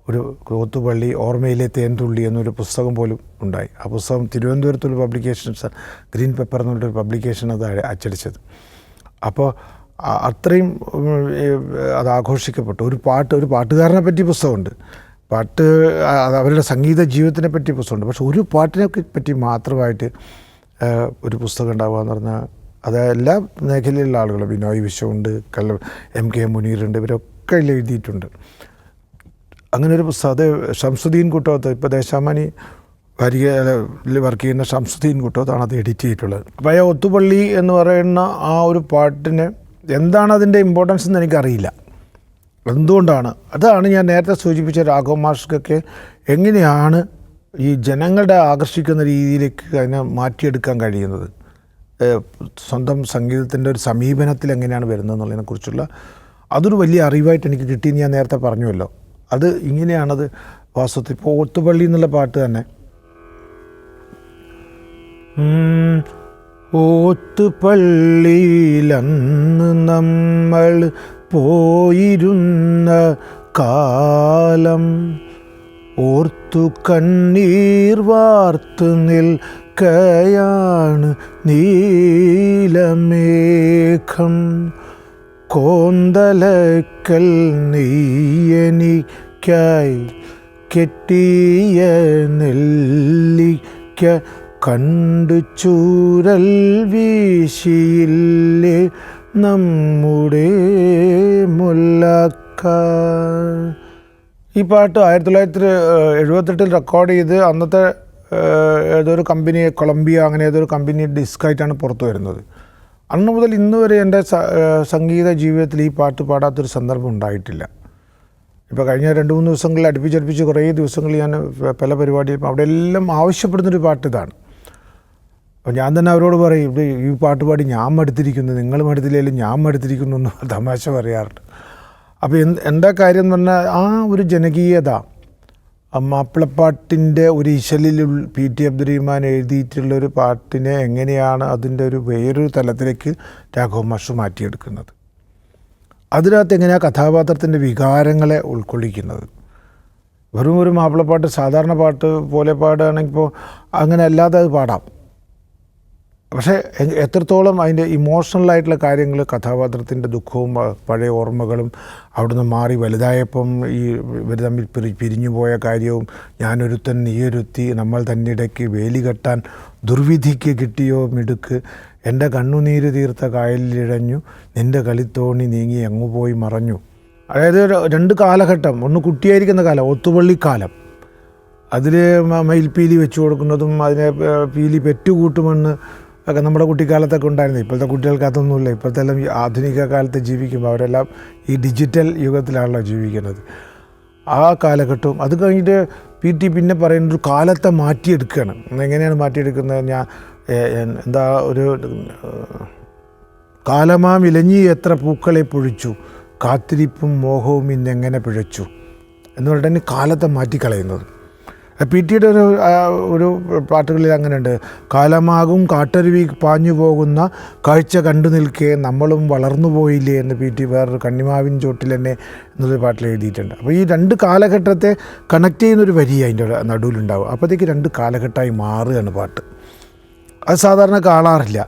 ഒരു ഓത്തുപള്ളി ഓർമ്മയിലെ തേൻതുള്ളി എന്നൊരു പുസ്തകം പോലും ഉണ്ടായി. ആ പുസ്തകം തിരുവനന്തപുരത്തുള്ള പബ്ലിക്കേഷൻസ്, ഗ്രീൻ പെപ്പർ എന്നുള്ളൊരു പബ്ലിക്കേഷൻ അത് അച്ചടിച്ചത്. അപ്പോൾ അത്രയും അത് ആഘോഷിക്കപ്പെട്ടു. ഒരു പാട്ടുകാരനെ പറ്റി പുസ്തകമുണ്ട്, അവരുടെ സംഗീത ജീവിതത്തിനെ പറ്റി പുസ്തകമുണ്ട്. പക്ഷെ ഒരു പാട്ടിനെ പറ്റി മാത്രമായിട്ട് ഒരു പുസ്തകം ഉണ്ടാവുക എന്ന് പറഞ്ഞാൽ അത് എല്ലാ മേഖലയിലുള്ള ആളുകൾ, ബിനോയ് വിശ്വമുണ്ട്, MK മുനീറുണ്ട്, ഇവരൊക്കെ എഴുതിയിട്ടുണ്ട്. അങ്ങനെ ഒരു പുസ്തകം, അത് ഷംസുദ്ദീൻ കുട്ടോത്ത്, ഇപ്പോൾ ദേശാമാനി വാരികയിൽ വർക്ക് ചെയ്യുന്ന ഷംസുദ്ദീൻ കുട്ടോത്താണ് അത് എഡിറ്റ് ചെയ്തിട്ടുള്ളത്. അപ്പോൾ ആ ഒത്തുപള്ളി എന്ന് പറയുന്ന ആ ഒരു പാട്ടിന് എന്താണ് അതിൻ്റെ ഇമ്പോർട്ടൻസ് എന്ന് എനിക്കറിയില്ല. എന്തുകൊണ്ടാണ്? അതാണ് ഞാൻ നേരത്തെ സൂചിപ്പിച്ച രാഘവ മാഷ്ക്കൊക്കെ എങ്ങനെയാണ് ഈ ജനങ്ങളുടെ ആകർഷിക്കുന്ന രീതിയിലേക്ക് അതിനെ മാറ്റിയെടുക്കാൻ കഴിയുന്നത്, സ്വന്തം സംഗീതത്തിൻ്റെ ഒരു സമീപനത്തിൽ എങ്ങനെയാണ് വരുന്നത് എന്നുള്ളതിനെക്കുറിച്ചുള്ള അതൊരു വലിയ അറിവായിട്ട് എനിക്ക് കിട്ടിയെന്ന് ഞാൻ നേരത്തെ പറഞ്ഞുവല്ലോ. അത് ഇങ്ങനെയാണത് വാസ്തവത്തിൽ. ഇപ്പോൾ ഓത്തുപള്ളി എന്നുള്ള പാട്ട് തന്നെ, ഓത്തുപള്ളിയിലന്ന് നമ്മൾ പോയിരുന്ന കാലം ഓർത്തു കണ്ണീർ വാർത്തു നിൽക്കയാണ് നീലമേഘം, കോന്തലക്കൽ നെയ്യനിക്കായി കെട്ടിയ നെല്ലിക്ക കണ്ടു ചൂരൽ വീശിയില്ലേ നമ്മുടെ മുല്ലക്ക. ഈ പാട്ട് 1978 റെക്കോർഡ് ചെയ്ത് അന്നത്തെ ഏതൊരു കമ്പനി, കൊളംബിയ അങ്ങനെ ഏതൊരു കമ്പനി ഡിസ്കായിട്ടാണ് പുറത്തു വരുന്നത്. അന്ന് മുതൽ ഇന്ന് വരെ എൻ്റെ സംഗീത ജീവിതത്തിൽ ഈ പാട്ട് പാടാത്തൊരു സന്ദർഭം ഉണ്ടായിട്ടില്ല. ഇപ്പോൾ കഴിഞ്ഞ 2-3 ദിവസങ്ങളിൽ അടുപ്പിച്ചടുപ്പിച്ച് കുറേ ദിവസങ്ങൾ ഞാൻ പല പരിപാടിയും അവിടെ എല്ലാം ആവശ്യപ്പെടുന്നൊരു പാട്ട് ഇതാണ്. അപ്പോൾ ഞാൻ തന്നെ അവരോട് പറയും, ഈ പാട്ട് പാടി ഞാൻ മടുത്തിരിക്കുന്നു, നിങ്ങൾ മടുത്തില്ലെങ്കിലും ഞാൻ മടുത്തിരിക്കുന്നു എന്ന് തമാശ പറയാറുണ്ട്. അപ്പോൾ എന്താ കാര്യം എന്ന് പറഞ്ഞാൽ ആ ഒരു ജനകീയത, മാപ്പിളപ്പാട്ടിൻ്റെ ഒരു ഇശലിൽ PT അബ്ദുറഹിമാൻ എഴുതിയിട്ടുള്ളൊരു പാട്ടിനെ എങ്ങനെയാണ് അതിൻ്റെ ഒരു വേറൊരു തലത്തിലേക്ക് രാഘവ മാഷ് മാറ്റിയെടുക്കുന്നത്, അതിനകത്ത് എങ്ങനെയാണ് കഥാപാത്രത്തിൻ്റെ വികാരങ്ങളെ ഉൾക്കൊള്ളിക്കുന്നത്. വെറും ഒരു മാപ്പിളപ്പാട്ട് സാധാരണ പാട്ട് പോലെ പാടുകയാണെങ്കിൽ ഇപ്പോൾ അങ്ങനെ അല്ലാതെ അത് പാടാം. പക്ഷേ എത്രത്തോളം അതിൻ്റെ ഇമോഷണലായിട്ടുള്ള കാര്യങ്ങൾ, കഥാപാത്രത്തിൻ്റെ ദുഃഖവും പഴയ ഓർമ്മകളും അവിടുന്ന് മാറി വലുതായപ്പം ഈ ഇവർ തമ്മിൽ പിരിഞ്ഞു പോയ കാര്യവും, ഞാനൊരുത്തൻ നീയൊരുത്തി, നമ്മൾ തന്നിടയ്ക്ക് വേലി കെട്ടാൻ ദുർവിധിക്ക് കിട്ടിയോ മിടുക്ക്, എൻ്റെ കണ്ണുനീര് തീർത്ത കായലിലിഴഞ്ഞു, നിൻ്റെ കളിത്തോണി നീങ്ങി എങ്ങു പോയി മറഞ്ഞു. അതായത് രണ്ട് കാലഘട്ടം. ഒന്ന് കുട്ടിയായിരിക്കുന്ന കാലം, ഒത്തുപള്ളിക്കാലം, അതിൽ മയിൽപ്പീലി വെച്ച് കൊടുക്കുന്നതും അതിനെ പീലി പെറ്റുകൂട്ടുമെന്ന് ഒക്കെ നമ്മുടെ കുട്ടിക്കാലത്തൊക്കെ ഉണ്ടായിരുന്നു. ഇപ്പോഴത്തെ കുട്ടികൾക്ക് അതൊന്നുമില്ല. ഇപ്പോഴത്തെ എല്ലാം ആധുനിക കാലത്ത് ജീവിക്കുമ്പോൾ അവരെല്ലാം ഈ ഡിജിറ്റൽ യുഗത്തിലാണല്ലോ ജീവിക്കുന്നത്. ആ കാലഘട്ടവും അത് കഴിഞ്ഞിട്ട് PT പിന്നെ പറയുന്നൊരു കാലത്തെ മാറ്റിയെടുക്കുകയാണ്. എങ്ങനെയാണ് മാറ്റിയെടുക്കുന്നത്? ഞാൻ എന്താ ഒരു കാലമാം ഇലഞ്ഞി എത്ര പൂക്കളെ പൊഴിച്ചു, കാത്തിരിപ്പും മോഹവും ഇന്നെങ്ങനെ പിഴച്ചു എന്ന് പറഞ്ഞിട്ട് കാലത്തെ മാറ്റിക്കളയുന്നത്. PT-യുടെ ഒരു പാട്ടുകളിൽ അങ്ങനെയുണ്ട്. കാലമാകും കാട്ടരുവി പാഞ്ഞു പോകുന്ന കാഴ്ച കണ്ടു നിൽക്കേ നമ്മളും വളർന്നു പോയില്ലേ എന്ന് PT വേറൊരു കണ്ണിമാവിൻ ചോട്ടിൽ തന്നെ എന്നൊരു പാട്ടിൽ എഴുതിയിട്ടുണ്ട്. അപ്പോൾ ഈ രണ്ട് കാലഘട്ടത്തെ കണക്ട് ചെയ്യുന്നൊരു വരി അതിൻ്റെ നടുവിലുണ്ടാവും. അപ്പോഴത്തേക്ക് രണ്ട് കാലഘട്ടമായി മാറുകയാണ് പാട്ട്. അത് സാധാരണ കാണാറില്ല.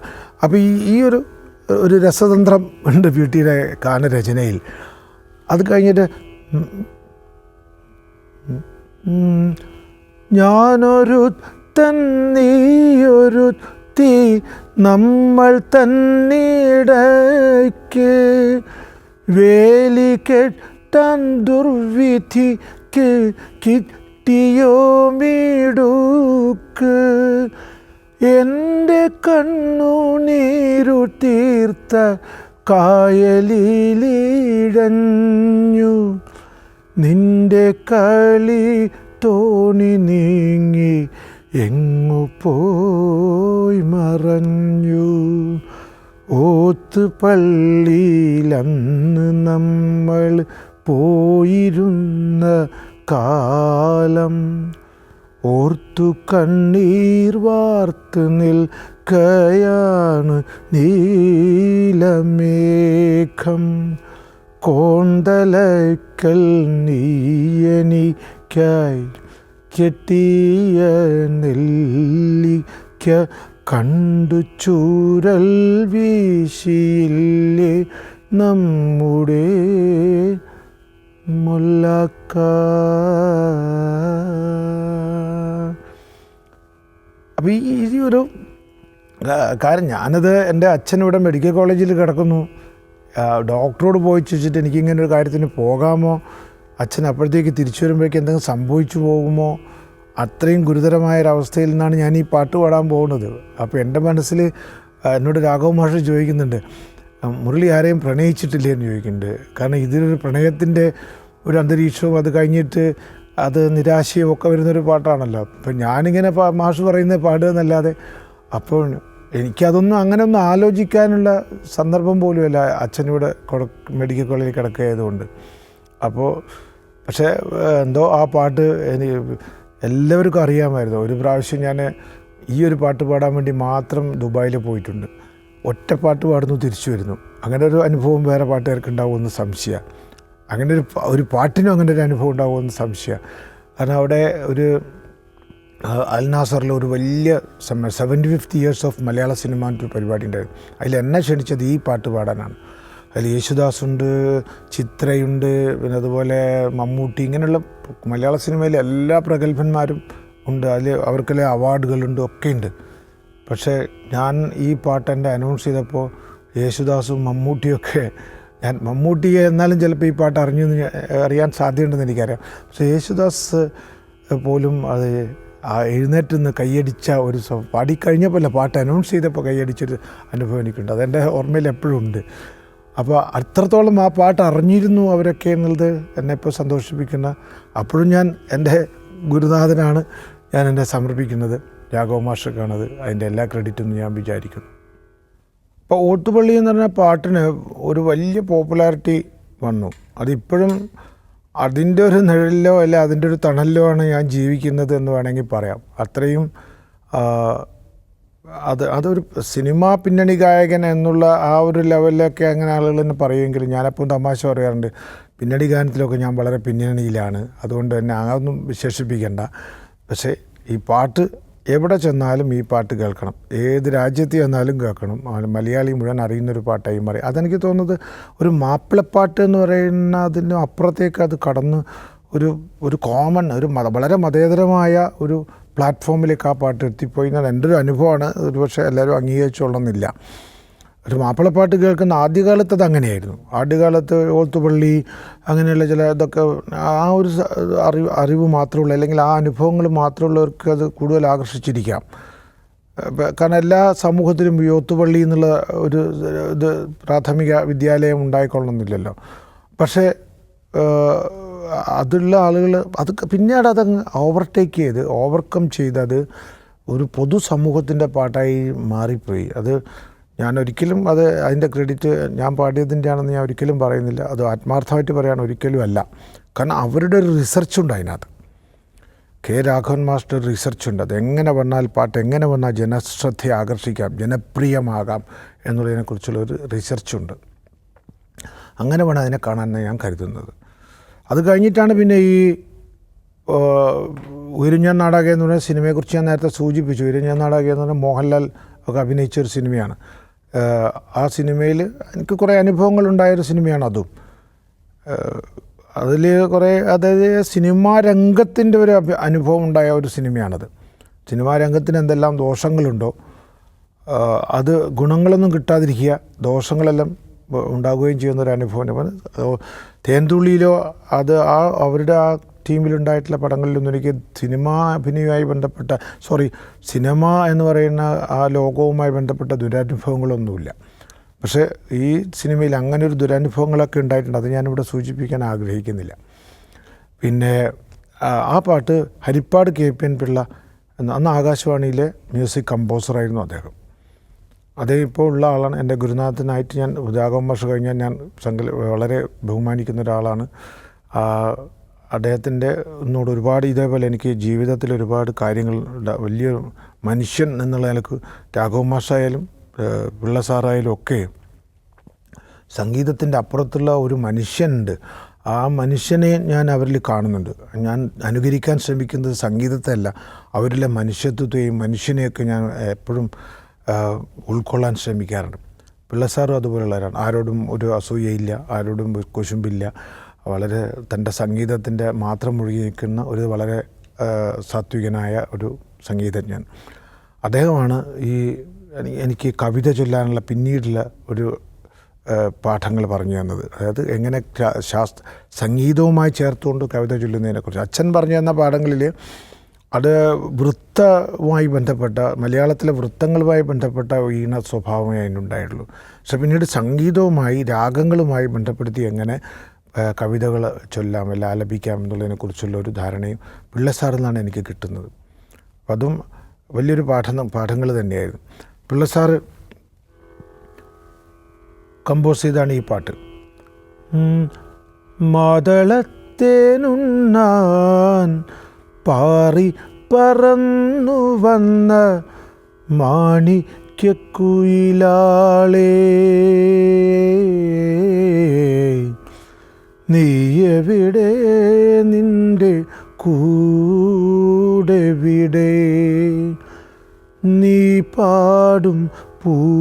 അപ്പോൾ ഈ ഒരു രസതന്ത്രം ഉണ്ട് PT-യുടെ ഗാനരചനയിൽ. അത് കഴിഞ്ഞിട്ട് ഞാനൊരു തന്നീയൊരു തീ നമ്മൾ തന്നിടയ്ക്ക് വേലി കെട്ടാൻ ദുർവിധിക്ക് കിട്ടിയോ മിടുക്ക്, എൻ്റെ കണ്ണുനീരു തീർത്ത കായലിലിഴഞ്ഞു, നിൻ്റെ കളി തോണി നീങ്ങി എങ്ങു പോയി മറഞ്ഞു. ഓത്തുപള്ളിയിലന്ന് നമ്മൾ പോയിരുന്ന കാലം ഓർത്തു കണ്ണീർ വാർത്ത് നിൽക്കയാണ് നീലമേഘം, കോന്തലക്കൽ നീയനിക്കായി കെട്ടിയ നെല്ലിക്ക കണ്ടു ചൂരൽ വീശിയില്ലേ നമ്മുടെ മുല്ലക്ക. അപ്പോൾ ഈ ഒരു കാര്യം, ഞാനത് എൻ്റെ അച്ഛനിവിടെ മെഡിക്കൽ കോളേജിൽ കിടക്കുന്നു, ഡോക്ടറോട് പോയി ചോദിച്ചിട്ട് എനിക്കിങ്ങനെ ഒരു കാര്യത്തിന് പോകാമോ, അച്ഛൻ അപ്പോഴത്തേക്ക് തിരിച്ചു വരുമ്പോഴേക്ക് എന്തെങ്കിലും സംഭവിച്ചു പോകുമോ, അത്രയും ഗുരുതരമായൊരവസ്ഥയിൽ നിന്നാണ് ഞാൻ ഈ പാട്ട് പാടാൻ പോകുന്നത്. അപ്പോൾ എൻ്റെ മനസ്സിൽ എന്നോട് രാഘവ മാഷ് ചോദിക്കുന്നുണ്ട്, മുരളി ആരെയും പ്രണയിച്ചിട്ടില്ലേ എന്ന് ചോദിക്കുന്നുണ്ട്. കാരണം ഇതിലൊരു പ്രണയത്തിൻ്റെ ഒരു അന്തരീക്ഷവും അത് കഴിഞ്ഞിട്ട് അത് നിരാശയും ഒക്കെ വരുന്നൊരു പാട്ടാണല്ലോ. അപ്പം ഞാനിങ്ങനെ മാഷ് പറയുന്നത് പാടുക എന്നല്ലാതെ അപ്പോൾ എനിക്കതൊന്നും അങ്ങനെയൊന്നും ആലോചിക്കാനുള്ള സന്ദർഭം പോലുമല്ല അച്ഛനിവിടെ മെഡിക്കൽ കോളേജിൽ കിടക്കുകയായതുകൊണ്ട്. അപ്പോൾ പക്ഷേ എന്തോ ആ പാട്ട് എല്ലാവർക്കും അറിയാമായിരുന്നു. ഒരു പ്രാവശ്യം ഞാൻ ഈ ഒരു പാട്ട് പാടാൻ വേണ്ടി മാത്രം ദുബായിൽ പോയിട്ടുണ്ട്. ഒറ്റ പാട്ട് പാടുന്നു, തിരിച്ചു വരുന്നു. അങ്ങനെ ഒരു അനുഭവം വേറെ പാട്ടുകാർക്ക് ഉണ്ടാവുമെന്ന് സംശയമാണ്. അങ്ങനെ ഒരു പാട്ടിനും അങ്ങനെ ഒരു അനുഭവം ഉണ്ടാവുമെന്ന് സംശയമാണ്. കാരണം അവിടെ ഒരു അൽ നാസറിൽ ഒരു വലിയ 75th years of Malayala cinema എന്നൊരു പരിപാടി ഉണ്ടായിരുന്നു. അതിൽ എന്നെ ക്ഷണിച്ചത് ഈ പാട്ട് പാടാനാണ്. അതിൽ യേശുദാസുണ്ട്, ചിത്രയുണ്ട്, പിന്നെ അതുപോലെ മമ്മൂട്ടി, ഇങ്ങനെയുള്ള മലയാള സിനിമയിലെ എല്ലാ പ്രഗത്ഭന്മാരും ഉണ്ട്. അതിൽ അവർക്കെല്ലാം അവാർഡുകളുണ്ട്, ഒക്കെ ഉണ്ട്. പക്ഷേ ഞാൻ ഈ പാട്ട് എൻ്റെ അനൗൺസ് ചെയ്തപ്പോൾ യേശുദാസും മമ്മൂട്ടിയൊക്കെ, ഞാൻ മമ്മൂട്ടിയെ എന്നാലും ചിലപ്പോൾ ഈ പാട്ട് അറിയാൻ സാധ്യതയുണ്ടെന്ന് എനിക്കറിയാം. പക്ഷേ യേശുദാസ് പോലും അത് എഴുന്നേറ്റ് നിന്ന് കൈയടിച്ച ഒരു പാടിക്കഴിഞ്ഞപ്പോൾ പാട്ട് അനൗൺസ് ചെയ്തപ്പോൾ കൈയടിച്ചൊരു അനുഭവം എനിക്കുണ്ട്. അതെൻ്റെ ഓർമ്മയിൽ എപ്പോഴും ഉണ്ട്. അപ്പോൾ അത്രത്തോളം ആ പാട്ട് അറിഞ്ഞിരുന്നു അവരൊക്കെ എന്നുള്ളത് എന്നെ ഇപ്പോൾ സന്തോഷിപ്പിക്കുന്ന, അപ്പോഴും ഞാൻ എൻ്റെ ഗുരുനാഥനാണ് ഞാൻ എന്നെ സമർപ്പിക്കുന്നത്, രാഘവ മാഷക്കാണത്. അതിൻ്റെ എല്ലാ ക്രെഡിറ്റും ഞാൻ വിചാരിക്കുന്നു. അപ്പോൾ ഓത്തുപള്ളി എന്ന് പറഞ്ഞ പാട്ടിന് ഒരു വലിയ പോപ്പുലാരിറ്റി വന്നു. അതിപ്പോഴും അതിൻ്റെ ഒരു നിഴലിലോ അല്ല അതിൻ്റെ ഒരു തണലിലോ ആണ് ഞാൻ ജീവിക്കുന്നത് എന്ന് വേണമെങ്കിൽ പറയാം. അത്രയും അതൊരു സിനിമാ പിന്നണി ഗായകൻ എന്നുള്ള ആ ഒരു ലെവലിലൊക്കെ അങ്ങനെ ആളുകൾ തന്നെ പറയുമെങ്കിലും ഞാനപ്പോൾ തമാശ പറയാറുണ്ട്, പിന്നണി ഗാനത്തിലൊക്കെ ഞാൻ വളരെ പിന്നണിയിലാണ്. അതുകൊണ്ട് തന്നെ അതൊന്നും വിശേഷിപ്പിക്കേണ്ട. പക്ഷേ ഈ പാട്ട് എവിടെ ചെന്നാലും ഈ പാട്ട് കേൾക്കണം, ഏത് രാജ്യത്ത് ചെന്നാലും കേൾക്കണം. മലയാളി മുഴുവൻ അറിയുന്നൊരു പാട്ടായി മാറി. അതെനിക്ക് തോന്നുന്നത് ഒരു മാപ്പിളപ്പാട്ട് എന്ന് പറയുന്നതിന് അപ്പുറത്തേക്ക് അത് കടന്ന് ഒരു കോമൺ വളരെ മതേതരമായ ഒരു പ്ലാറ്റ്ഫോമിലേക്ക് ആ പാട്ട് എത്തിപ്പോയി എന്നാൽ എൻ്റെ ഒരു അനുഭവമാണ്. ഒരുപക്ഷെ എല്ലാവരും അംഗീകരിച്ചോളണമെന്നില്ല. ഒരു മാപ്പിളപ്പാട്ട് കേൾക്കുന്ന ആദ്യകാലത്ത് അത് അങ്ങനെയായിരുന്നു. ആദ്യകാലത്ത് ഓത്തുപള്ളി അങ്ങനെയുള്ള ചില ഇതൊക്കെ ആ ഒരു അറിവ് മാത്രമുള്ള, അല്ലെങ്കിൽ ആ അനുഭവങ്ങൾ മാത്രമുള്ളവർക്ക് അത് കൂടുതൽ ആകർഷിച്ചിരിക്കാം. കാരണം എല്ലാ സമൂഹത്തിലും ഈ ഓത്തുപള്ളി എന്നുള്ള ഒരു ഇത് പ്രാഥമിക വിദ്യാലയം ഉണ്ടായിക്കൊള്ളണമെന്നില്ലല്ലോ. പക്ഷേ അതുള്ള ആളുകൾ അത് പിന്നീട് അതങ്ങ് ഓവർകം ചെയ്തത് ഒരു പൊതുസമൂഹത്തിൻ്റെ പാട്ടായി മാറിപ്പോയി. അത് ഞാൻ ഒരിക്കലും അതിൻ്റെ ക്രെഡിറ്റ് ഞാൻ പാടിയതിൻ്റെ ആണെന്ന് ഞാൻ ഒരിക്കലും പറയുന്നില്ല. അത് ആത്മാർത്ഥമായിട്ട് പറയാൻ ഒരിക്കലും അല്ല. കാരണം അവരുടെ ഒരു റിസർച്ചുണ്ട് അതിനകത്ത്. കെ രാഘവൻ മാസ്റ്റർ റിസർച്ചുണ്ട്. അത് എങ്ങനെ വന്നാൽ പാട്ട് എങ്ങനെ വന്നാൽ ജനശ്രദ്ധയെ ആകർഷിക്കാം, ജനപ്രിയമാകാം എന്നുള്ളതിനെക്കുറിച്ചുള്ള ഒരു റിസർച്ചുണ്ട്. അങ്ങനെ വേണം അതിനെ കാണാൻ ഞാൻ കരുതുന്നത്. അത് കഴിഞ്ഞിട്ടാണ് പിന്നെ ഈ ഉയരുഞ്ഞാൻ നാടകം എന്ന് പറയുന്ന സിനിമയെക്കുറിച്ച് ഞാൻ നേരത്തെ സൂചിപ്പിച്ചു. ഉയരുഞ്ഞാൻ നാടകം എന്ന് പറഞ്ഞാൽ മോഹൻലാൽ ഒക്കെ അഭിനയിച്ചൊരു സിനിമയാണ്. ആ സിനിമയിൽ എനിക്ക് കുറേ അനുഭവങ്ങളുണ്ടായൊരു സിനിമയാണ് അതും. അതിൽ കുറേ, അതായത് സിനിമാ രംഗത്തിൻ്റെ ഒരു അനുഭവം ഉണ്ടായ ഒരു സിനിമയാണത്. സിനിമാ രംഗത്തിന് എന്തെല്ലാം ദോഷങ്ങളുണ്ടോ അത് ഗുണങ്ങളൊന്നും കിട്ടാതിരിക്കുക, ദോഷങ്ങളെല്ലാം ഉണ്ടാകുകയും ചെയ്യുന്നൊരു അനുഭവം. തേൻതുള്ളിയിലോ അവരുടെ ആ ടീമിലുണ്ടായിട്ടുള്ള പടങ്ങളിലൊന്നും എനിക്ക് സിനിമ എന്ന് പറയുന്ന ആ ലോകവുമായി ബന്ധപ്പെട്ട ദുരനുഭവങ്ങളൊന്നുമില്ല. പക്ഷേ ഈ സിനിമയിൽ അങ്ങനെ ഒരു ദുരനുഭവങ്ങളൊക്കെ ഉണ്ടായിട്ടുണ്ട്. അത് ഞാനിവിടെ സൂചിപ്പിക്കാൻ ആഗ്രഹിക്കുന്നില്ല. പിന്നെ ആ പാട്ട് ഹരിപ്പാട് KPN പിള്ള അന്ന് ആകാശവാണിയിലെ മ്യൂസിക് കമ്പോസറായിരുന്നു അദ്ദേഹം. അദ്ദേഹം ഇപ്പോൾ ഉള്ള ആളാണ്. എൻ്റെ ഗുരുനാഥനായിട്ട് ഞാൻ രാഘവൻ മാഷ് കഴിഞ്ഞാൽ ഞാൻ വളരെ ബഹുമാനിക്കുന്ന ഒരാളാണ്. അദ്ദേഹത്തിൻ്റെ എന്നോട് ഒരുപാട് ഇതേപോലെ എനിക്ക് ജീവിതത്തിൽ ഒരുപാട് കാര്യങ്ങൾ വലിയൊരു മനുഷ്യൻ എന്നുള്ള നിലക്ക് രാഘവൻ മാഷായാലും പിള്ള സാറായാലും ഒക്കെ സംഗീതത്തിൻ്റെ അപ്പുറത്തുള്ള ഒരു മനുഷ്യനുണ്ട്. ആ മനുഷ്യനെ ഞാൻ അവരിൽ കാണുന്നുണ്ട്. ഞാൻ അനുകരിക്കാൻ ശ്രമിക്കുന്നത് സംഗീതത്തെ അല്ല, അവരിലെ മനുഷ്യത്വത്തെയും മനുഷ്യനെയൊക്കെ ഞാൻ എപ്പോഴും ഉൾക്കൊള്ളാൻ ശ്രമിക്കാറുണ്ട്. പിള്ള സാറും അതുപോലുള്ളവരാണ്. ആരോടും ഒരു അസൂയയില്ല, ആരോടും കുശുമ്പില്ല. വളരെ തൻ്റെ സംഗീതത്തിൻ്റെ മാത്രം മുഴുകി നിൽക്കുന്ന ഒരു വളരെ സാത്വികനായ ഒരു സംഗീതജ്ഞൻ അദ്ദേഹമാണ്. എനിക്ക് കവിത ചൊല്ലാനുള്ള പിന്നീടുള്ള ഒരു പാഠങ്ങൾ പറഞ്ഞു തന്നത്. അതായത് എങ്ങനെ സംഗീതവുമായി ചേർത്തുകൊണ്ട് കവിത ചൊല്ലുന്നതിനെക്കുറിച്ച് അച്ഛൻ പറഞ്ഞു തന്ന പാഠങ്ങളിൽ അത് വൃത്തവുമായി ബന്ധപ്പെട്ട, മലയാളത്തിലെ വൃത്തങ്ങളുമായി ബന്ധപ്പെട്ട ഈണ സ്വഭാവമേ അതിനുണ്ടായിട്ടുള്ളൂ. പക്ഷെ പിന്നീട് സംഗീതവുമായി രാഗങ്ങളുമായി ബന്ധപ്പെടുത്തി എങ്ങനെ കവിതകൾ ചൊല്ലാം, അല്ല ആലപിക്കാം എന്നുള്ളതിനെക്കുറിച്ചുള്ള ഒരു ധാരണയും പിള്ള സാറിൽ നിന്നാണ് എനിക്ക് കിട്ടുന്നത്. അപ്പം അതും വലിയൊരു പാഠങ്ങൾ തന്നെയായിരുന്നു. പിള്ള സാറ് കമ്പോസ് ചെയ്താണ് ഈ പാട്ട്. മാതളത്തേനുണ്ണാൻ പാറി പറന്നു വന്ന മാണിക്യക്കുയിലാളേ, നീ എവിടെ, നിന്റെ കൂടെവിടെ, നീ പാടും പൂമരമെവിടെ.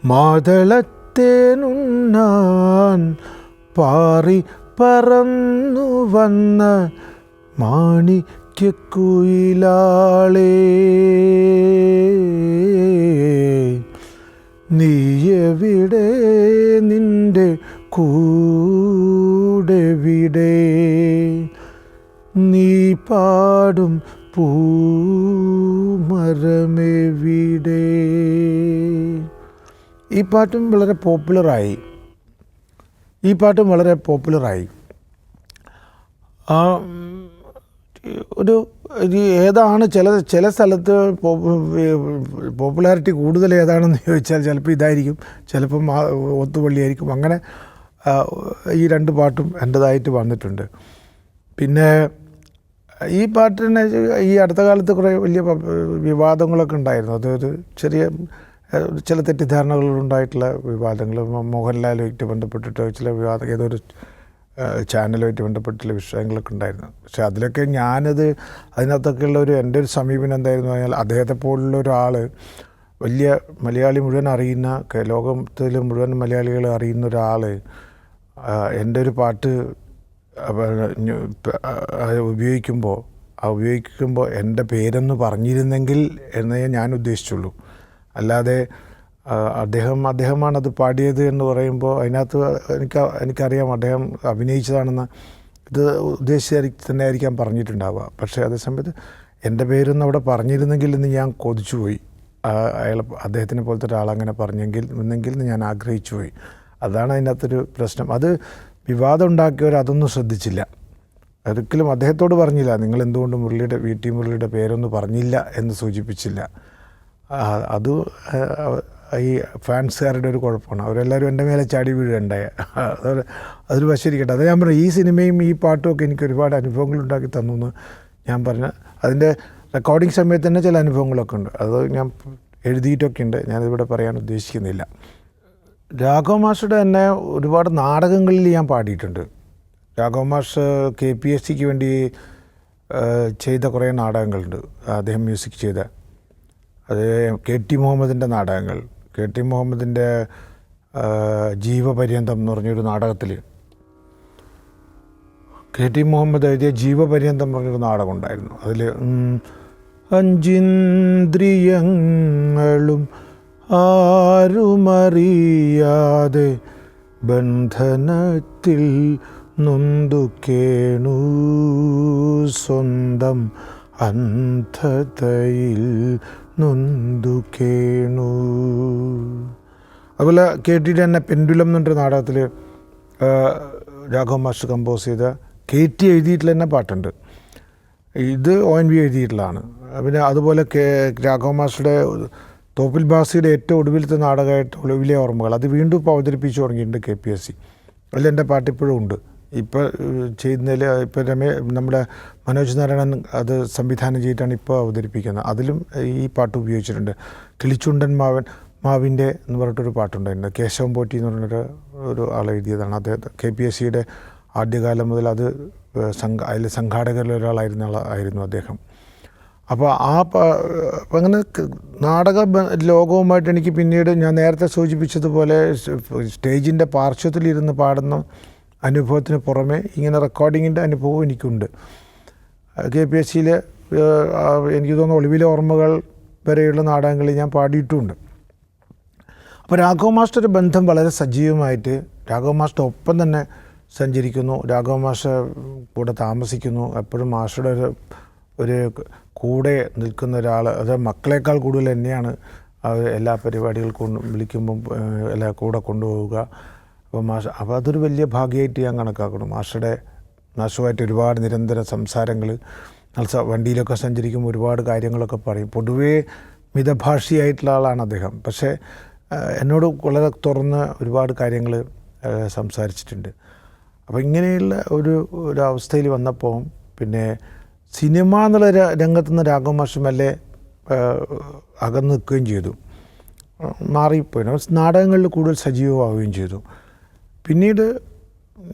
മാതളത്തേനുണ്ണാൻ പാറി പറന്നു വന്ന മാണിക്യക്കുയിലാളേ, നീ എവിടെ, നിന്റെ കൂടെവിടെ, നീ പാടും പൂമരമെവിടെ. ഈ പാട്ടും വളരെ പോപ്പുലറായി. ഏതാണ് ചില സ്ഥലത്ത് പോപ്പുലാരിറ്റി കൂടുതൽ ഏതാണെന്ന് ചോദിച്ചാൽ ചിലപ്പോൾ ഇതായിരിക്കും, ചിലപ്പം ഒത്തുപള്ളിയായിരിക്കും. അങ്ങനെ ഈ രണ്ട് പാട്ടും എൻ്റേതായിട്ട് വന്നിട്ടുണ്ട്. പിന്നെ ഈ പാട്ടിന് ഈ അടുത്ത കാലത്ത് കുറേ വലിയ വിവാദങ്ങളൊക്കെ ഉണ്ടായിരുന്നു. അതൊരു ചെറിയ ചില തെറ്റിദ്ധാരണകളുണ്ടായിട്ടുള്ള വിവാദങ്ങൾ, മോഹൻലാലുമായിട്ട് ബന്ധപ്പെട്ടിട്ട് ചില വിവാദം, ഏതൊരു ചാനലുമായിട്ട് ബന്ധപ്പെട്ടുള്ള വിഷയങ്ങളൊക്കെ ഉണ്ടായിരുന്നു. പക്ഷെ അതിലൊക്കെ അതിനകത്തൊക്കെയുള്ള എൻ്റെ ഒരു സമീപനം എന്തായിരുന്നു പറഞ്ഞാൽ, അദ്ദേഹത്തെ പോലുള്ള ഒരാൾ, വലിയ മലയാളി മുഴുവൻ അറിയുന്ന, ലോകത്തിൽ മുഴുവൻ മലയാളികൾ അറിയുന്ന ഒരാൾ എൻ്റെ ഒരു പാട്ട് ഉപയോഗിക്കുമ്പോൾ എൻ്റെ പേരെന്ന് പറഞ്ഞിരുന്നെങ്കിൽ എന്നേ ഞാൻ ഉദ്ദേശിച്ചുള്ളൂ. അല്ലാതെ അദ്ദേഹമാണത് പാടിയത് എന്ന് പറയുമ്പോൾ അതിനകത്ത് എനിക്കറിയാം അദ്ദേഹം അഭിനയിച്ചതാണെന്ന്, ഇത് ഉദ്ദേശിച്ച് തന്നെ ആയിരിക്കാം പറഞ്ഞിട്ടുണ്ടാവുക. പക്ഷേ അതേസമയത്ത് എൻ്റെ പേരൊന്നും അവിടെ പറഞ്ഞിരുന്നെങ്കിൽ എന്ന് ഞാൻ കൊതിച്ചുപോയി. അദ്ദേഹത്തിനെ പോലത്തെ ഒരാളങ്ങനെ പറഞ്ഞെങ്കിൽ ഞാൻ ആഗ്രഹിച്ചു പോയി. അതാണ് അതിനകത്തൊരു പ്രശ്നം. അത് വിവാദം ഉണ്ടാക്കിയവർ അതൊന്നും ശ്രദ്ധിച്ചില്ല. ഒരിക്കലും അദ്ദേഹത്തോട് പറഞ്ഞില്ല, നിങ്ങൾ എന്തുകൊണ്ട് മുരളിയുടെ പേരൊന്നും പറഞ്ഞില്ല എന്ന് സൂചിപ്പിച്ചില്ല. അത് ഈ ഫാൻസുകാരുടെ ഒരു കുഴപ്പമാണ്. അവരെല്ലാവരും എൻ്റെ മേലെ ചാടി വീഴുണ്ടായ. അതൊരു വശിരിക്കട്ടെ. അത് ഞാൻ പറഞ്ഞു, ഈ സിനിമയും ഈ പാട്ടും ഒക്കെ എനിക്ക് ഒരുപാട് അനുഭവങ്ങൾ ഉണ്ടാക്കി തന്നു എന്ന് ഞാൻ പറഞ്ഞ, അതിൻ്റെ റെക്കോർഡിങ് സമയത്ത് തന്നെ ചില അനുഭവങ്ങളൊക്കെ ഉണ്ട്. അത് ഞാൻ എഴുതിയിട്ടൊക്കെ ഉണ്ട്, ഞാനിവിടെ പറയാൻ ഉദ്ദേശിക്കുന്നില്ല. രാഘവ മാഷുടെ തന്നെ ഒരുപാട് നാടകങ്ങളിൽ ഞാൻ പാടിയിട്ടുണ്ട്. രാഘവ മാഷ് KPSCക്ക് വേണ്ടി ചെയ്ത കുറേ നാടകങ്ങളുണ്ട്, അദ്ദേഹം മ്യൂസിക് ചെയ്ത. അത് KT മുഹമ്മദിൻ്റെ നാടകങ്ങൾ, KT മുഹമ്മദിൻ്റെ ജീവപര്യന്തം എന്ന് പറഞ്ഞൊരു നാടകത്തിൽ, KT മുഹമ്മദ് എഴുതിയ ജീവപര്യന്തം പറഞ്ഞൊരു നാടകം ഉണ്ടായിരുന്നു. അതിൽ 5 ഇന്ദ്രിയങ്ങളും ആരുമറിയാതെ ബന്ധനത്തിൽ നൊന്തു കേണു, സ്വന്തം അന്ധതയിൽ നൊന്തു കേണു. അതുപോലെ KTയുടെ തന്നെ പെൻഡുലം എന്നൊരു നാടകത്തിൽ രാഘവ മാസ്റ്റർ കമ്പോസ് ചെയ്ത, KT എഴുതിയിട്ടുള്ള തന്നെ പാട്ടുണ്ട്. ഇത് ONV എഴുതിയിട്ടുള്ളതാണ്. പിന്നെ അതുപോലെ രാഘവ മാസ്റ്ററുടെ തോപ്പിൽ ഭാസിയുടെ ഏറ്റവും ഒടുവിലത്തെ നാടകമായിട്ട് ഒളിവിലെ ഓർമ്മകൾ, അത് വീണ്ടും ഇപ്പോൾ അവതരിപ്പിച്ചു തുടങ്ങിയിട്ടുണ്ട് KPSC. അതിൽ എൻ്റെ പാട്ട് ഇപ്പോഴും ഉണ്ട്. ഇപ്പോൾ ചെയ്യുന്നതിൽ ഇപ്പോൾ നമ്മുടെ മനോജ് നാരായണൻ അത് സംവിധാനം ചെയ്തിട്ടാണ് ഇപ്പോൾ അവതരിപ്പിക്കുന്നത്. അതിലും ഈ പാട്ട് ഉപയോഗിച്ചിട്ടുണ്ട്. കിളിച്ചുണ്ടൻ മാവിൻ്റെ എന്ന് പറഞ്ഞിട്ടൊരു പാട്ടുണ്ടായിരുന്നു. കേശവൻ പോറ്റി എന്ന് പറഞ്ഞൊരു ആൾ എഴുതിയതാണ്. അദ്ദേഹത്തെ KPSCയുടെ ആദ്യകാലം മുതൽ അത് അതിൽ സംഘാടകരിൽ ഒരാളായിരുന്നു അദ്ദേഹം. അപ്പോൾ അങ്ങനെ നാടക ലോകവുമായിട്ട് എനിക്ക് പിന്നീട് ഞാൻ നേരത്തെ സൂചിപ്പിച്ചതുപോലെ സ്റ്റേജിൻ്റെ പാർശ്വത്തിലിരുന്ന് പാടുന്ന അനുഭവത്തിന് പുറമെ ഇങ്ങനെ റെക്കോർഡിങ്ങിൻ്റെ അനുഭവവും എനിക്കുണ്ട്. KPSCയിൽ എനിക്ക് തോന്നുന്നു ഒളിവിലെ ഓർമ്മകൾ വരെയുള്ള നാടകങ്ങളിൽ ഞാൻ പാടിയിട്ടുമുണ്ട്. അപ്പോൾ രാഘവ മാസ്റ്റർ ബന്ധം വളരെ സജീവമായിട്ട് രാഘവ മാസ്റ്റർ ഒപ്പം തന്നെ സഞ്ചരിക്കുന്നു, രാഘവ മാസ്റ്റർ കൂടെ താമസിക്കുന്നു. എപ്പോഴും മാസ്റ്ററുടെ ഒരു കൂടെ നിൽക്കുന്ന ഒരാൾ, അത് മക്കളെക്കാൾ കൂടുതൽ എന്നെയാണ് എല്ലാ പരിപാടികൾക്കും വിളിക്കുമ്പം എല്ലാ കൂടെ കൊണ്ടുപോവുക. അപ്പോൾ അതൊരു വലിയ ഭാഗ്യമായിട്ട് ഞാൻ കണക്കാക്കണം. മാഷുമായിട്ട് ഒരുപാട് നിരന്തര സംസാരങ്ങൾ, വണ്ടിയിലൊക്കെ സഞ്ചരിക്കുമ്പോൾ ഒരുപാട് കാര്യങ്ങളൊക്കെ പറയും. പൊതുവേ മിതഭാഷിയായിട്ടുള്ള ആളാണ് അദ്ദേഹം. പക്ഷേ എന്നോട് വളരെ തുറന്ന് ഒരുപാട് കാര്യങ്ങൾ സംസാരിച്ചിട്ടുണ്ട്. അപ്പോൾ ഇങ്ങനെയുള്ള ഒരു അവസ്ഥയിൽ വന്നപ്പോൾ പിന്നെ സിനിമ എന്നുള്ള രംഗത്തു നിന്ന് രാഘവ മാഷ് മെല്ലെ അകന്നു നിൽക്കുകയും ചെയ്തു, മാറിപ്പോയി. നാടകങ്ങളിൽ കൂടുതൽ സജീവമാവുകയും ചെയ്തു. പിന്നീട്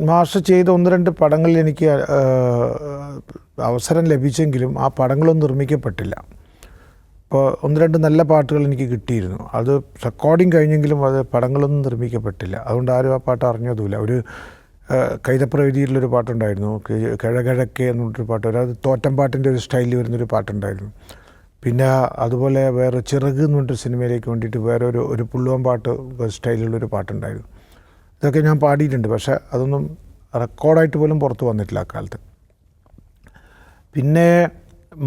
മാഷ് ചെയ്ത 1-2 പടങ്ങളിൽ എനിക്ക് അവസരം ലഭിച്ചെങ്കിലും ആ പടങ്ങളൊന്നും നിർമ്മിക്കപ്പെട്ടില്ല. അപ്പോൾ 1-2 നല്ല പാട്ടുകൾ എനിക്ക് കിട്ടിയിരുന്നു. അത് റെക്കോർഡിങ് കഴിഞ്ഞെങ്കിലും അത് പടങ്ങളൊന്നും നിർമ്മിക്കപ്പെട്ടില്ല. അതുകൊണ്ട് ആരും ആ പാട്ട് അറിഞ്ഞതുമില്ല. ഒരു കൈതപ്ര എഴുതിയിട്ടുള്ളൊരു പാട്ടുണ്ടായിരുന്നു, കിഴകിഴക്കെ എന്ന് പറഞ്ഞൊരു പാട്ട്, അതായത് തോറ്റംപാട്ടിൻ്റെ ഒരു സ്റ്റൈലിൽ വരുന്നൊരു പാട്ടുണ്ടായിരുന്നു. പിന്നെ അതുപോലെ വേറെ ചിറക് എന്ന് പറഞ്ഞൊരു സിനിമയിലേക്ക് വേണ്ടിയിട്ട് വേറെ ഒരു പുള്ളുവൻ പാട്ട് സ്റ്റൈലിലുള്ളൊരു പാട്ടുണ്ടായിരുന്നു. ഇതൊക്കെ ഞാൻ പാടിയിട്ടുണ്ട്. പക്ഷേ അതൊന്നും റെക്കോർഡായിട്ട് പോലും പുറത്ത് വന്നിട്ടില്ല അക്കാലത്ത്. പിന്നെ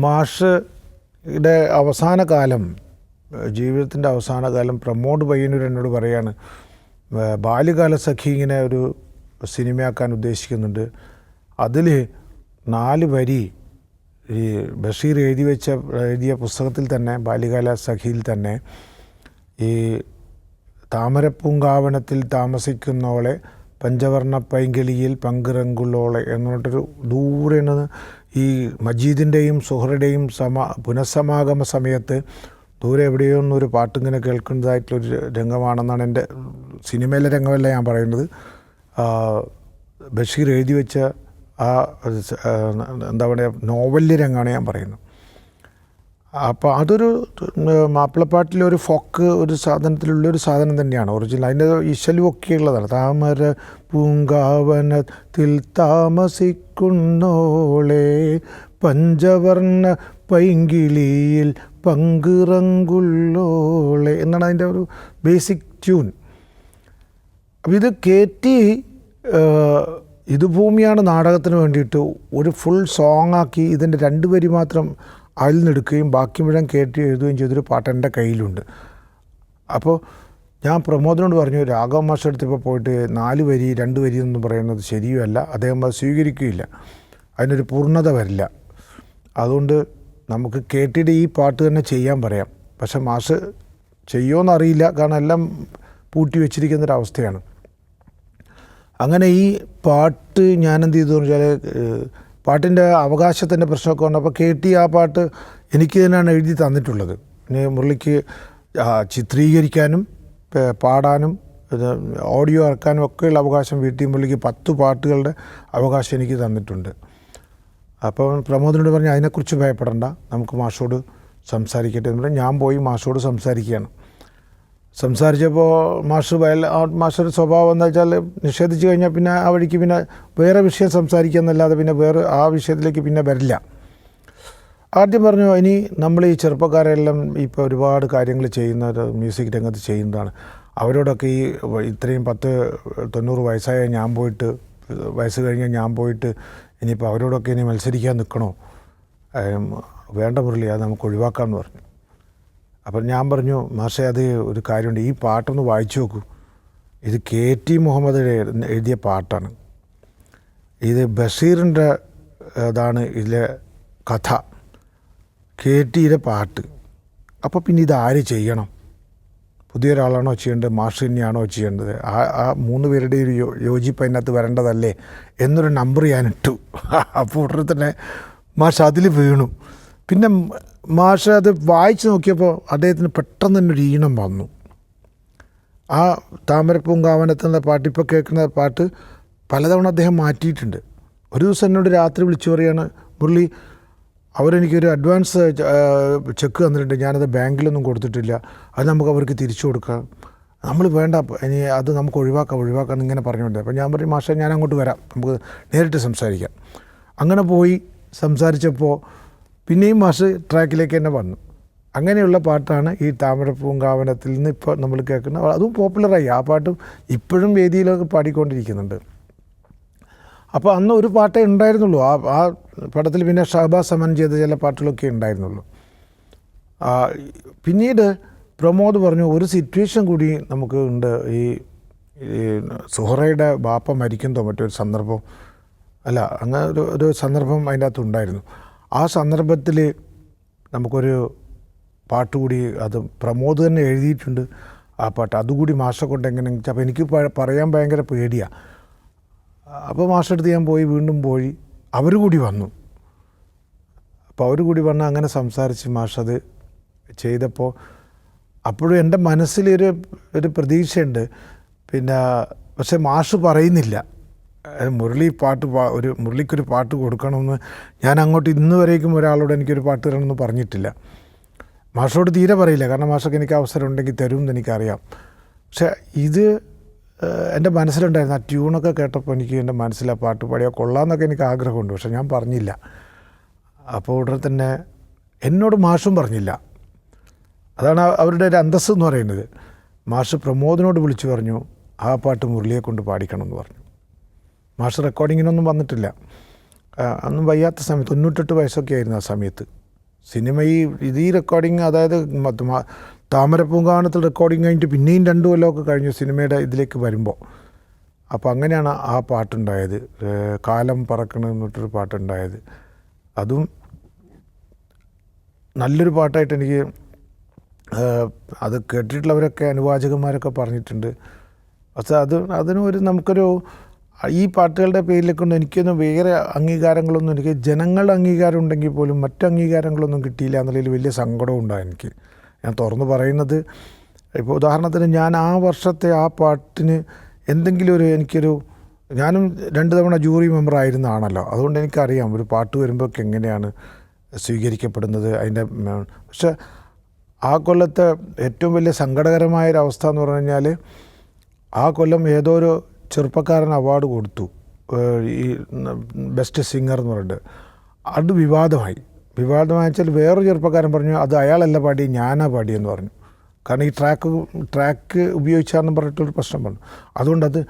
മാഷുടെ അവസാന കാലം, ജീവിതത്തിൻ്റെ അവസാന കാലം, പ്രമോദ് പയ്യന്നൂർ എന്നോട് പറയാണ്, ബാല്യകാല സഖി ഇങ്ങനെ ഒരു സിനിമയാക്കാൻ ഉദ്ദേശിക്കുന്നുണ്ട്. അതിൽ 4 വരി ഈ ബഷീർ എഴുതിയ പുസ്തകത്തിൽ തന്നെ, ബാല്യകാല സഖിയിൽ തന്നെ, ഈ താമരപ്പൂങ്കാവനത്തിൽ താമസിക്കുന്നോളെ പഞ്ചവർണ്ണ പൈങ്കിളിയിൽ പങ്കിറങ്കുള്ളോളെ എന്ന് പറഞ്ഞിട്ടൊരു ദൂരെ നിന്ന് ഈ മജീദിൻ്റെയും സുഹറയുടെയും പുനഃസമാഗമ സമയത്ത് ദൂരെ എവിടെയോ ഒന്നൊരു പാട്ടിങ്ങനെ കേൾക്കുന്നതായിട്ടുള്ളൊരു രംഗമാണെന്നാണ് എൻ്റെ സിനിമയിലെ രംഗമല്ല ഞാൻ പറയുന്നത്. ബഷീർ എഴുതി വെച്ച ആ എന്താ പറയുക നോവലിലെ രംഗമാണ് ഞാൻ പറയുന്നത്. അപ്പോൾ അതൊരു മാപ്പിളപ്പാട്ടിലൊരു ഫോക്ക് ഒരു സാധനത്തിലുള്ളൊരു സാധനം തന്നെയാണ് ഒറിജിനൽ. അതിൻ്റെ ഇശലുമൊക്കെ ഉള്ളതാണ്. താമര പൂങ്കാവനത്തിൽ താമസിക്കുന്നോളെ പഞ്ചവർണ്ണ പൈങ്കിളിയിൽ പങ്കിറങ്കുള്ളോളെ എന്നാണ് അതിൻ്റെ ഒരു ബേസിക് ട്യൂൺ. അപ്പോൾ ഇത് കയറ്റി ഇത് ഭൂമിയാണ് നാടകത്തിന് വേണ്ടിയിട്ട് ഒരു ഫുൾ സോങ്ങാക്കി ഇതിൻ്റെ 2 വരി മാത്രം അതിൽ നിന്നെടുക്കുകയും ബാക്കി മുഴുവൻ കയറ്റി എഴുതുകയും ചെയ്തൊരു പാട്ട് എൻ്റെ കയ്യിലുണ്ട്. അപ്പോൾ ഞാൻ പ്രമോദിനോട് പറഞ്ഞു, രാഘവ മാസ്റ്റർ അടുത്തിപ്പോൾ പോയിട്ട് 4 വരി 2 വരി എന്ന് പറയുന്നത് ശരിയുമല്ല, അദ്ദേഹം അത് സ്വീകരിക്കുകയില്ല, അതിനൊരു പൂർണ്ണത വരില്ല. അതുകൊണ്ട് നമുക്ക് കേട്ടിട്ട് ഈ പാട്ട് തന്നെ ചെയ്യാൻ പറയാം. പക്ഷെ മാഷ് ചെയ്യുമോയെന്നറിയില്ല, കാരണം എല്ലാം പൂട്ടി വെച്ചിരിക്കുന്നൊരവസ്ഥയാണ്. അങ്ങനെ ഈ പാട്ട് ഞാനെന്ത് ചെയ്തു എന്ന് വെച്ചാൽ പാട്ടിൻ്റെ അവകാശത്തിൻ്റെ പ്രശ്നമൊക്കെ വന്നപ്പോൾ കേട്ടി ആ പാട്ട് എനിക്ക് തന്നെയാണ് എഴുതി തന്നിട്ടുള്ളത്. പിന്നെ മുരളിക്ക് ചിത്രീകരിക്കാനും പാടാനും ഓഡിയോ ഇറക്കാനും ഒക്കെയുള്ള അവകാശം വീട്ടിൽ മുരളിക്ക് 10 പാട്ടുകളുടെ അവകാശം എനിക്ക് തന്നിട്ടുണ്ട്. അപ്പോൾ പ്രമോദിനോട് പറഞ്ഞു അതിനെക്കുറിച്ച് ഭയപ്പെടണ്ട, നമുക്ക് മാഷോട് സംസാരിക്കട്ടെ എന്ന് പറഞ്ഞാൽ ഞാൻ പോയി മാഷോട് സംസാരിക്കുകയാണ്. സംസാരിച്ചപ്പോൾ മാസ്റ്റർ സ്വഭാവം എന്താ വെച്ചാൽ നിഷേധിച്ച് കഴിഞ്ഞാൽ പിന്നെ ആ വഴിക്ക് പിന്നെ വേറെ വിഷയം സംസാരിക്കുക എന്നല്ലാതെ പിന്നെ വേറെ ആ വിഷയത്തിലേക്ക് പിന്നെ വരില്ല. ആദ്യം പറഞ്ഞു, ഇനി നമ്മൾ ഈ ചെറുപ്പക്കാരെല്ലാം ഇപ്പോൾ ഒരുപാട് കാര്യങ്ങൾ ചെയ്യുന്ന മ്യൂസിക് രംഗത്ത് ചെയ്യുന്നതാണ്, അവരോടൊക്കെ ഈ ഇത്രയും 90 വയസ്സായ ഞാൻ പോയിട്ട് വയസ്സ് കഴിഞ്ഞാൽ ഞാൻ പോയിട്ട് ഇനിയിപ്പോൾ അവരോടൊക്കെ ഇനി മത്സരിക്കാൻ നിൽക്കണോ? വേണ്ട മുരളി, അത് നമുക്ക് ഒഴിവാക്കാമെന്ന് പറഞ്ഞു. അപ്പം ഞാൻ പറഞ്ഞു, മാഷേ അത് ഒരു കാര്യമുണ്ട്, ഈ പാട്ടൊന്ന് വായിച്ചു നോക്കൂ, ഇത് KT മുഹമ്മദ് എഴുതിയ പാട്ടാണ്, ഇത് ബഷീറിൻ്റെ ഇതാണ് ഇതിലെ കഥ, KTയുടെ പാട്ട്. അപ്പോൾ പിന്നെ ഇത് ആര് ചെയ്യണം? പുതിയൊരാളാണോ ചെയ്യേണ്ടത്, മാഷ് തന്നെയാണോ ചെയ്യേണ്ടത്? ആ 3 പേരുടെ ഒരു യോജിപ്പ് അതിനകത്ത് വരേണ്ടതല്ലേ എന്നൊരു നമ്പർ ഞാനിട്ടു. അപ്പോൾ ഉടനെ തന്നെ മാഷ് അതിൽ വീണു. പിന്നെ മാഷ് അത് വായിച്ച് നോക്കിയപ്പോൾ അദ്ദേഹത്തിന് പെട്ടെന്ന് തന്നെ ഒരു ഈണം വന്നു. ആ താമരപ്പൂങ്കാവനത്തുന്ന പാട്ട്, ഇപ്പോൾ കേൾക്കുന്ന പാട്ട് പലതവണ അദ്ദേഹം മാറ്റിയിട്ടുണ്ട്. ഒരു ദിവസം എന്നോട് രാത്രി വിളിച്ചു പറയാണ്, മുരളി അവരെനിക്കൊരു അഡ്വാൻസ് ചെക്ക് തന്നിട്ടുണ്ട്, ഞാനത് ബാങ്കിലൊന്നും കൊടുത്തിട്ടില്ല, അത് നമുക്ക് അവർക്ക് തിരിച്ചു കൊടുക്കാം, നമ്മൾ വേണ്ട ഇനി അത് നമുക്ക് ഒഴിവാക്കാം എന്നിങ്ങനെ പറഞ്ഞുകൊണ്ട്. അപ്പോൾ ഞാൻ പറഞ്ഞു, മാഷേ ഞാൻ അങ്ങോട്ട് വരാം, നമുക്ക് നേരിട്ട് സംസാരിക്കാം. അങ്ങനെ പോയി സംസാരിച്ചപ്പോൾ പിന്നെയും മാഷ് ട്രാക്കിലേക്ക് തന്നെ വന്നു. അങ്ങനെയുള്ള പാട്ടാണ് ഈ താമരപ്പൂങ്കാവനത്തിൽ നിന്ന് ഇപ്പോൾ നമ്മൾ കേൾക്കുന്ന. അതും പോപ്പുലറായി, ആ പാട്ടും ഇപ്പോഴും വേദിയിലൊക്കെ പാടിക്കൊണ്ടിരിക്കുന്നുണ്ട്. അപ്പോൾ അന്ന് ഒരു പാട്ടേ ഉണ്ടായിരുന്നുള്ളൂ ആ പടത്തിൽ. പിന്നെ ഷഹബാസ് അമൻ ചെയ്ത ചില പാട്ടുകളൊക്കെ ഉണ്ടായിരുന്നുള്ളൂ. പിന്നീട് പ്രമോദ് പറഞ്ഞു, ഒരു സിറ്റുവേഷൻ കൂടി നമുക്ക് ഉണ്ട്, ഈ സുഹറയുടെ ബാപ്പ മരിക്കുന്നതോ മറ്റൊരു സന്ദർഭം അല്ല, അങ്ങനെ ഒരു സന്ദർഭം അതിൻ്റെ അകത്ത് ഉണ്ടായിരുന്നു. ആ സന്ദർഭത്തിൽ നമുക്കൊരു പാട്ടുകൂടി, അത് പ്രമോദ് തന്നെ എഴുതിയിട്ടുണ്ട് ആ പാട്ട്, അതുകൂടി മാഷെ കൊണ്ട് എങ്ങനെ. അപ്പോൾ എനിക്ക് പറയാൻ ഭയങ്കര പേടിയാണ്. അപ്പോൾ മാഷെടുത്ത് ഞാൻ വീണ്ടും പോയി, അവർ കൂടി വന്നു. അപ്പോൾ അവർ കൂടി വന്ന് അങ്ങനെ സംസാരിച്ച് മാഷത് ചെയ്തപ്പോൾ അപ്പോഴും എൻ്റെ മനസ്സിലൊരു പ്രതീക്ഷയുണ്ട്. പിന്നെ പക്ഷെ മാഷ് പറയുന്നില്ല, മുരളിക്കൊരു പാട്ട് കൊടുക്കണമെന്ന്. ഞാൻ അങ്ങോട്ട് ഇന്ന് വരേക്കും ഒരാളോട് എനിക്കൊരു പാട്ട് തരണമെന്ന് പറഞ്ഞിട്ടില്ല. മാഷോട് തീരെ പറയില്ല, കാരണം മാഷൊക്കെ എനിക്ക് അവസരം ഉണ്ടെങ്കിൽ തരും എന്ന് എനിക്കറിയാം. പക്ഷെ ഇത് എൻ്റെ മനസ്സിലുണ്ടായിരുന്നു. ആ ട്യൂണൊക്കെ കേട്ടപ്പോൾ എനിക്ക് എൻ്റെ മനസ്സിൽ ആ പാട്ട് പാടിയാൽ കൊള്ളാമെന്നൊക്കെ എനിക്ക് ആഗ്രഹമുണ്ട്, പക്ഷെ ഞാൻ പറഞ്ഞില്ല. അപ്പോൾ ഉടനെ തന്നെ എന്നോട് മാഷും പറഞ്ഞില്ല. അതാണ് അവരുടെ ഒരു അന്തസ്സ് എന്ന് പറയുന്നത്. മാഷ് പ്രമോദിനോട് വിളിച്ചു പറഞ്ഞു, ആ പാട്ട് മുരളിയെ കൊണ്ട് പാടിക്കണം എന്ന് പറഞ്ഞു. മാഷ് റെക്കോർഡിങ്ങിനൊന്നും വന്നിട്ടില്ല, അന്നും വയ്യാത്ത സമയത്ത്, 98 വയസ്സൊക്കെ ആയിരുന്നു ആ സമയത്ത്. സിനിമ ഈ റെക്കോർഡിങ്, അതായത് താമരപ്പൂങ്കാവനത്തിൽ റെക്കോർഡിങ് കഴിഞ്ഞിട്ട് പിന്നെയും 2 കൊല്ലമൊക്കെ കഴിഞ്ഞു സിനിമയുടെ ഇതിലേക്ക് വരുമ്പോൾ. അപ്പോൾ അങ്ങനെയാണ് ആ പാട്ടുണ്ടായത്, കാലം പറക്കണം എന്നിട്ടൊരു പാട്ടുണ്ടായത്. അതും നല്ലൊരു പാട്ടായിട്ട് എനിക്ക് അത് കേട്ടിട്ടുള്ളവരൊക്കെ അനുവാചകന്മാരൊക്കെ പറഞ്ഞിട്ടുണ്ട്. പക്ഷേ അതിനൊരു നമുക്കൊരു ഈ പാട്ടുകളുടെ പേരിലേക്കൊന്നും എനിക്കൊന്നും വേറെ അംഗീകാരങ്ങളൊന്നും, എനിക്ക് ജനങ്ങളുടെ അംഗീകാരം ഉണ്ടെങ്കിൽ പോലും മറ്റ് അംഗീകാരങ്ങളൊന്നും കിട്ടിയില്ല എന്നുള്ളതിൽ വലിയ സങ്കടവും ഉണ്ടാകും എനിക്ക്. ഞാൻ തുറന്നു പറയുന്നത്, ഇപ്പോൾ ഉദാഹരണത്തിന് ഞാൻ ആ വർഷത്തെ ആ പാട്ടിന് എന്തെങ്കിലും എനിക്കൊരു, ഞാനും 2 തവണ ജൂറി മെമ്പർ ആയിരുന്ന ആണല്ലോ, അതുകൊണ്ട് എനിക്കറിയാം ഒരു പാട്ട് വരുമ്പോഴൊക്കെ എങ്ങനെയാണ് സ്വീകരിക്കപ്പെടുന്നത് അതിൻ്റെ. പക്ഷെ ആ കൊല്ലത്തെ ഏറ്റവും വലിയ സങ്കടകരമായൊരവസ്ഥ എന്ന് പറഞ്ഞു കഴിഞ്ഞാൽ, ആ കൊല്ലം ഏതോ ഒരു ചെറുപ്പക്കാരൻ അവാർഡ് കൊടുത്തു, ഈ ബെസ്റ്റ് സിംഗർ എന്ന് പറഞ്ഞിട്ട്. അത് വിവാദമായി വെച്ചാൽ വേറൊരു ചെറുപ്പക്കാരൻ പറഞ്ഞു അത് അയാളല്ല പാടി, ഞാനാ പാടിയെന്ന് പറഞ്ഞു. കാരണം ഈ ട്രാക്ക് ഉപയോഗിച്ചാണെന്ന് പറഞ്ഞിട്ടൊരു പ്രശ്നം പറഞ്ഞു. അതുകൊണ്ടത്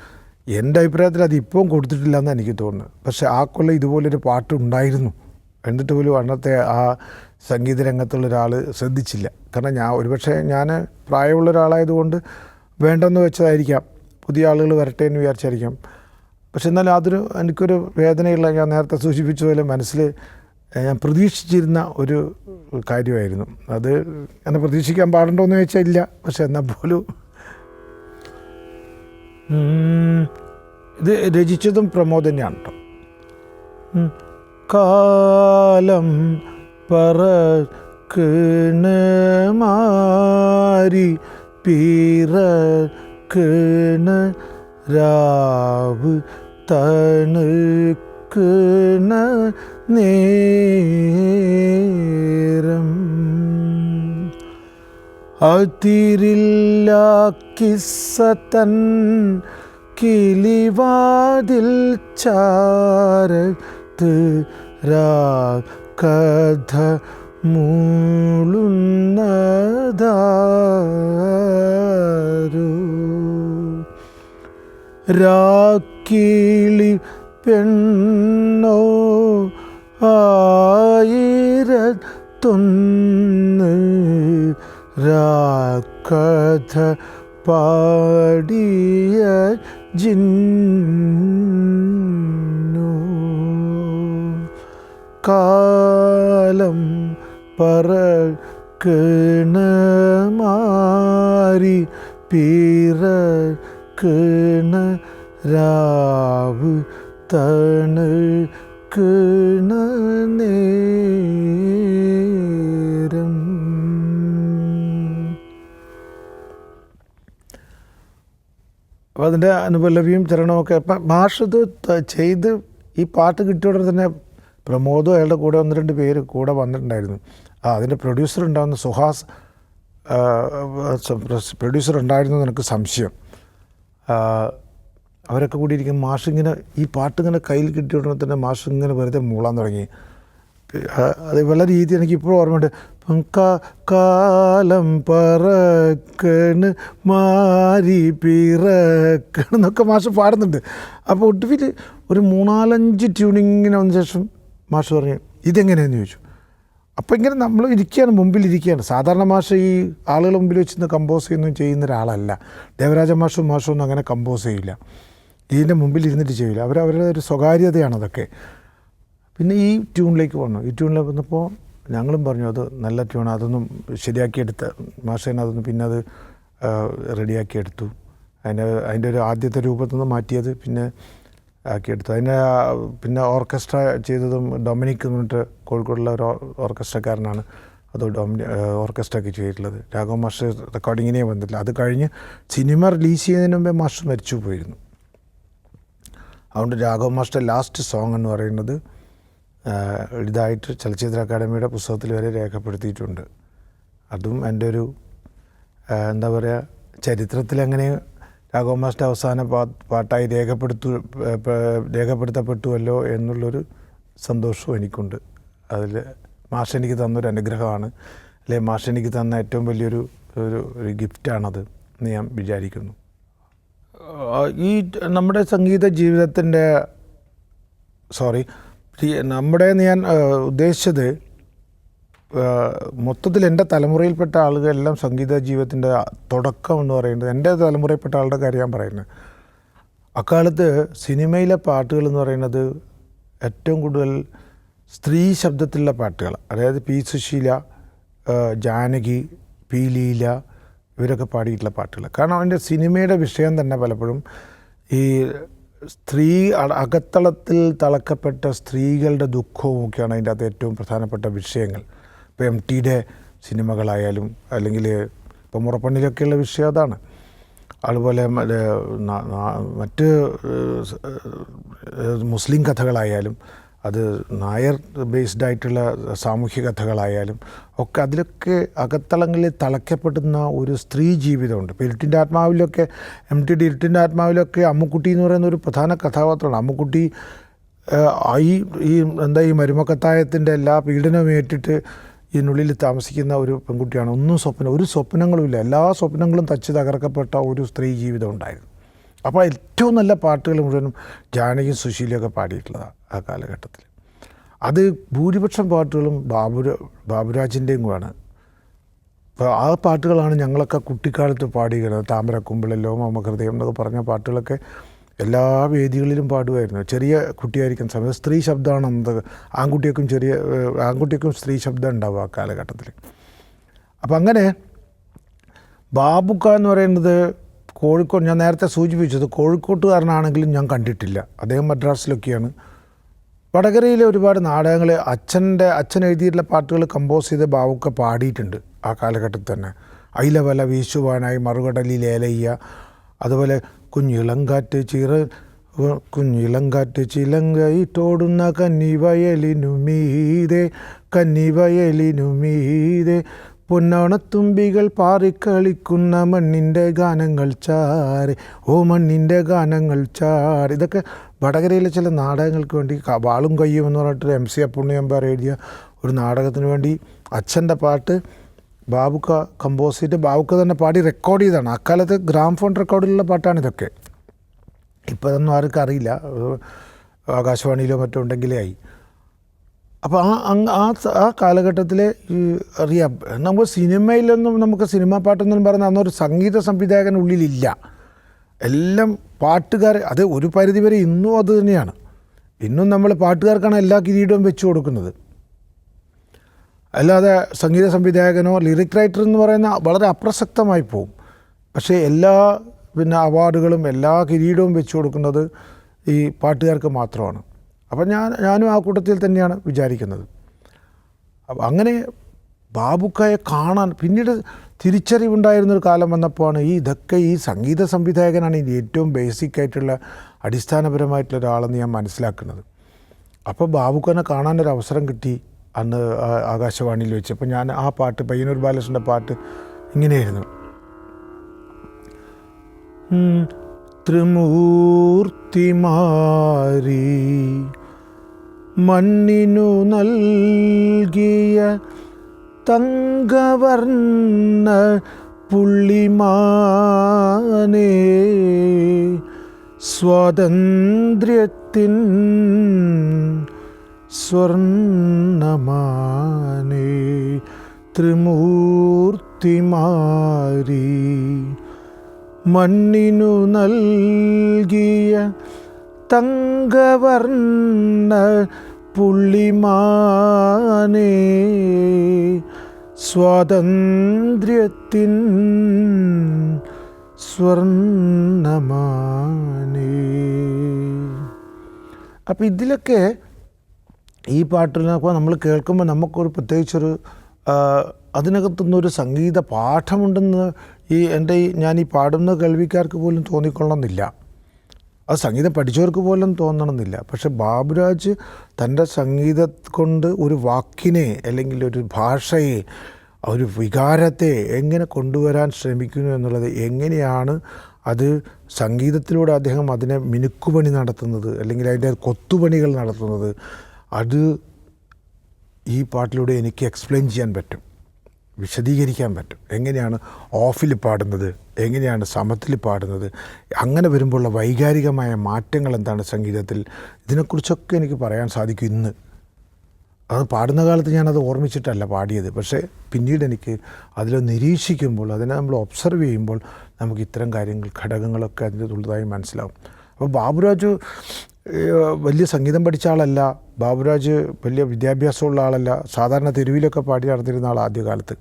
എൻ്റെ അഭിപ്രായത്തിൽ അത് ഇപ്പം കൊടുത്തിട്ടില്ല എന്ന് എനിക്ക് തോന്നുന്നു. പക്ഷേ ആ കൊല്ലം ഇതുപോലൊരു പാട്ട് ഉണ്ടായിരുന്നു, എന്നിട്ട് പോലും അന്നത്തെ ആ സംഗീത രംഗത്തുള്ള ഒരാൾ ശ്രദ്ധിച്ചില്ല. കാരണം ഒരുപക്ഷെ ഞാൻ പ്രായമുള്ള ഒരാളായതുകൊണ്ട് വേണ്ടെന്ന് വെച്ചതായിരിക്കാം, പുതിയ ആളുകൾ വരട്ടെ എന്ന് വിചാരിച്ചായിരിക്കാം. പക്ഷെ എന്നാലും അതൊരു എനിക്കൊരു വേദനയുള്ള, ഞാൻ നേരത്തെ സൂചിപ്പിച്ചതുപോലെ മനസ്സിൽ ഞാൻ പ്രതീക്ഷിച്ചിരുന്ന ഒരു കാര്യമായിരുന്നു. അത് എന്നെ പ്രതീക്ഷിക്കാൻ പാടുണ്ടോ എന്ന് ചോദിച്ചാൽ ഇല്ല. പക്ഷെ എന്നാൽ പോലും ഇത് രചിച്ചതും പ്രമോദ് തന്നെയാണ് കേട്ടോ. കാലം പറക്കണ് മാരി പീറക്കണ് രാവ് തണുക്കണ നേരം അതിരില്ല കിസ്സതൻ കിളിവാതിൽ ചാരത്ത് കഥ മൂളുന്നതാരു രാക്കിളി പെണ്ണോ ആയിരത്തൊന്ന് രാക്കഥ പാടിയ ജിന്നു കാലം പറക്കണ മാരി പീറക്കണ രാവ് തണുക്കണ നേരം. അപ്പോൾ അതിൻ്റെ അനുപല്ലവിയും ചരണമൊക്കെ അപ്പം മാഷത് ചെയ്ത് ഈ പാട്ട് കിട്ടിയോടെ തന്നെ പ്രമോദും അയാളുടെ കൂടെ 1-2 പേര് കൂടെ വന്നിട്ടുണ്ടായിരുന്നു. അതിൻ്റെ പ്രൊഡ്യൂസർ ഉണ്ടാകുന്ന സുഹാസ് പ്രൊഡ്യൂസർ ഉണ്ടായിരുന്നു എന്ന് എനിക്ക് സംശയം. അവരൊക്കെ കൂടി ഇരിക്കും. മാഷിങ്ങനെ ഈ പാട്ടിങ്ങനെ കയ്യിൽ കിട്ടിയോടെ തന്നെ മാഷ് ഇങ്ങനെ വെറുതെ മൂളാൻ തുടങ്ങി. അത് വളരെ രീതി എനിക്കിപ്പോഴും ഓർമ്മയുണ്ട്. കാലം പറക്കണ് മാരി പിറക്കണ് എന്നൊക്കെ മാഷ് പാടുന്നുണ്ട്. അപ്പോൾ ഒടുവിൽ ഒരു 3-4 ട്യൂണിങ്ങിന് വന്ന ശേഷം മാഷ് പറഞ്ഞു ഇതെങ്ങനെയാണെന്ന് ചോദിച്ചു. അപ്പോൾ ഇങ്ങനെ നമ്മൾ മുമ്പിലിരിക്കുകയാണ്. സാധാരണ മാഷ് ഈ ആളുകളുടെ മുമ്പിൽ വെച്ച് കമ്പോസ് ചെയ്യുന്ന ഒരാളല്ല. ദേവരാജ മാഷും ഒന്നും അങ്ങനെ കമ്പോസ് ചെയ്യില്ല, ഇതിൻ്റെ മുമ്പിൽ ഇരുന്നിട്ട് ചെയ്യില്ല. അവരുടെ ഒരു സ്വകാര്യതയാണ് അതൊക്കെ. പിന്നെ ഈ ട്യൂണിലേക്ക് വന്നു. ഈ ട്യൂണിലേക്ക് വന്നപ്പോൾ ഞങ്ങളും പറഞ്ഞു അത് നല്ല ട്യൂൺ, അതൊന്നും ശരിയാക്കിയെടുത്ത മാഷേനെ അതൊന്നും പിന്നെ അത് റെഡിയാക്കിയെടുത്തു. അതിൻ്റെ ഒരു ആദ്യത്തെ രൂപത്തിൽ നിന്ന് മാറ്റിയത് പിന്നെ ആക്കിയെടുത്തു. പിന്നെ ഓർക്കസ്ട്ര ചെയ്തതും ഡൊമിനിക് എന്ന് പറഞ്ഞിട്ട് കോഴിക്കോടുള്ള ഒരു ഓർക്കസ്ട്രക്കാരനാണ് അത് ഓർക്കസ്ട്രയൊക്കെ ചെയ്തിട്ടുള്ളത്. രാഘവ മാഷ് റെക്കോർഡിങ്ങിനേ വന്നിട്ടില്ല. അത് കഴിഞ്ഞ് സിനിമ റിലീസ് ചെയ്യുന്നതിന് മുമ്പേ മാഷ് മരിച്ചു പോയിരുന്നു. അതുകൊണ്ട് രാഘവ മാഷിൻ്റെ ലാസ്റ്റ് സോങ് എന്ന് പറയുന്നത് ഇതായിട്ട് ചലച്ചിത്ര അക്കാദമിയുടെ പുസ്തകത്തിൽ വരെ രേഖപ്പെടുത്തിയിട്ടുണ്ട്. അതും എൻ്റെ ഒരു എന്താ പറയുക, ചരിത്രത്തിലങ്ങനെ രാഘവ മാഷിൻ്റെ അവസാന പാട്ടായി രേഖപ്പെടുത്തപ്പെട്ടുവല്ലോ എന്നുള്ളൊരു സന്തോഷവും എനിക്കുണ്ട്. അതിൽ മാഷ് എനിക്ക് തന്നൊരു അനുഗ്രഹമാണ്, അല്ലെ മാഷ് എനിക്ക് തന്ന ഏറ്റവും വലിയൊരു ഒരു ഗിഫ്റ്റാണത് എന്ന് ഞാൻ വിചാരിക്കുന്നു. ഈ നമ്മുടെ സംഗീത ജീവിതത്തിൻ്റെ നമ്മുടെ ഞാൻ ഉദ്ദേശിച്ചത് മൊത്തത്തിൽ എൻ്റെ തലമുറയിൽപ്പെട്ട ആളുകളെല്ലാം സംഗീത ജീവിതത്തിൻ്റെ തുടക്കം എന്ന് പറയുന്നത്, എൻ്റെ തലമുറയിൽപ്പെട്ട ആളുടെ കാര്യം ഞാൻ പറയുന്നത്, അക്കാലത്ത് സിനിമയിലെ പാട്ടുകൾ എന്ന് പറയുന്നത് ഏറ്റവും കൂടുതൽ സ്ത്രീ ശബ്ദത്തിലുള്ള പാട്ടുകൾ, അതായത് പി സുശീല, ജാനകി, പി ലീല ഇവരൊക്കെ പാടിയിട്ടുള്ള പാട്ടുകൾ. കാരണം അതിൻ്റെ സിനിമയുടെ വിഷയം തന്നെ പലപ്പോഴും ഈ സ്ത്രീ അകത്തളത്തിൽ തളക്കപ്പെട്ട സ്ത്രീകളുടെ ദുഃഖവും ഒക്കെയാണ് അതിൻ്റെ അകത്ത് ഏറ്റവും പ്രധാനപ്പെട്ട വിഷയങ്ങൾ. ഇപ്പോൾ MTയുടെ സിനിമകളായാലും അല്ലെങ്കിൽ ഇപ്പം മുറപ്പണ്ണിലൊക്കെയുള്ള വിഷയം അതാണ്. അതുപോലെ മറ്റ് മുസ്ലിം കഥകളായാലും അത് നായർ ബേസ്ഡ് ആയിട്ടുള്ള സാമൂഹ്യ കഥകളായാലും ഒക്കെ അതിലൊക്കെ അകത്തളങ്ങളിൽ തളയ്ക്കപ്പെടുന്ന ഒരു സ്ത്രീ ജീവിതമുണ്ട്. ഇപ്പോൾ ഇരുട്ടിൻ്റെ ആത്മാവിലൊക്കെ MTD ഇരുട്ടിൻ്റെ ആത്മാവിലൊക്കെ അമ്മുക്കുട്ടി എന്ന് പറയുന്ന ഒരു പ്രധാന കഥാപാത്രമാണ്. അമ്മുക്കുട്ടി ഈ മരുമക്കത്തായത്തിൻ്റെ എല്ലാ പീഡനവും ഏറ്റിട്ട് ഇതിനുള്ളിൽ താമസിക്കുന്ന ഒരു പെൺകുട്ടിയാണ്. ഒരു സ്വപ്നങ്ങളുമില്ല, എല്ലാ സ്വപ്നങ്ങളും തച്ച് തകർക്കപ്പെട്ട ഒരു സ്ത്രീ ജീവിതം ഉണ്ടായിരുന്നു. അപ്പോൾ ഏറ്റവും നല്ല പാട്ടുകൾ മുഴുവനും ജാനകിയും സുശീലയൊക്കെ പാടിയിട്ടുള്ളതാണ് ആ കാലഘട്ടത്തിൽ. അത് ഭൂരിപക്ഷം പാട്ടുകളും ബാബുരാജിൻ്റെയും കൂടാണ്. അപ്പോൾ ആ പാട്ടുകളാണ് ഞങ്ങളൊക്കെ കുട്ടിക്കാലത്ത് പാടിയിരുന്നത്. താമരക്കുമ്പിളല്ലോ മമഹൃദയം എന്നൊക്കെ പറഞ്ഞ പാട്ടുകളൊക്കെ എല്ലാ വേദികളിലും പാടുമായിരുന്നു. ചെറിയ കുട്ടിയായിരിക്കുന്ന സമയത്ത് സ്ത്രീ ശബ്ദമാണ് അന്നത്. ആൺകുട്ടിക്കും സ്ത്രീ ശബ്ദം ഉണ്ടാവും ആ കാലഘട്ടത്തിൽ. അപ്പം അങ്ങനെ ബാബുക്ക എന്ന് പറയുന്നത് കോഴിക്കോട്, ഞാൻ നേരത്തെ സൂചിപ്പിച്ചത് കോഴിക്കോട്ടുകാരനാണെങ്കിലും ഞാൻ കണ്ടിട്ടില്ല. അദ്ദേഹം മദ്രാസിലൊക്കെയാണ്. വടകരയിലെ ഒരുപാട് നാടകങ്ങൾ അച്ഛൻ എഴുതിയിട്ടുള്ള പാട്ടുകൾ കമ്പോസ് ചെയ്ത് ബാബുക്ക പാടിയിട്ടുണ്ട് ആ കാലഘട്ടത്തിൽ തന്നെ. അയിലവല വീശുവാനായി മറുകടലിൽ ഏലയ്യ, അതുപോലെ കുഞ്ഞിളങ്കാറ്റ് ചിലങ്കയിട്ടോടുന്ന കന്നിവയലിനുമീതെ പൊന്നോണത്തുമ്പികൾ പാറിക്കളിക്കുന്ന മണ്ണിൻ്റെ ഗാനങ്ങൾ ചാറ്, ഓ മണ്ണിൻ്റെ ഗാനങ്ങൾ ചാറ്. ഇതൊക്കെ വടകരയിലെ ചില നാടകങ്ങൾക്ക് വേണ്ടി വാളും കയ്യും എന്ന് പറഞ്ഞിട്ട് MC അപ്പുണ്ണിയമ്പാർ എഴുതിയ ഒരു നാടകത്തിന് വേണ്ടി അച്ഛൻ്റെ പാട്ട് ബാബുക്ക കമ്പോസ് ചെയ്ത് ബാബുക്ക തന്നെ പാടി റെക്കോർഡ് ചെയ്തതാണ്. അക്കാലത്ത് ഗ്രാംഫോൺ റെക്കോർഡിലുള്ള പാട്ടാണ് ഇതൊക്കെ. ഇപ്പോൾ ഇതൊന്നും ആർക്കും അറിയില്ല, ആകാശവാണിയിലോ മറ്റോ ഉണ്ടെങ്കിലേ ആയി. അപ്പോൾ ആ കാലഘട്ടത്തിൽ അറിയാം. നമുക്ക് സിനിമയിലൊന്നും നമുക്ക് സിനിമാ പാട്ടൊന്നും പറഞ്ഞാൽ അന്നൊരു സംഗീത സംവിധായകൻ ഉള്ളിലില്ല. എല്ലാം പാട്ടുകാർ, അത് ഒരു പരിധിവരെ ഇന്നും അത് തന്നെയാണ്. ഇന്നും നമ്മൾ പാട്ടുകാർക്കാണ് എല്ലാ കിരീടവും വെച്ചു കൊടുക്കുന്നത്. അല്ലാതെ സംഗീത സംവിധായകനോ ലിറിക് റൈറ്റർ എന്ന് പറയുന്ന വളരെ അപ്രസക്തമായി പോകും. പക്ഷേ എല്ലാ അവാർഡുകളും എല്ലാ കിരീടവും വെച്ചു കൊടുക്കുന്നത് ഈ പാട്ടുകാർക്ക് മാത്രമാണ്. അപ്പം ഞാനും ആ കൂട്ടത്തിൽ തന്നെയാണ് വിചാരിക്കുന്നത്. അപ്പം അങ്ങനെ ബാബുക്കയെ കാണാൻ പിന്നീട് തിരിച്ചറിവുണ്ടായിരുന്നൊരു കാലം വന്നപ്പോഴാണ് ഇതൊക്കെ ഈ സംഗീത സംവിധായകനാണ് ഇതിൻ്റെ ഏറ്റവും ബേസിക്കായിട്ടുള്ള അടിസ്ഥാനപരമായിട്ടുള്ള ഒരാളെന്ന് ഞാൻ മനസ്സിലാക്കുന്നത്. അപ്പോൾ ബാബുക്കനെ കാണാനൊരു അവസരം കിട്ടി അന്ന് ആകാശവാണിയിൽ വെച്ച്. അപ്പോൾ ഞാൻ ആ പാട്ട് പയ്യന്നൂർ ബാലകൃഷ്ണൻ്റെ പാട്ട് ഇങ്ങനെയായിരുന്നു. ത്രിമൂർത്തിമാരി മണ്ണിനു നൽകിയ തങ്കവർണ്ണ പുള്ളിമാനേ, സ്വാതന്ത്ര്യത്തിൻ സ്വർണ്ണമാനേ, ത്രിമൂർത്തിമാരി മണ്ണിനു നൽകിയ തങ്കവർണ്ണ പുള്ളിമാനേ, സ്വാതന്ത്ര്യത്തിൻ സ്വർണ്ണമാനേ. അപ്പം ഇതിലൊക്കെ ഈ പാട്ടിനൊക്കെ നമ്മൾ കേൾക്കുമ്പോൾ നമുക്കൊരു പ്രത്യേകിച്ചൊരു അതിനകത്തുനിന്നൊരു സംഗീത പാഠമുണ്ടെന്ന് ഞാൻ ഈ പാടുന്ന കേൾവിക്കാർക്ക് പോലും തോന്നിക്കൊള്ളണമെന്നില്ല. അത് സംഗീതം പഠിച്ചവർക്ക് പോലും തോന്നണമെന്നില്ല. പക്ഷെ ബാബുരാജ് തൻ്റെ സംഗീതം കൊണ്ട് ഒരു വാക്കിനെ അല്ലെങ്കിൽ ഒരു ഭാഷയെ, ഒരു വികാരത്തെ എങ്ങനെ കൊണ്ടുവരാൻ ശ്രമിക്കുന്നു എന്നുള്ളത്, എങ്ങനെയാണ് അത് സംഗീതത്തിലൂടെ അദ്ദേഹം അതിനെ മിനുക്കുപണി നടത്തുന്നത് അല്ലെങ്കിൽ അതിൻ്റെ കൊത്തുപണികൾ നടത്തുന്നത്, അത് ഈ പാട്ടിലൂടെ എനിക്ക് എക്സ്പ്ലെയിൻ ചെയ്യാൻ പറ്റും, വിശദീകരിക്കാൻ പറ്റും. എങ്ങനെയാണ് ഓഫിൽ പാടുന്നത്, എങ്ങനെയാണ് സമത്തിൽ പാടുന്നത്, അങ്ങനെ വരുമ്പോഴുള്ള വൈകാരികമായ മാറ്റങ്ങൾ എന്താണ് സംഗീതത്തിൽ, ഇതിനെക്കുറിച്ചൊക്കെ എനിക്ക് പറയാൻ സാധിക്കും ഇന്ന്. അത് പാടുന്ന കാലത്ത് ഞാനത് ഓർമ്മിച്ചിട്ടല്ല പാടിയത്. പക്ഷേ പിന്നീട് എനിക്ക് അതിൽ നിരീക്ഷിക്കുമ്പോൾ, അതിനെ നമ്മൾ ഒബ്സർവ് ചെയ്യുമ്പോൾ നമുക്ക് ഇത്തരം ഘടകങ്ങളൊക്കെ അതിൻ്റെ ഉള്ളതായി മനസ്സിലാവും. അപ്പോൾ ബാബുരാജ് വലിയ സംഗീതം പഠിച്ച ആളല്ല, ബാബുരാജ് വലിയ വിദ്യാഭ്യാസമുള്ള ആളല്ല. സാധാരണ തെരുവിലൊക്കെ പാടി നടന്നിരുന്ന ആൾ ആദ്യകാലത്ത്.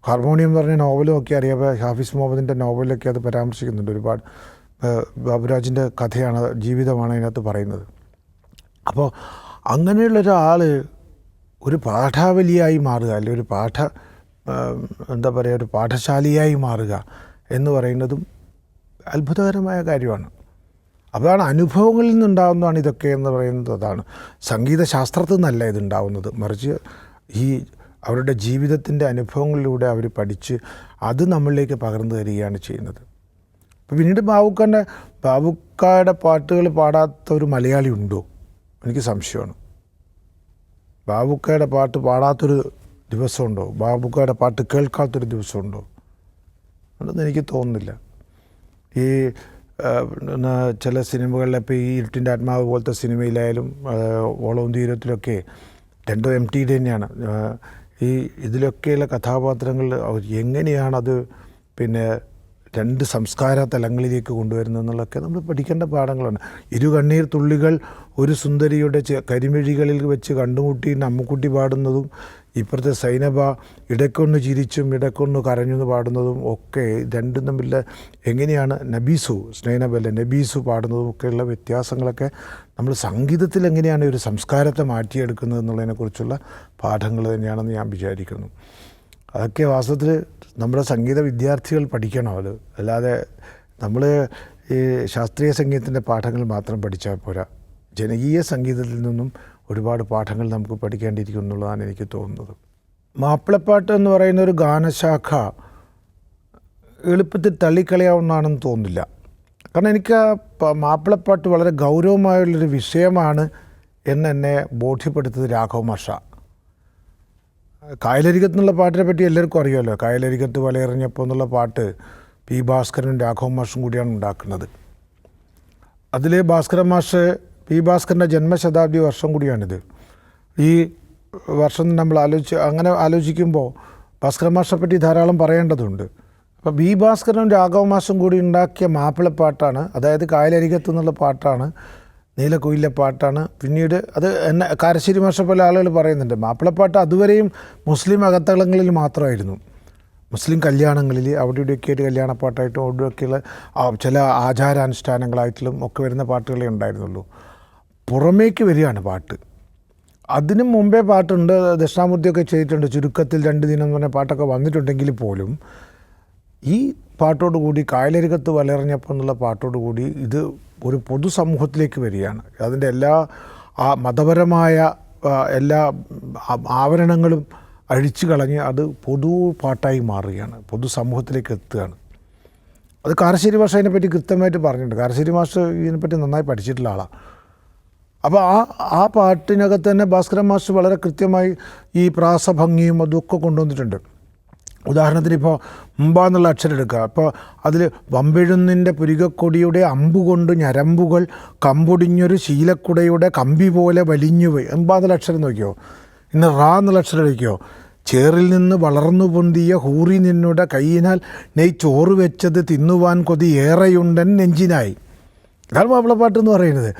ഹാർമോണിയം എന്ന് പറഞ്ഞ നോവലും ഒക്കെ അറിയാം. ഹാഫിസ് മുഹമ്മദിൻ്റെ നോവലൊക്കെ അത് പരാമർശിക്കുന്നുണ്ട് ഒരുപാട്. ബാബുരാജിൻ്റെ കഥയാണ്, ജീവിതമാണ് അതിനകത്ത് പറയുന്നത്. അപ്പോൾ അങ്ങനെയുള്ളൊരാൾ ഒരു പാഠാവലിയായി മാറുക, അല്ലെങ്കിൽ ഒരു എന്താ പറയുക, ഒരു പാഠശാലയായി മാറുക എന്ന് പറയുന്നതും അത്ഭുതകരമായ കാര്യമാണ്. അതാണ് അനുഭവങ്ങളിൽ നിന്നുണ്ടാകുന്നതാണ് ഇതൊക്കെ എന്ന് പറയുന്നത്. അതാണ് സംഗീതശാസ്ത്രത്തിൽ നിന്നല്ല ഇതുണ്ടാവുന്നത്, മറിച്ച് ഈ അവരുടെ ജീവിതത്തിൻ്റെ അനുഭവങ്ങളിലൂടെ അവർ പഠിച്ച് അത് നമ്മളിലേക്ക് പകർന്നു തരികയാണ് ചെയ്യുന്നത്. അപ്പോൾ പിന്നീട് ബാബുക്കായുടെ പാട്ടുകൾ പാടാത്ത ഒരു മലയാളി ഉണ്ടോ? എനിക്ക് സംശയമാണ്. ബാബുക്കായുടെ പാട്ട് പാടാത്തൊരു ദിവസമുണ്ടോ? ബാബുക്കായുടെ പാട്ട് കേൾക്കാത്തൊരു ദിവസമുണ്ടോ? അതൊന്നും എനിക്ക് തോന്നുന്നില്ല. ഈ ചില സിനിമകളിൽ ഇപ്പോൾ ഈ ഇരുട്ടിൻ്റെ ആത്മാവ് പോലത്തെ സിനിമയിലായാലും ഓളവും തീരത്തിലൊക്കെ രണ്ടും MT തന്നെയാണ്. ഈ ഇതിലൊക്കെയുള്ള കഥാപാത്രങ്ങൾ എങ്ങനെയാണത് പിന്നെ രണ്ട് സംസ്കാര തലങ്ങളിലേക്ക് കൊണ്ടുവരുന്നതെന്നുള്ളതൊക്കെ നമ്മൾ പഠിക്കേണ്ട പാഠങ്ങളാണ്. ഇരു കണ്ണീർ തുള്ളികൾ ഒരു സുന്ദരിയുടെ കരിമിഴികളിൽ വെച്ച് കണ്ടുമുട്ടി അമ്മുക്കുട്ടി പാടുന്നതും ഇപ്പുറത്തെ സൈനബ ഇടയ്ക്കൊന്ന് ചിരിച്ചും ഇടയ്ക്കൊന്ന് കരഞ്ഞെന്ന് പാടുന്നതും ഒക്കെ രണ്ടും തമ്മിൽ എങ്ങനെയാണ് സ്നൈനബല്ല നബീസു പാടുന്നതും ഒക്കെയുള്ള വ്യത്യാസങ്ങളൊക്കെ നമ്മൾ സംഗീതത്തിൽ എങ്ങനെയാണ് ഒരു സംസ്കാരത്തെ മാറ്റിയെടുക്കുന്നത് എന്നുള്ളതിനെക്കുറിച്ചുള്ള പാഠങ്ങൾ തന്നെയാണെന്ന് ഞാൻ വിചാരിക്കുന്നു. അതൊക്കെ വാസ്തവത്തിൽ നമ്മുടെ സംഗീത വിദ്യാർത്ഥികൾ പഠിക്കണം. അത് അല്ലാതെ നമ്മൾ ഈ ശാസ്ത്രീയ സംഗീതത്തിൻ്റെ പാഠങ്ങൾ മാത്രം പഠിച്ചാൽ പോരാ. ജനകീയ സംഗീതത്തിൽ നിന്നും ഒരുപാട് പാഠങ്ങൾ നമുക്ക് പഠിക്കേണ്ടിയിരിക്കും എന്നുള്ളതാണ് എനിക്ക് തോന്നുന്നത്. മാപ്പിളപ്പാട്ട് എന്ന് പറയുന്ന ഒരു ഗാനശാഖ എളുപ്പത്തിൽ തള്ളിക്കളയാവുന്നതാണെന്ന് തോന്നുന്നില്ല. കാരണം എനിക്ക് മാപ്പിളപ്പാട്ട് വളരെ ഗൗരവമായുള്ളൊരു വിഷയമാണ് എന്നെ ബോധ്യപ്പെടുത്തിയത് രാഘവ മാഷ. കായലരികത്ത് എന്നുള്ള പാട്ടിനെ പറ്റി എല്ലാവർക്കും അറിയാമല്ലോ. കായലരികത്ത് വലയെറിഞ്ഞപ്പോൾ എന്നുള്ള പാട്ട് P. ഭാസ്കരനും രാഘവ മാഷും കൂടിയാണ് ഉണ്ടാക്കുന്നത്. അതിൽ ഭാസ്കരൻ മാഷ് P. ഭാസ്കരൻ്റെ ജന്മശതാബ്ദി വർഷം കൂടിയാണിത്. ഈ വർഷം നമ്മൾ ആലോചിക്കുമ്പോൾ ഭാസ്കരൻ മാഷെ പറ്റി ധാരാളം പറയേണ്ടതുണ്ട്. അപ്പോൾ B. ഭാസ്കരനും രാഘവ മാഷും കൂടി ഉണ്ടാക്കിയ മാപ്പിളപ്പാട്ടാണ്, അതായത് കായലരികത്ത് എന്നുള്ള പാട്ടാണ്, നീലക്കുയിലെ പാട്ടാണ്. പിന്നീട് അത് കാരശ്ശേരി മാഷെ പോലെ ആളുകൾ പറയുന്നുണ്ട് മാപ്പിളപ്പാട്ട് അതുവരെയും മുസ്ലിം അകത്തളങ്ങളിൽ മാത്രമായിരുന്നു. മുസ്ലിം കല്യാണങ്ങളിൽ അവിടെ ഇവിടെയൊക്കെ ആയിട്ട് കല്യാണപ്പാട്ടായിട്ടും അവിടെയൊക്കെയുള്ള ചില ആചാരാനുഷ്ഠാനങ്ങളായിട്ടും ഒക്കെ വരുന്ന പാട്ടുകളേ ഉണ്ടായിരുന്നുള്ളൂ. പുറമേക്ക് വരികയാണ് പാട്ട്. അതിനും മുമ്പേ പാട്ടുണ്ട്, ദക്ഷിണാമൂർത്തിയൊക്കെ ചെയ്തിട്ടുണ്ട്. ചുരുക്കത്തിൽ 2 ദിനം എന്ന് പറഞ്ഞ പാട്ടൊക്കെ വന്നിട്ടുണ്ടെങ്കിൽ പോലും ഈ പാട്ടോടുകൂടി കായലരികത്ത് വലയെറിഞ്ഞപ്പോൾ എന്നുള്ള പാട്ടോടുകൂടി ഇത് ഒരു പൊതുസമൂഹത്തിലേക്ക് വരികയാണ്. അതിൻ്റെ എല്ലാ മതപരമായ എല്ലാ ആവരണങ്ങളും അഴിച്ചു കളഞ്ഞ് അത് പൊതു പാട്ടായി മാറുകയാണ്, പൊതുസമൂഹത്തിലേക്ക് എത്തുകയാണ്. അത് കാരശ്ശേരി മാഷ് അതിനെപ്പറ്റി കൃത്യമായിട്ട് പറഞ്ഞിട്ടുണ്ട്. കാരശ്ശേരി മാഷ് ഇതിനെപ്പറ്റി നന്നായി പഠിച്ചിട്ടുള്ള ആളാണ്. അപ്പോൾ ആ പാട്ടിനകത്ത് തന്നെ ഭാസ്കരൻ മാഷ് വളരെ കൃത്യമായി ഈ പ്രാസഭംഗിയും അതൊക്കെ കൊണ്ടുവന്നിട്ടുണ്ട്. ഉദാഹരണത്തിന് ഇപ്പോൾ എന്നുള്ള അക്ഷരം എടുക്കുക. അപ്പോൾ അതിൽ വമ്പെഴുന്നിൻ്റെ പുരികക്കൊടിയുടെ അമ്പുകൊണ്ട് ഞരമ്പുകൾ കമ്പൊടിഞ്ഞൊരു ശീലക്കുടയുടെ കമ്പി പോലെ വലിഞ്ഞുപോയി. എന്നുള്ള അക്ഷരം നോക്കിയോ. ഇന്ന് എന്നുള്ള അക്ഷരം നോക്കിയോ. ചേറിൽ നിന്ന് വളർന്നു പൊന്തിയ ഹൂറി നിന്നുടെ കൈയിനാൽ നെയ് ചോറ് വെച്ചത് തിന്നുവാൻ കൊതി ഏറെയുണ്ടൻ നെഞ്ചിനായി. ഇതാണ് മാപ്പിളപ്പാട്ട് എന്ന് പറയുന്നത്.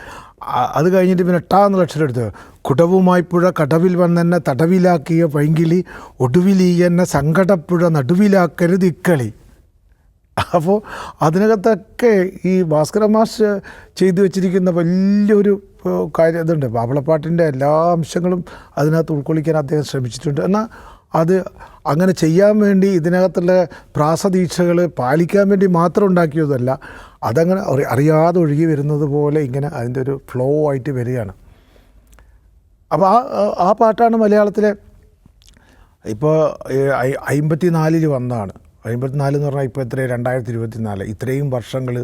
അത് കഴിഞ്ഞിട്ട് പിന്നെ എന്നുള്ള അക്ഷരം എടുത്ത് കുടവുമായി പുഴ കടവിൽ വന്നെന്നെ തടവിലാക്കിയ പൈങ്കിളി ഒടുവിലീ എന്നെ സങ്കടപ്പുഴ നടുവിലാക്കരുത് ഇക്കളി. അപ്പോൾ അതിനകത്തൊക്കെ ഈ ഭാസ്കര മാഷ് ചെയ്തു വെച്ചിരിക്കുന്ന വലിയൊരു കാര്യം ഇതുണ്ട്. മാപ്പിളപ്പാട്ടിൻ്റെ എല്ലാ അംശങ്ങളും അതിനകത്ത് ഉൾക്കൊള്ളിക്കാൻ അദ്ദേഹം ശ്രമിച്ചിട്ടുണ്ട്. എന്നാൽ അത് അങ്ങനെ ചെയ്യാൻ വേണ്ടി ഇതിനകത്തുള്ള പ്രാസദീക്ഷകൾ പാലിക്കാൻ വേണ്ടി മാത്രം ഉണ്ടാക്കിയതല്ല, അതങ്ങനെ അറിയാതെ ഒഴുകി വരുന്നത് പോലെ ഇങ്ങനെ അതിൻ്റെ ഒരു ഫ്ലോ ആയിട്ട് വരികയാണ്. അപ്പോൾ ആ പാട്ടാണ് മലയാളത്തിലെ ഇപ്പോൾ 54 വന്നതാണ്. 54 എന്ന് പറഞ്ഞാൽ ഇപ്പോൾ 2024 ഇത്രയും വർഷങ്ങൾ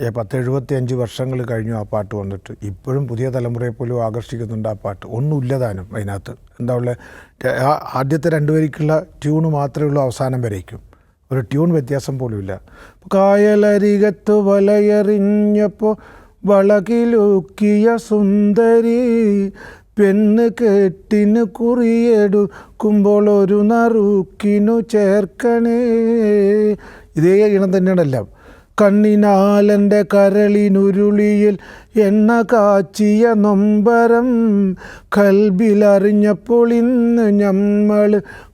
10-75 വർഷങ്ങൾ കഴിഞ്ഞു ആ പാട്ട് വന്നിട്ട്. ഇപ്പോഴും പുതിയ തലമുറയെ പോലും ആകർഷിക്കുന്നുണ്ട് ആ പാട്ട്. ഒന്നുമില്ലതാനും അതിനകത്ത് എന്താ ഉള്ളത്. ആദ്യത്തെ 2 വരിക്കുള്ള ട്യൂണ് മാത്രമേ ഉള്ളൂ, അവസാനം വരേക്കും ഒരു ട്യൂൺ വ്യത്യാസം പോലുമില്ല. കായലരികത്ത് വലയെറിഞ്ഞപ്പോൾ വളകിലൂക്കിയ സുന്ദരി പെണ്ണ് കെട്ടിന് കുറിയെടുക്കുമ്പോൾ ഒരു നറുക്കിനു ചേർക്കണേ. ഇതേ ഇനം തന്നെയാണ് എല്ലാം. കണ്ണിനാലെൻ്റെ കരളിനുരുളിയിൽ എണ്ണ കാച്ചിയ നൊമ്പരം കൽബിലറിഞ്ഞപ്പോൾ ഇന്ന് നമ്മൾ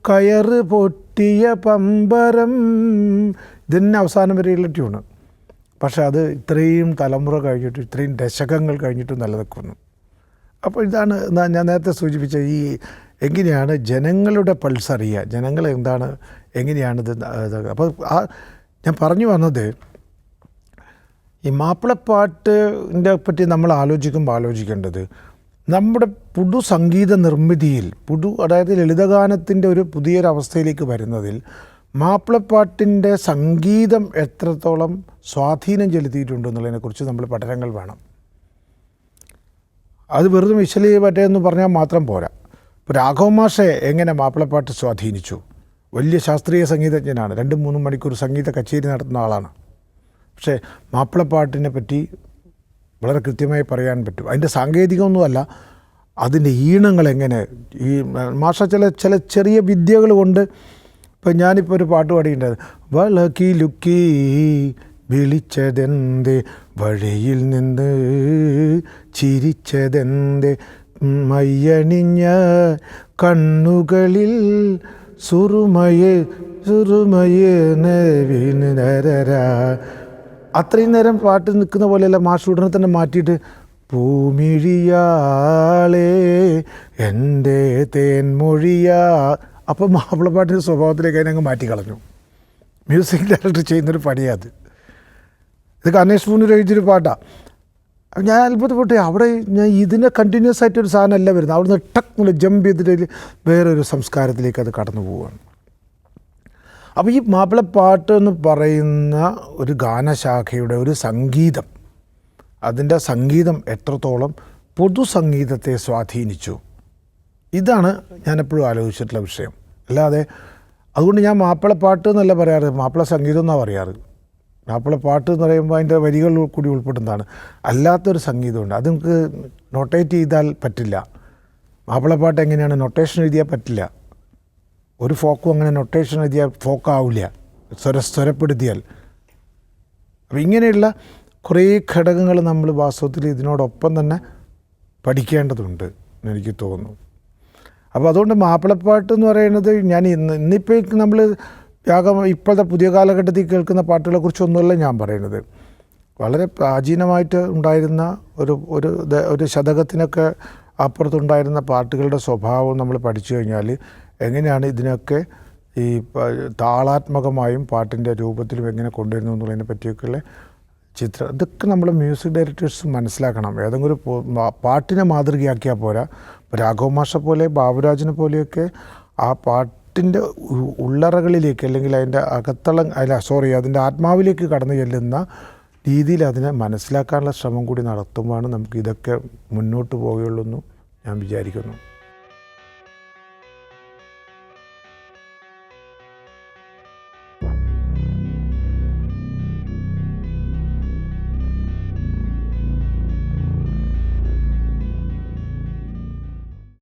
കയറ് പൊട്ടിയ പമ്പരം. ഇതിന് അവസാനം വരെയുള്ള ട്യൂണ്. പക്ഷെ അത് ഇത്രയും തലമുറ കഴിഞ്ഞിട്ട്, ഇത്രയും ദശകങ്ങൾ കഴിഞ്ഞിട്ട് നിലനിൽക്കുന്നു. അപ്പോൾ ഇതാണ് ഞാൻ നേരത്തെ സൂചിപ്പിച്ച ഈ എങ്ങനെയാണ് ജനങ്ങളുടെ പൾസ് അറിയുക, ജനങ്ങൾ എന്താണ്, എങ്ങനെയാണിത്. അപ്പോൾ ഞാൻ പറഞ്ഞു വന്നത്, ഈ മാപ്പിളപ്പാട്ടിൻ്റെ പറ്റി നമ്മൾ ആലോചിക്കേണ്ടത് നമ്മുടെ പുതു സംഗീത നിർമ്മിതിയിൽ അതായത് ലളിതഗാനത്തിൻ്റെ ഒരു പുതിയൊരവസ്ഥയിലേക്ക് വരുന്നതിൽ മാപ്പിളപ്പാട്ടിൻ്റെ സംഗീതം എത്രത്തോളം സ്വാധീനം ചെലുത്തിയിട്ടുണ്ടെന്നുള്ളതിനെക്കുറിച്ച് നമ്മൾ പഠനങ്ങൾ വേണം. അത് വെറുതെ വിശലി പറ്റേന്ന് പറഞ്ഞാൽ മാത്രം പോരാ. ഇപ്പോൾ രാഘവ മാഷെ എങ്ങനെ മാപ്പിളപ്പാട്ട് സ്വാധീനിച്ചു? വലിയ ശാസ്ത്രീയ സംഗീതജ്ഞനാണ്, 2-3 മണിക്കൂർ സംഗീത കച്ചേരി നടത്തുന്ന ആളാണ്. പക്ഷേ മാപ്പിളപ്പാട്ടിനെ പറ്റി വളരെ കൃത്യമായി പറയാൻ പറ്റും. അതിൻ്റെ സാങ്കേതികമൊന്നുമല്ല, അതിൻ്റെ ഈണങ്ങൾ എങ്ങനെ, ഈ മാഷ ചില ചെറിയ വിദ്യകൾ കൊണ്ട്. ഇപ്പം ഞാനിപ്പോൾ ഒരു പാട്ട് പാടിയിട്ടുണ്ട്, വളക്കി ലുക്കി വിളിച്ചതെന്തേ, വഴിയിൽ നിന്ന് ചിരിച്ചതെന്തേ, മയ്യണിഞ്ഞ കണ്ണുകളിൽ സുറുമയെ നരരാ. അത്രയും നേരം പാട്ട് നിൽക്കുന്ന പോലെയല്ല, മാഷ് ഉടനെ തന്നെ മാറ്റിയിട്ട് പൂമിഴിയാളേ എൻ്റെ തേൻമൊഴിയാ. അപ്പോൾ മാപ്പിളപ്പാട്ടിൻ്റെ സ്വഭാവത്തിലേക്ക് അതിനങ്ങ് മാറ്റിക്കളഞ്ഞു. മ്യൂസിക് ഡയറക്ടർ ചെയ്യുന്നൊരു പണിയത്. ഇത് ഗണേഷ് പൂനൂർ എഴുതിയൊരു പാട്ടാണ്. ഞാൻ അത്ഭുതപ്പെട്ടു. അവിടെ ഞാൻ ഇതിനെ കണ്ടിന്യൂസ് ആയിട്ടൊരു സാധനമല്ല വരുന്നത്, അവിടുന്ന് ടക്ക് ജമ്പ് ചെയ്തിട്ട് വേറൊരു സംസ്കാരത്തിലേക്ക് അത് കടന്നു പോവുകയാണ്. അപ്പോൾ ഈ മാപ്പിളപ്പാട്ട് എന്ന് പറയുന്ന ഒരു ഗാനശാഖയുടെ ഒരു സംഗീതം, അതിൻ്റെ സംഗീതം എത്രത്തോളം പൊതുസംഗീതത്തെ സ്വാധീനിച്ചു, ഇതാണ് ഞാനെപ്പോഴും ആലോചിച്ചിട്ടുള്ള വിഷയം. അല്ലാതെ അതുകൊണ്ട് ഞാൻ മാപ്പിളപ്പാട്ട് എന്നല്ല പറയാറ്, മാപ്പിള സംഗീതം എന്നാണ് പറയാറ്. മാപ്പിളപ്പാട്ട് എന്ന് പറയുമ്പോൾ അതിൻ്റെ വരികൾ കൂടി ഉൾപ്പെടുന്നതാണ്. അല്ലാത്തൊരു സംഗീതമുണ്ട്, അത് നമുക്ക് നൊട്ടേറ്റ് ചെയ്താൽ പറ്റില്ല. മാപ്പിളപ്പാട്ട് എങ്ങനെയാണ് നൊട്ടേഷൻ എഴുതിയാൽ പറ്റില്ല. ഒരു ഫോക്കും അങ്ങനെ നൊട്ടേഷൻ എഴുതിയാൽ ഫോക്കാവില്ല, സ്വരപ്പെടുത്തിയാൽ. അപ്പം ഇങ്ങനെയുള്ള കുറേ ഘടകങ്ങൾ നമ്മൾ വാസ്തവത്തിൽ ഇതിനോടൊപ്പം തന്നെ പഠിക്കേണ്ടതുണ്ട് എന്നെനിക്ക് തോന്നുന്നു. അപ്പോൾ അതുകൊണ്ട് മാപ്പിളപ്പാട്ട് എന്ന് പറയുന്നത് ഞാൻ ഇന്നിപ്പോൾ നമ്മൾ ഇപ്പോഴത്തെ പുതിയ കാലഘട്ടത്തിൽ കേൾക്കുന്ന പാട്ടുകളെക്കുറിച്ചൊന്നുമല്ല ഞാൻ പറയുന്നത്. വളരെ പ്രാചീനമായിട്ട് ഉണ്ടായിരുന്ന ഒരു ശതകത്തിനൊക്കെ അപ്പുറത്തുണ്ടായിരുന്ന പാട്ടുകളുടെ സ്വഭാവം നമ്മൾ പഠിച്ചു കഴിഞ്ഞാൽ എങ്ങനെയാണ് ഇതിനൊക്കെ ഈ താളാത്മകമായും പാട്ടിൻ്റെ രൂപത്തിലും എങ്ങനെ കൊണ്ടുവരുന്നു എന്നുള്ളതിനെ പറ്റിയൊക്കെയുള്ള ചിത്രം, ഇതൊക്കെ നമ്മൾ മ്യൂസിക് ഡയറക്ടേഴ്സ് മനസ്സിലാക്കണം. ഏതെങ്കിലും ഒരു പാട്ടിനെ മാതൃകയാക്കിയാൽ പോരാ. രാഘവ മാഷ പോലെ, ബാബുരാജിനെ പോലെയൊക്കെ ആ പാട്ടിൻ്റെ ഉള്ളറകളിലേക്ക്, അല്ലെങ്കിൽ അതിൻ്റെ അതിൻ്റെ ആത്മാവിലേക്ക് കടന്നു ചെല്ലുന്ന രീതിയിൽ അതിനെ മനസ്സിലാക്കാനുള്ള ശ്രമം കൂടി നടത്തുമ്പോഴാണ് നമുക്ക് ഇതൊക്കെ മുന്നോട്ട് പോവുകയുള്ളൂ എന്ന് ഞാൻ വിചാരിക്കുന്നു.